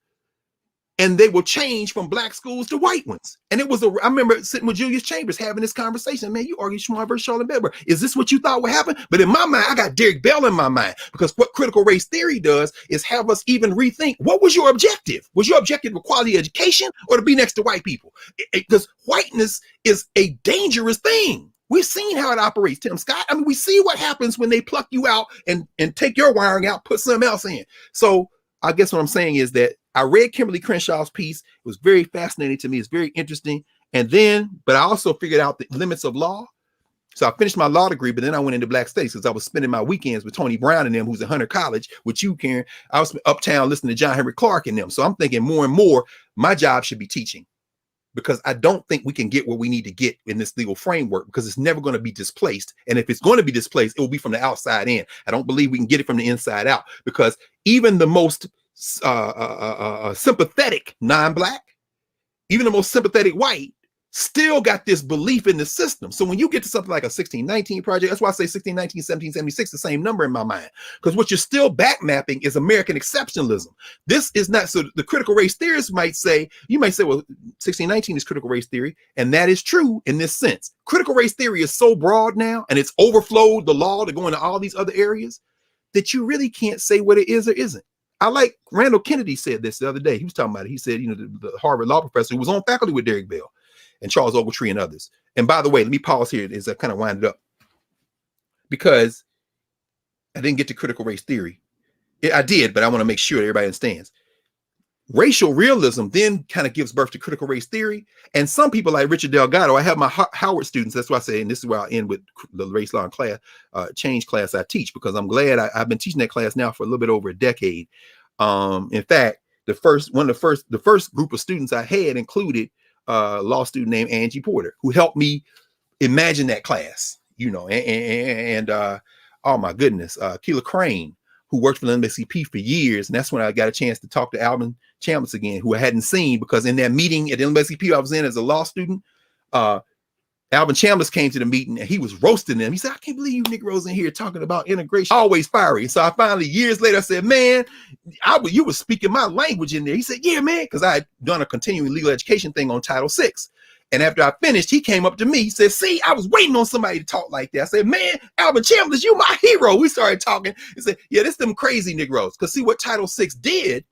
and they will change from Black schools to white ones. And it was I remember sitting with Julius Chambers having this conversation. Man, you argue Schmar versus Charlotte Bedford. Is this what you thought would happen? But in my mind, I got Derek Bell in my mind, because what critical race theory does is have us even rethink, what was your objective? Was your objective of quality education or to be next to white people? Because whiteness is a dangerous thing. We've seen how it operates, Tim Scott. I mean, we see what happens when they pluck you out and take your wiring out, put something else in. So I guess what I'm saying is that I read Kimberly Crenshaw's piece. It was very fascinating to me. It's very interesting. And then, but I also figured out the limits of law. So I finished my law degree, but then I went into Black studies because I was spending my weekends with Tony Brown and them, who's at Hunter College, with you, Karen. I was uptown listening to John Henry Clark and them. So I'm thinking more and more, my job should be teaching, because I don't think we can get what we need to get in this legal framework, because it's never going to be displaced. And if it's going to be displaced, it will be from the outside in. I don't believe we can get it from the inside out, because even the most sympathetic non-Black, even the most sympathetic white, still got this belief in the system. So when you get to something like a 1619 project, that's why I say 1619, 1776, the same number in my mind, because what you're still back mapping is American exceptionalism. This is not, so the critical race theorists might say, you might say, well, 1619 is critical race theory, and that is true in this sense. Critical race theory is so broad now, and it's overflowed the law to go into all these other areas, that you really can't say what it is or isn't. I like Randall Kennedy said this the other day. He was talking about it. He said, the Harvard law professor who was on faculty with Derek Bell and Charles Ogletree and others. And by the way, let me pause here as I kind of wind it up, because I didn't get to critical race theory. I did, but I want to make sure everybody understands. Racial realism then kind of gives birth to critical race theory. And some people like Richard Delgado, I have my Howard students, that's why I say, and this is where I end with the race law and class, change class I teach, because I'm glad I've been teaching that class now for a little bit over a decade. In fact, the first group of students I had included a law student named Angie Porter, who helped me imagine that class, and oh my goodness, Keela Crane, who worked for the NAACP for years. And that's when I got a chance to talk to Alvin Chambliss again, who I hadn't seen, because in that meeting at the NAACP I was in as a law student, Alvin Chambliss came to the meeting and he was roasting them. He said, "I can't believe you Negroes in here talking about integration." Always fiery. So I finally, years later, I said, "Man, you were speaking my language in there." He said, "Yeah, man," because I had done a continuing legal education thing on Title VI. And after I finished, he came up to me. He said, "See, I was waiting on somebody to talk like that." I said, "Man, Alvin Chambliss, you my hero." We started talking. He said, "Yeah, this them crazy Negroes." Because see what Title VI did,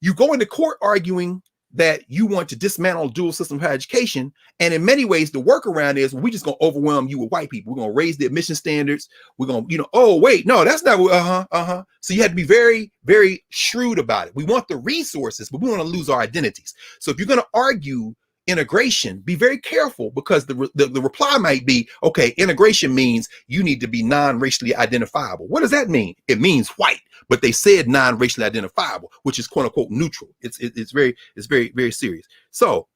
you go into court arguing that you want to dismantle dual system of higher education. And in many ways, the workaround is, well, we just going to overwhelm you with white people. We're going to raise the admission standards. We're going to, oh, wait, no, that's not, So you had to be very, very shrewd about it. We want the resources, but we want to lose our identities. So if you're going to argue integration, be very careful, because the reply might be, okay, integration means you need to be non-racially identifiable. What does that mean? It means white, but they said non-racially identifiable, which is quote unquote neutral. It's very, very serious. So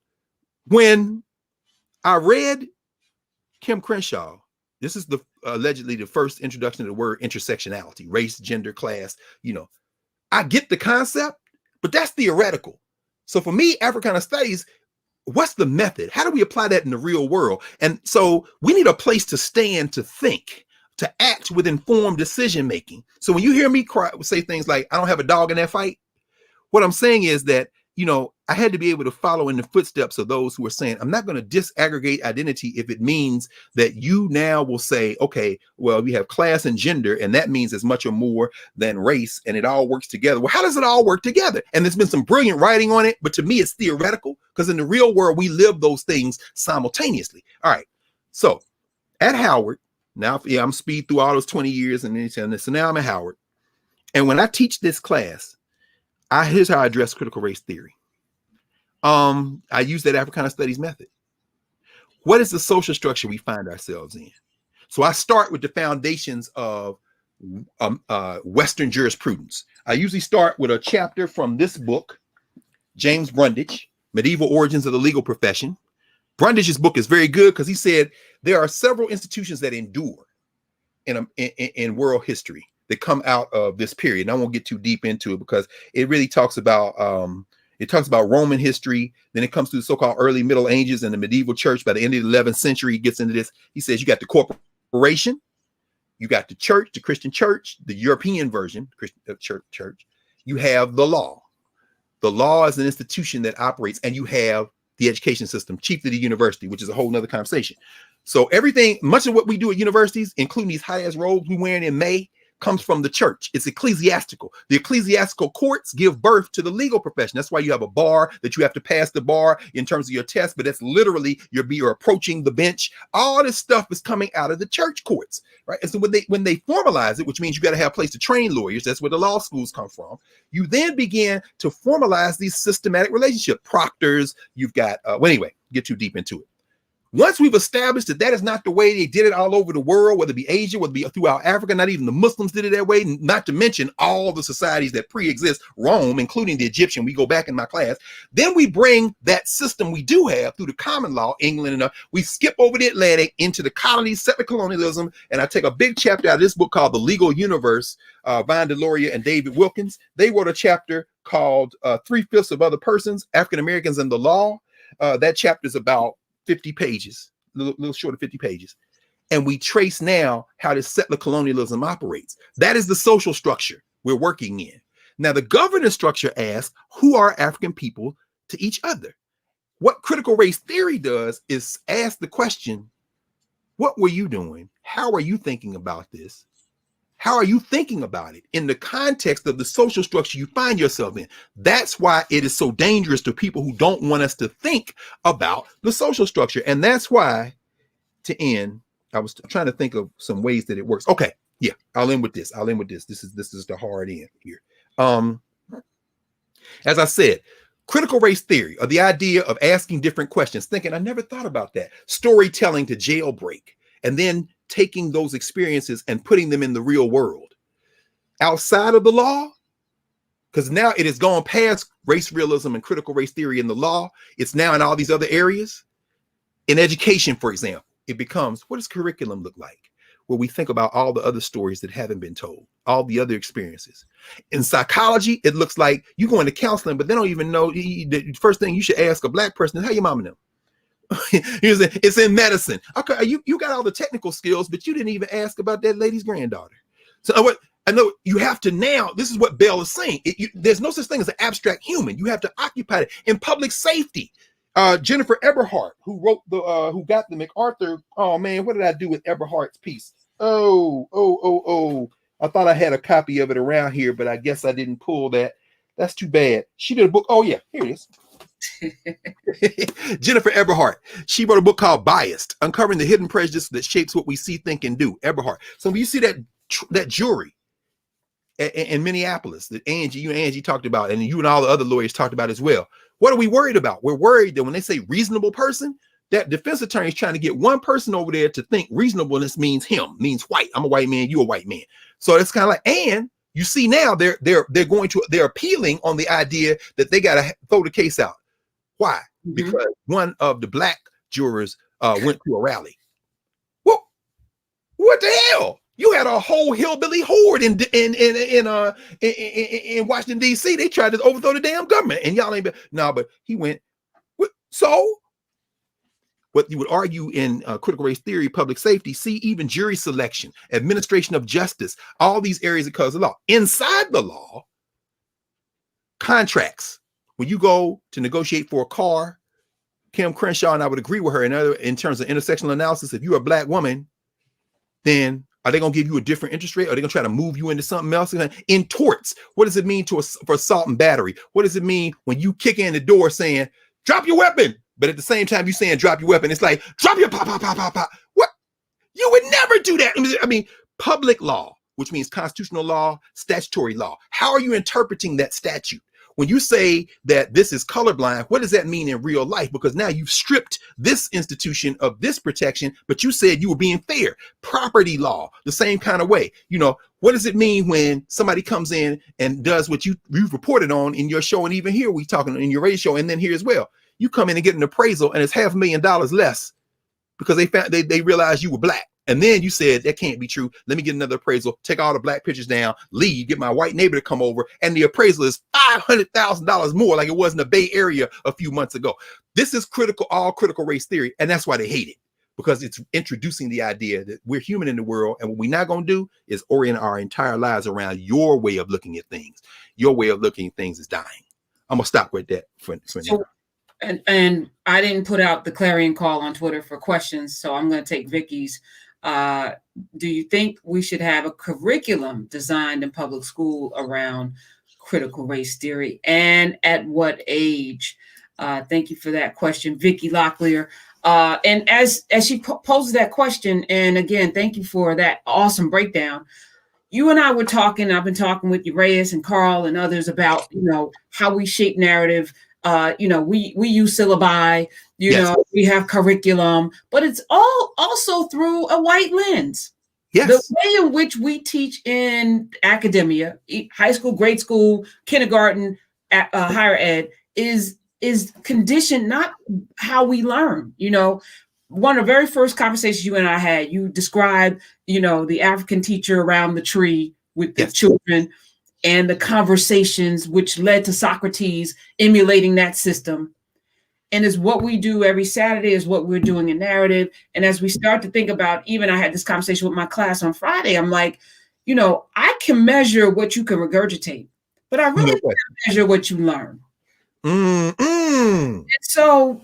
when I read Kim Crenshaw, this is allegedly the first introduction to the word intersectionality, race, gender, class. I get the concept, but that's theoretical. So for me, Africana studies, what's the method? How do we apply that in the real world? And so we need a place to stand, to think, to act with informed decision making. So when you hear me say things like, "I don't have a dog in that fight," what I'm saying is that I had to be able to follow in the footsteps of those who were saying, I'm not going to disaggregate identity if it means that you now will say, okay, well, we have class and gender, and that means as much or more than race, and it all works together. Well, how does it all work together? And there's been some brilliant writing on it, but to me, it's theoretical, because in the real world, we live those things simultaneously. All right. So at Howard, now, I'm speed through all those 20 years, and so now I'm at Howard. And when I teach this class, here's how I address critical race theory. I use that Africana studies method. What is the social structure we find ourselves in? So I start with the foundations of Western jurisprudence. I usually start with a chapter from this book, James Brundage, Medieval Origins of the Legal Profession. Brundage's book is very good because he said there are several institutions that endure in world history that come out of this period. And I won't get too deep into it because it really talks about Roman history. Then it comes to the so-called early Middle Ages and the medieval church. By the end of the 11th century, he gets into this. He says you got the corporation, you got the church, the Christian church, the European version, Christian church. You have the law. The law is an institution that operates, and you have the education system, chiefly the university, which is a whole nother conversation. So everything, much of what we do at universities, including these high-ass robes we're wearing in May, comes from the church. It's ecclesiastical. The ecclesiastical courts give birth to the legal profession. That's why you have a bar that you have to pass the bar in terms of your test, but that's literally you're approaching the bench. All this stuff is coming out of the church courts, right? And so when they formalize it, which means you got to have a place to train lawyers, that's where the law schools come from. You then begin to formalize these systematic relationships. Proctors, you've got, well, anyway, get too deep into it. Once we've established that that is not the way they did it all over the world, whether it be Asia, whether it be throughout Africa, not even the Muslims did it that way, not to mention all the societies that pre-exist, Rome, including the Egyptian, we go back in my class, then we bring that system we do have through the common law, England, and we skip over the Atlantic into the colonies, settler colonialism, and I take a big chapter out of this book called The Legal Universe, Vine Deloria and David Wilkins. They wrote a chapter called 3/5 of Other Persons, African Americans and the Law. That chapter is about 50 pages, a little short of 50 pages. And we trace now how this settler colonialism operates. That is the social structure we're working in. Now, the governance structure asks, who are African people to each other? What critical race theory does is ask the question, what were you doing? How are you thinking about this? How are you thinking about it in the context of the social structure you find yourself in? That's why it is so dangerous to people who don't want us to think about the social structure. And that's why, to end, I was trying to think of some ways that it works. Okay, yeah, I'll end with this. This is the hard end here. As I said, critical race theory, or the idea of asking different questions, thinking, I never thought about that. Storytelling to jailbreak, and then taking those experiences and putting them in the real world outside of the law, because now it has gone past race realism and critical race theory in the law. It's now in all these other areas. In education, for example, it becomes, what does curriculum look like? Where we think about all the other stories that haven't been told, all the other experiences. In psychology, it looks like you go into counseling, but they don't even know. The first thing you should ask a Black person is, how your mama know? It's in medicine. Okay, you got all the technical skills, but you didn't even ask about that lady's granddaughter. So what I know you have to now. This is what Bell is saying. There's no such thing as an abstract human. You have to occupy it. In public safety, Jennifer Eberhardt, who wrote who got the MacArthur. Oh man, what did I do with Eberhardt's piece? Oh! I thought I had a copy of it around here, but I guess I didn't pull that. That's too bad. She did a book. Oh yeah, here it is. Jennifer Eberhardt. She wrote a book called Biased, Uncovering the Hidden Prejudice That Shapes What We See, Think, and Do. Eberhardt. So when you see that jury in Minneapolis that you and Angie talked about, and you and all the other lawyers talked about as well, what are we worried about? We're worried that when they say reasonable person, that defense attorney is trying to get one person over there to think reasonableness means him, means white. I'm a white man, you a white man. So it's kind of like, and you see now they're appealing on the idea that they got to throw the case out. Why? Mm-hmm. Because one of the Black jurors went to a rally. Well, what the hell? You had a whole hillbilly horde in Washington, D.C. They tried to overthrow the damn government, and y'all ain't been. No, but he went. So, what you would argue in critical race theory, public safety, see even jury selection, administration of justice, all these areas that cause the law. Inside the law, contracts. When you go to negotiate for a car, Kim Crenshaw, and I would agree with her in terms of intersectional analysis, if you're a black woman, then are they going to give you a different interest rate? Are they going to try to move you into something else? In torts, what does it mean for assault and battery? What does it mean when you kick in the door saying, drop your weapon? But at the same time, you saying drop your weapon, it's like, drop your pop, pop, pop, pop, pop. What? You would never do that. I mean, public law, which means constitutional law, statutory law. How are you interpreting that statute? When you say that this is colorblind, what does that mean in real life? Because now you've stripped this institution of this protection, but you said you were being fair. Property law, the same kind of way. You know, what does it mean when somebody comes in and does what you've reported on in your show, and even here we talking in your radio show, and then here as well. You come in and get an appraisal, and it's $500,000 less because they realized you were black. And then you said, that can't be true. Let me get another appraisal, take all the black pictures down, leave, get my white neighbor to come over. And the appraisal is $500,000 more, like it was in the Bay Area a few months ago. This is all critical race theory. And that's why they hate it, because it's introducing the idea that we're human in the world. And what we're not going to do is orient our entire lives around your way of looking at things. Your way of looking at things is dying. I'm going to stop with that for now. And I didn't put out the clarion call on Twitter for questions, so I'm going to take Vicky's. Do you think we should have a curriculum designed in public school around critical race theory, and at what age? Thank you for that question, Vicky Locklear. And as she poses that question, and again, thank you for that awesome breakdown. You and I were talking, I've been talking with Urias and Carl and others about, how we shape narrative. We use syllabi, yes. We have curriculum, but it's all also through a white lens. Yes. The way in which we teach in academia, high school, grade school, kindergarten, higher ed is conditioned, not how we learn. One of the very first conversations you and I had, you described, the African teacher around the tree with the children, and the conversations which led to Socrates emulating that system. And is what we do every Saturday is what we're doing in narrative. And as we start to think about, even I had this conversation with my class on Friday, I'm like, I can measure what you can regurgitate, but I really can't measure what you learn. And so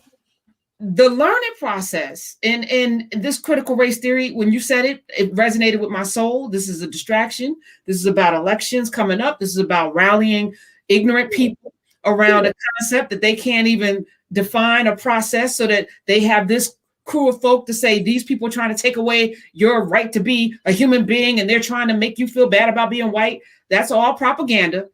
the learning process in this critical race theory, when you said it resonated with my soul. This is a distraction. This is about elections coming up. This is about rallying ignorant people around a concept that they can't even define a process, so that they have this crew of folk to say, these people are trying to take away your right to be a human being, and they're trying to make you feel bad about being white. That's all propaganda.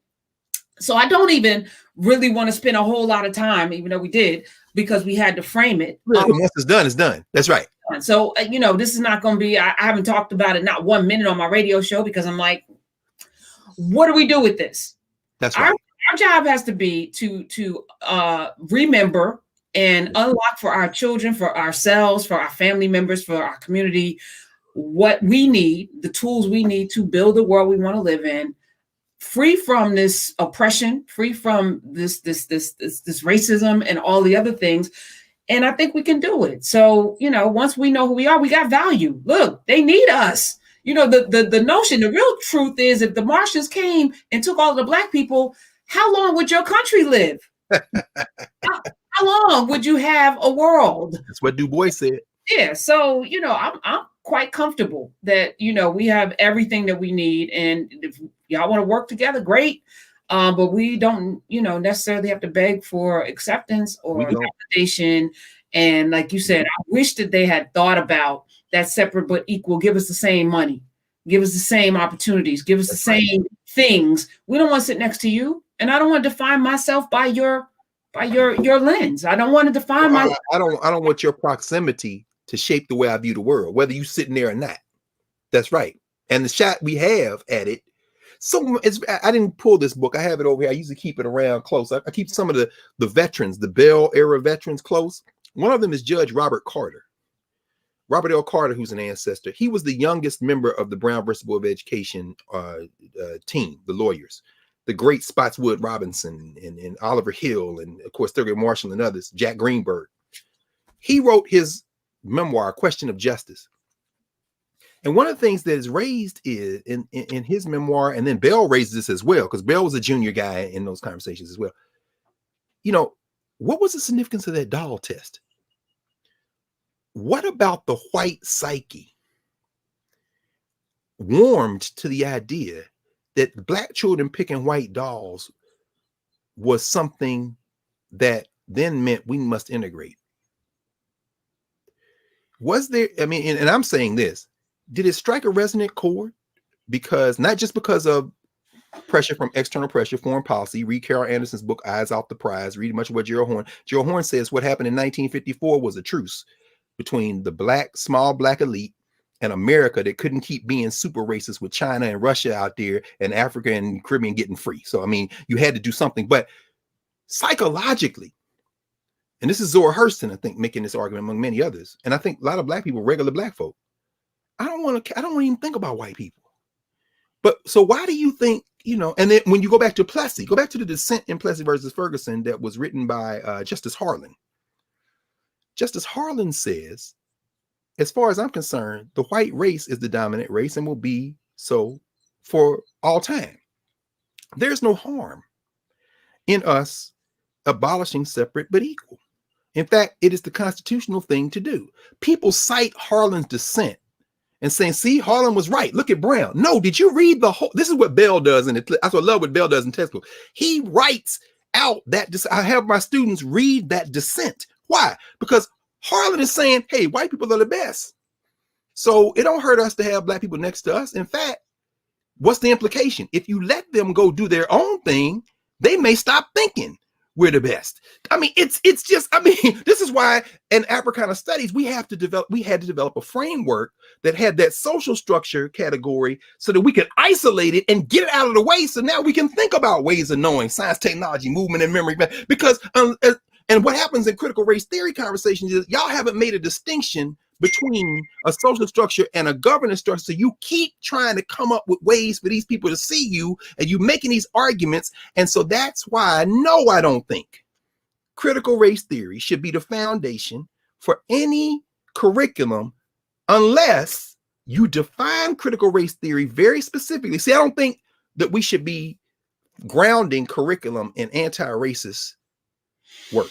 So I don't even really want to spend a whole lot of time, even though we did, because we had to frame it. Once it's done, it's done. That's right. So, this is not going to be, I haven't talked about it not 1 minute on my radio show, because I'm like, what do we do with this? That's right. Our job has to be to remember and unlock for our children, for ourselves, for our family members, for our community, what we need, the tools we need to build the world we want to live in, free from this oppression, free from this racism and all the other things. And I think we can do it. So, once we know who we are, we got value. Look, they need us. The notion, the real truth is, if the Martians came and took all of the black people, how long would your country live? how long would you have a world? That's what Du Bois said. Yeah. So, I'm quite comfortable that, we have everything that we need. And if y'all want to work together, great. But we don't, necessarily have to beg for acceptance or validation. And like you said, I wish that they had thought about that separate but equal. Give us the same money, give us the same opportunities, give us the same things. We don't want to sit next to you. And I don't want to define myself by your lens. I don't want to define myself. I don't want your proximity to shape the way I view the world, whether you're sitting there or not. That's right. And the shot we have at it. So I didn't pull this book. I have it over here. I usually keep it around close. I keep some of the veterans, the Bell era veterans, close. One of them is Judge Robert Carter. Robert L. Carter, who's an ancestor. He was the youngest member of the Brown versus Board of Education team, the lawyers. The great Spotswood Robinson and Oliver Hill, and of course Thurgood Marshall and others, Jack Greenberg. He wrote his memoir, Question of Justice. And one of the things that is raised is in his memoir, and then Bell raises this as well, because Bell was a junior guy in those conversations as well. what was the significance of that doll test? What about the white psyche warmed to the idea that black children picking white dolls was something that then meant we must integrate? Was there, and I'm saying this, did it strike a resonant chord? Because not just because of pressure from external pressure, foreign policy. Read Carol Anderson's book, Eyes Off the Prize. Read much of what Gerald Horne says what happened in 1954 was a truce between the small black elite and America that couldn't keep being super racist with China and Russia out there and Africa and Caribbean getting free. So, you had to do something. But psychologically, and this is Zora Hurston, I think, making this argument among many others, and I think a lot of black people, regular black folk, I don't want to even think about white people. But so why do you think, and then when you go back to Plessy, go back to the dissent in Plessy versus Ferguson that was written by Justice Harlan. Justice Harlan says, as far as I'm concerned, the white race is the dominant race and will be so for all time. There's no harm in us abolishing separate but equal. In fact, it is the constitutional thing to do. People cite Harlan's dissent and saying, see, Harlan was right. Look at Brown. No, did you read the whole? This is what Bell does. That's what I love what Bell does in textbook. He writes out that. I have my students read that dissent. Why? Because Harlan is saying, hey, white people are the best. So it don't hurt us to have black people next to us. In fact, what's the implication? If you let them go do their own thing, they may stop thinking we're the best. It's just, this is why in Africana studies, we had to develop a framework that had that social structure category so that we could isolate it and get it out of the way. So now we can think about ways of knowing science, technology, movement, and memory. Because, and what happens in critical race theory conversations is y'all haven't made a distinction between a social structure and a governance structure. So you keep trying to come up with ways for these people to see you, and you making these arguments. And so that's why I don't think critical race theory should be the foundation for any curriculum unless you define critical race theory very specifically. See, I don't think that we should be grounding curriculum in anti-racist work,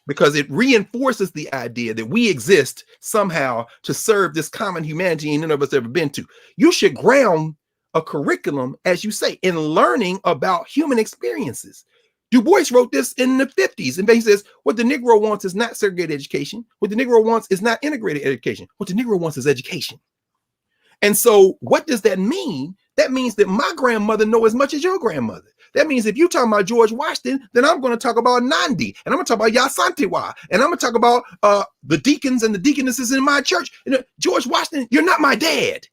because it reinforces the idea that we exist somehow to serve this common humanity none of us ever been to. You should ground a curriculum, as you say, in learning about human experiences. Du Bois wrote this in the 50s, and he says, what the Negro wants is not segregated education. What the Negro wants is not integrated education. What the Negro wants is education. And so what does that mean? That means that my grandmother knows as much as your grandmother. That means if you're talking about George Washington, then I'm going to talk about Nandi, and I'm going to talk about Yasantewa, and I'm going to talk about the deacons and the deaconesses in my church. George Washington, you're not my dad.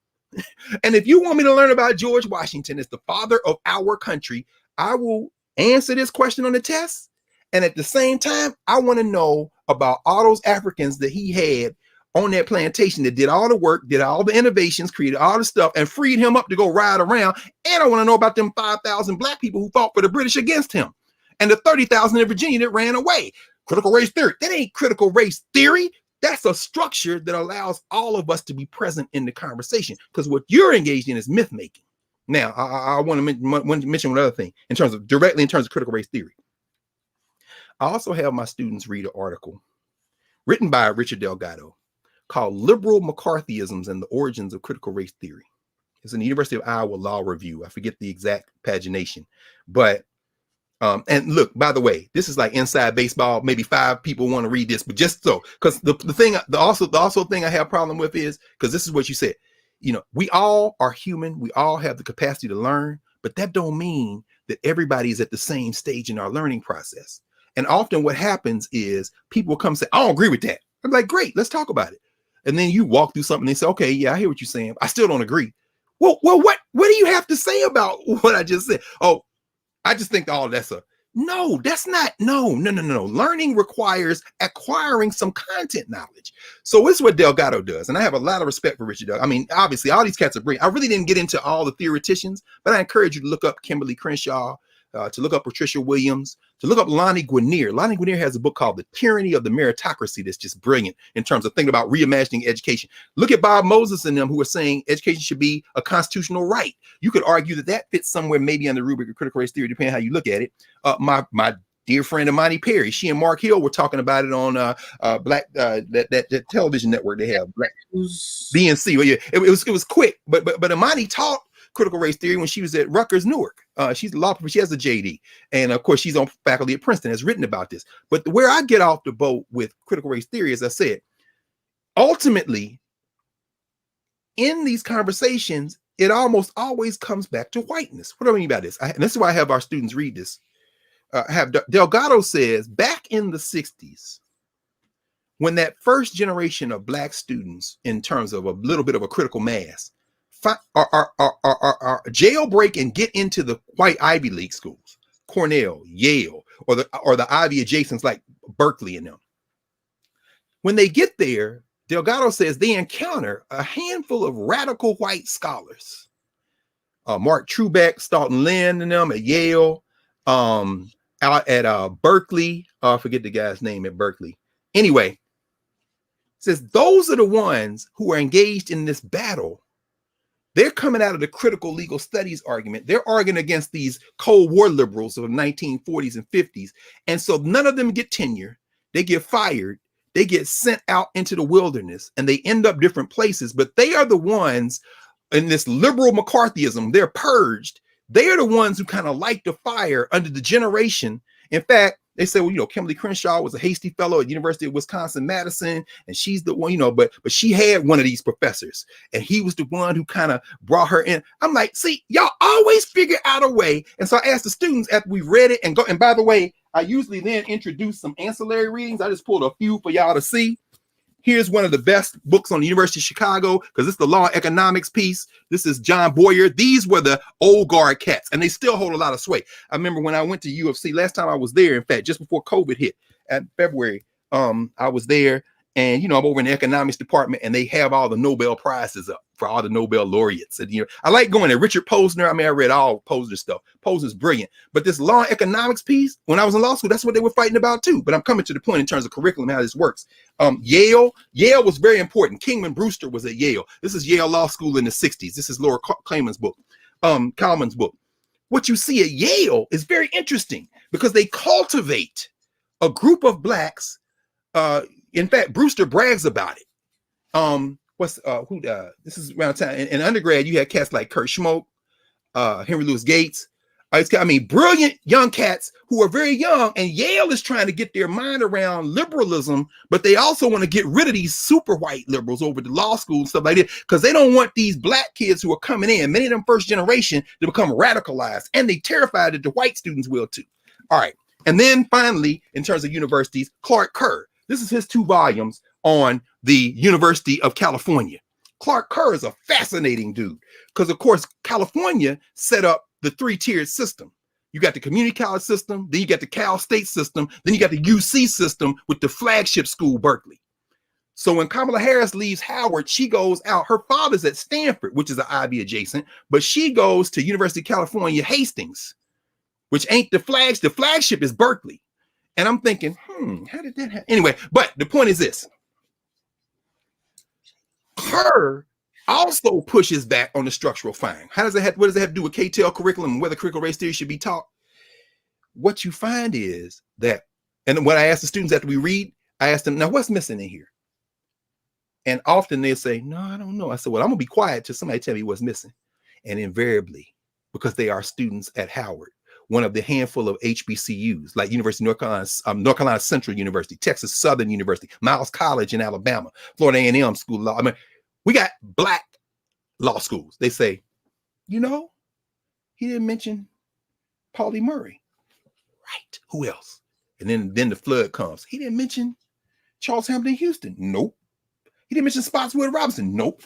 And if you want me to learn about George Washington as the father of our country, I will answer this question on the test. And at the same time, I want to know about all those Africans that he had on that plantation that did all the work, did all the innovations, created all the stuff, and freed him up to go ride around. And I want to know about them 5,000 black people who fought for the British against him, and the 30,000 in Virginia that ran away. Critical race theory. That ain't critical race theory. That's a structure that allows all of us to be present in the conversation, because what you're engaged in is myth making. Now, I want to mention one other thing in terms of critical race theory. I also have my students read an article written by Richard Delgado called Liberal McCarthyisms and the Origins of Critical Race Theory. It's in the University of Iowa Law Review. I forget the exact pagination, but and look, by the way, this is like inside baseball. Maybe 5 people want to read this, but just so, because the also thing I have a problem with is, because this is what you said, we all are human. We all have the capacity to learn, but that don't mean that everybody is at the same stage in our learning process. And often what happens is people come and say, I don't agree with that. I'm like, great, let's talk about it. And then you walk through something and they say, okay, yeah, I hear what you're saying. I still don't agree. Well, what do you have to say about what I just said? Oh, I just think all that's no, that's not, no. Learning requires acquiring some content knowledge. So this is what Delgado does. And I have a lot of respect for Richard Delgado. I mean, obviously all these cats are brilliant. I really didn't get into all the theoreticians, but I encourage you to look up Kimberly Crenshaw, to look up Patricia Williams, to look up Lonnie Guinier. Lonnie Guinier has a book called The Tyranny of the Meritocracy that's just brilliant in terms of thinking about reimagining education. Look at Bob Moses and them, who are saying education should be a constitutional right. You could argue that fits somewhere maybe on the rubric of critical race theory, depending on how you look at it. My Dear friend Imani Perry, she and Mark Hill were talking about it on Black that television network they have, Black BNC. Well, yeah, it was quick, but Imani taught critical race theory when she was at Rutgers Newark. She's a law professor, she has a JD, and of course she's on faculty at Princeton, has written about this. But where I get off the boat with critical race theory, as I said, ultimately in these conversations, it almost always comes back to whiteness. What do I mean by this? And this is why I have our students read this. Delgado says back in the 60s, when that first generation of Black students, in terms of a little bit of a critical mass, are jailbreak and get into the white Ivy League schools, Cornell, Yale, or the Ivy adjacents like Berkeley and them. When they get there, Delgado says they encounter a handful of radical white scholars, Mark Trubeck, Staunton Lynn, and them at Yale. Out at Berkeley, I forget the guy's name at Berkeley. Anyway, says those are the ones who are engaged in this battle. They're coming out of the critical legal studies argument. They're arguing against these Cold War liberals of the 1940s and 50s. And so none of them get tenure. They get fired. They get sent out into the wilderness and they end up different places. But they are the ones in this liberal McCarthyism. They're purged. They are the ones who kind of light the fire under the generation. In fact, they say, well, you know, Kimberly Crenshaw was a hasty fellow at the University of Wisconsin-Madison, and she's the one, you know, but she had one of these professors, and he was the one who kind of brought her in. I'm like, see, y'all always figure out a way. And so I asked the students after we read it and go. And by the way, I usually then introduce some ancillary readings. I just pulled a few for y'all to see. Here's one of the best books on the University of Chicago, because it's the law and economics piece. This is John Boyer. These were the old guard cats, and they still hold a lot of sway. I remember when I went to UFC, last time I was there, in fact, just before COVID hit at February, I was there, and, you know, I'm over in the economics department, and they have all the Nobel Prizes up for all the Nobel laureates. And, you know, I like going there. Richard Posner, I mean, I read all Posner stuff. Posner's brilliant. But this law and economics piece, when I was in law school, that's what they were fighting about too. But I'm coming to the point in terms of curriculum, how this works. Yale was very important. Kingman Brewster was at Yale. This is Yale Law School in the 60s. This is Laura Klayman's book, Kalman's book. What you see at Yale is very interesting because they cultivate a group of Blacks. In fact, Brewster brags about it. This is around time. In undergrad, you had cats like Kurt Schmoke, Henry Louis Gates. I mean, brilliant young cats who are very young, and Yale is trying to get their mind around liberalism, but they also want to get rid of these super white liberals over the law school and stuff like that, because they don't want these Black kids who are coming in, many of them first generation, to become radicalized, and they terrified that the white students will too. All right. And then finally, in terms of universities, Clark Kerr. This is his 2 volumes on the University of California. Clark Kerr is a fascinating dude because, of course, California set up the 3-tiered system. You got the community college system, then you got the Cal State system, then you got the UC system with the flagship school, Berkeley. So when Kamala Harris leaves Howard, she goes out. Her father's at Stanford, which is an Ivy adjacent, but she goes to University of California, Hastings, which ain't the flagship. The flagship is Berkeley. And I'm thinking, how did that happen? Anyway, but the point is this. Kerr also pushes back on the structural finding. What does it have to do with K-TEL curriculum and whether critical race theory should be taught? What you find is that, and when I ask the students after we read, I ask them, now what's missing in here? And often they say, no, I don't know. I said, well, I'm gonna be quiet till somebody tell me what's missing. And invariably, because they are students at Howard, one of the handful of HBCUs, like University of North Carolina Central University, Texas Southern University, Miles College in Alabama, Florida A&M School of Law. I mean, we got Black law schools. They say, you know, he didn't mention Pauli Murray. Right. Who else? And then the flood comes. He didn't mention Charles Hamilton Houston. Nope. He didn't mention Spotswood Robinson. Nope.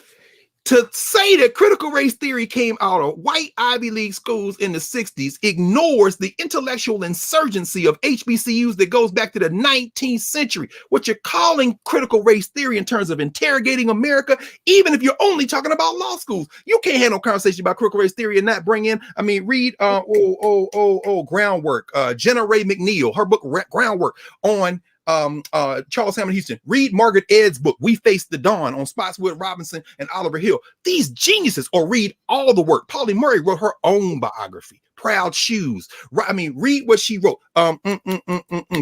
To say that critical race theory came out of white Ivy League schools in the 60s ignores the intellectual insurgency of HBCUs that goes back to the 19th century. What you're calling critical race theory in terms of interrogating America, even if you're only talking about law schools, you can't have no conversation about critical race theory and not bring in, I mean, read Groundwork, Jenna Ray McNeil, her book Groundwork on Charles Hammond Houston. Read Margaret Ed's book, We Face the Dawn, on Spotswood Robinson and Oliver Hill. These geniuses. Or read all the work. Polly Murray wrote her own biography, Proud Shoes. I mean, read what she wrote.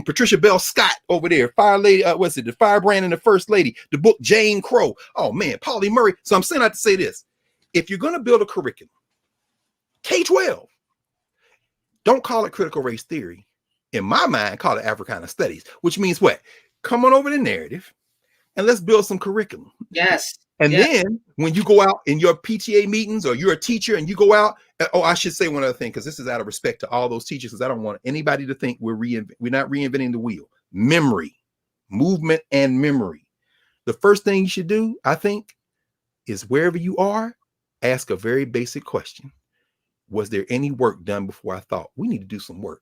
Patricia Bell Scott over there, Fire Lady, what's it? The Firebrand and the First Lady. The book Jane Crow. Oh man, Polly Murray. So I'm saying that to say this. If you're going to build a curriculum, K-12, don't call it critical race theory. In my mind, call it Africana studies, which means what? Come on over the narrative and let's build some curriculum. Yes. And then when you go out in your PTA meetings, or you're a teacher and you go out, oh, I should say one other thing, because this is out of respect to all those teachers, because I don't want anybody to think we're not reinventing the wheel. Memory, movement, and memory. The first thing you should do, I think, is wherever you are, ask a very basic question. Was there any work done before I thought we need to do some work?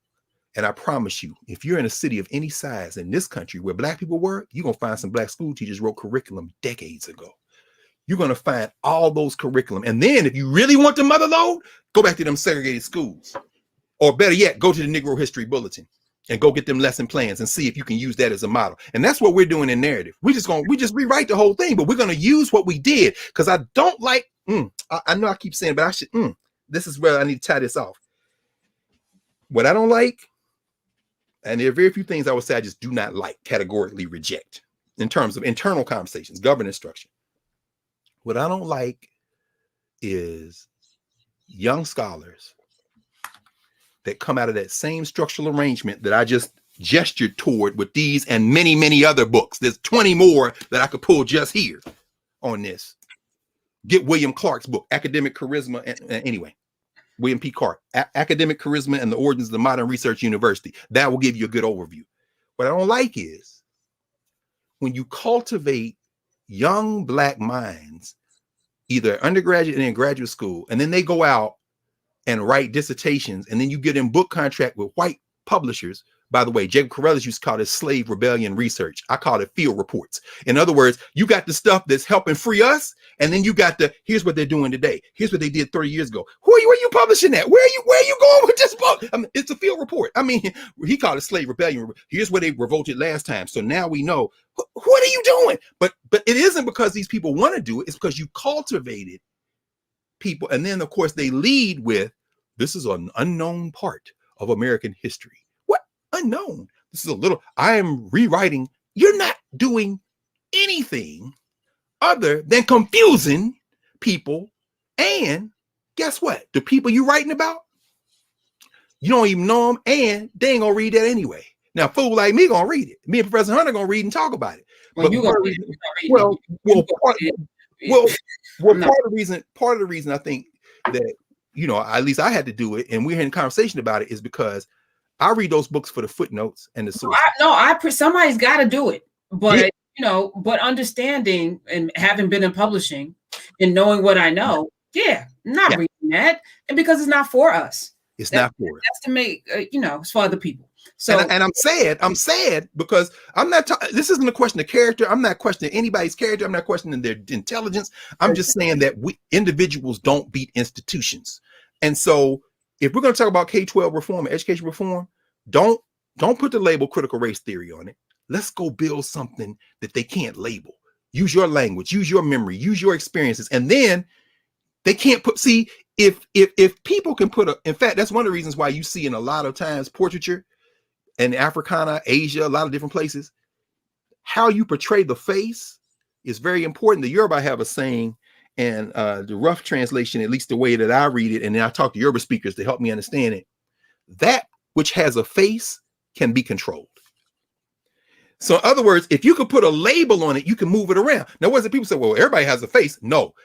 And I promise you, if you're in a city of any size in this country where Black people were, you're going to find some Black school teachers wrote curriculum decades ago. You're going to find all those curriculum. And then if you really want the mother load, go back to them segregated schools. Or better yet, go to the Negro History Bulletin and go get them lesson plans and see if you can use that as a model. And that's what we're doing in narrative. We just rewrite the whole thing, but we're going to use what we did, because I don't like, I know I keep saying, but I should, this is where I need to tie this off. What I don't like, and there are very few things I would say I just do not like, categorically reject, in terms of internal conversations, governance structure. What I don't like is young scholars that come out of that same structural arrangement that I just gestured toward with these and many, many other books. There's 20 more that I could pull just here on this. Get William Clark's book, Academic Charisma. Anyway, William P. Carr, Academic Charisma and the Origins of the Modern Research University. That will give you a good overview. What I don't like is when you cultivate young Black minds, either undergraduate and in graduate school, and then they go out and write dissertations, and then you get in book contract with white publishers. By the way, Jacob Carruthers used to call this slave rebellion research. I call it field reports. In other words, you got the stuff that's helping free us, and then you got the, here's what they're doing today. Here's what they did 30 years ago. Where are you publishing that? Where are you going with this book? I mean, it's a field report. I mean, he called it slave rebellion. Here's where they revolted last time. So now we know. What are you doing? But it isn't because these people want to do it. It's because you cultivated people. And then, of course, they lead with, this is an unknown part of American history. What? Unknown? This is a little, I am rewriting. You're not doing anything other than confusing people. And guess what? The people you're writing about, you don't even know them, and they ain't gonna read that anyway. Now, a fool like me gonna read it. Me and Professor Hunter gonna read and talk about it. Well, part of the reason I think that, at least I had to do it, and we're having a conversation about it, is because I read those books for the footnotes and the source. Somebody's got to do it, but but understanding and having been in publishing and knowing what I know, not reading that, and because it's not for us. It's not for us. That's to make it's for other people. So, and I'm sad because I'm not. This isn't a question of character. I'm not questioning anybody's character. I'm not questioning their intelligence. I'm just saying that we individuals don't beat institutions. And so, if we're going to talk about K-12 reform, education reform, don't put the label critical race theory on it. Let's go build something that they can't label. Use your language, use your memory, use your experiences, and then they can't put. See, if people can put in fact, that's one of the reasons why you see in a lot of times portraiture. And Africana, Asia, a lot of different places, how you portray the face is very important. The Yoruba have a saying, and the rough translation, at least the way that I read it, and then I talk to Yoruba speakers to help me understand it, that which has a face can be controlled. So in other words, if you could put a label on it, you can move it around. Now, what is it? People say, well, everybody has a face. No.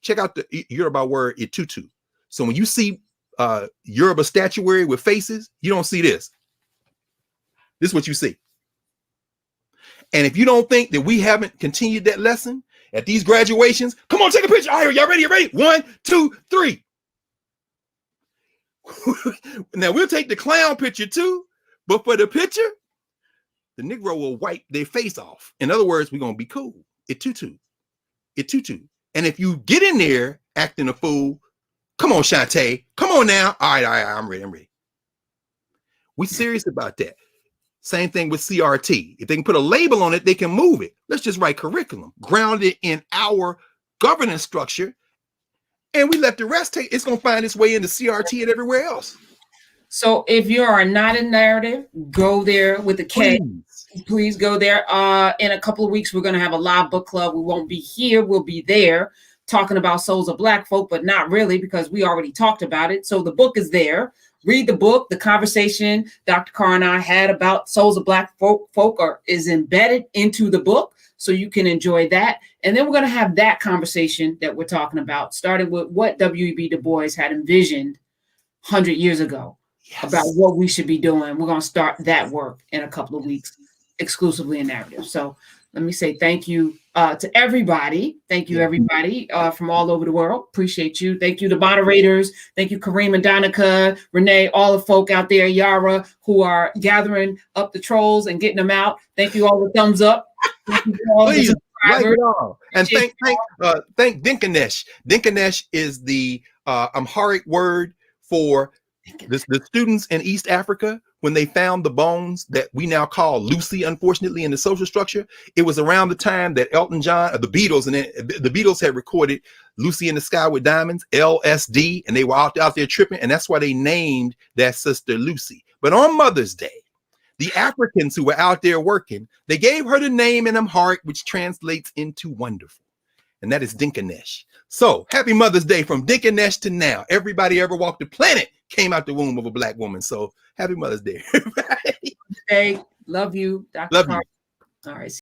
Check out the Yoruba word itutu. So when you see Yoruba statuary with faces, you don't see this. This is what you see. And if you don't think that we haven't continued that lesson at these graduations, come on, take a picture. All right, y'all ready? You ready? 1, 2, 3. Now we'll take the clown picture too, but for the picture, the Negro will wipe their face off. In other words, we're gonna be cool. It tutu. And if you get in there acting a fool, come on, Shantae. Come on now. All right, I'm ready. We serious about that. Same thing with CRT. If they can put a label on it, they can move it. Let's just write curriculum grounded in our governance structure, and we let the rest take. It's going to find its way into CRT and everywhere else. So if you are not in narrative, go there with the K. Please go there. In a couple of weeks, we're going to have a live book club. We won't be here. We'll be there talking about Souls of Black Folk, but not really, because we already talked about it. So the book is there. Read the book. The conversation Dr. Carr and I had about Souls of Black Folk is embedded into the book, so you can enjoy that. And then we're going to have that conversation that we're talking about, starting with what W.E.B. Du Bois had envisioned 100 years ago. Yes. About what we should be doing. We're going to start that work in a couple of weeks, exclusively in narrative. So let me say thank you to everybody. Thank you, everybody from all over the world. Appreciate you. Thank you, the moderators. Thank you, Kareem and Donica, Renee, all the folk out there, Yara, who are gathering up the trolls and getting them out. Thank you, all the thumbs up. Thank you all. Please, like it all. And thank Dinkanesh. Dinkanesh is the Amharic word for the students in East Africa. When they found the bones that we now call Lucy, unfortunately, in the social structure, it was around the time that Elton John, the Beatles, and the Beatles had recorded Lucy in the Sky with Diamonds, LSD, and they were out there tripping, and that's why they named that sister Lucy. But on Mother's Day, the Africans who were out there working, they gave her the name in Amharic, which translates into wonderful, and that is Dinkanesh. So happy Mother's Day from Dinkanesh to now. Everybody ever walked the planet came out the womb of a Black woman. So happy Mother's Day. Hey, love you, Dr. Love Carr. you. All right.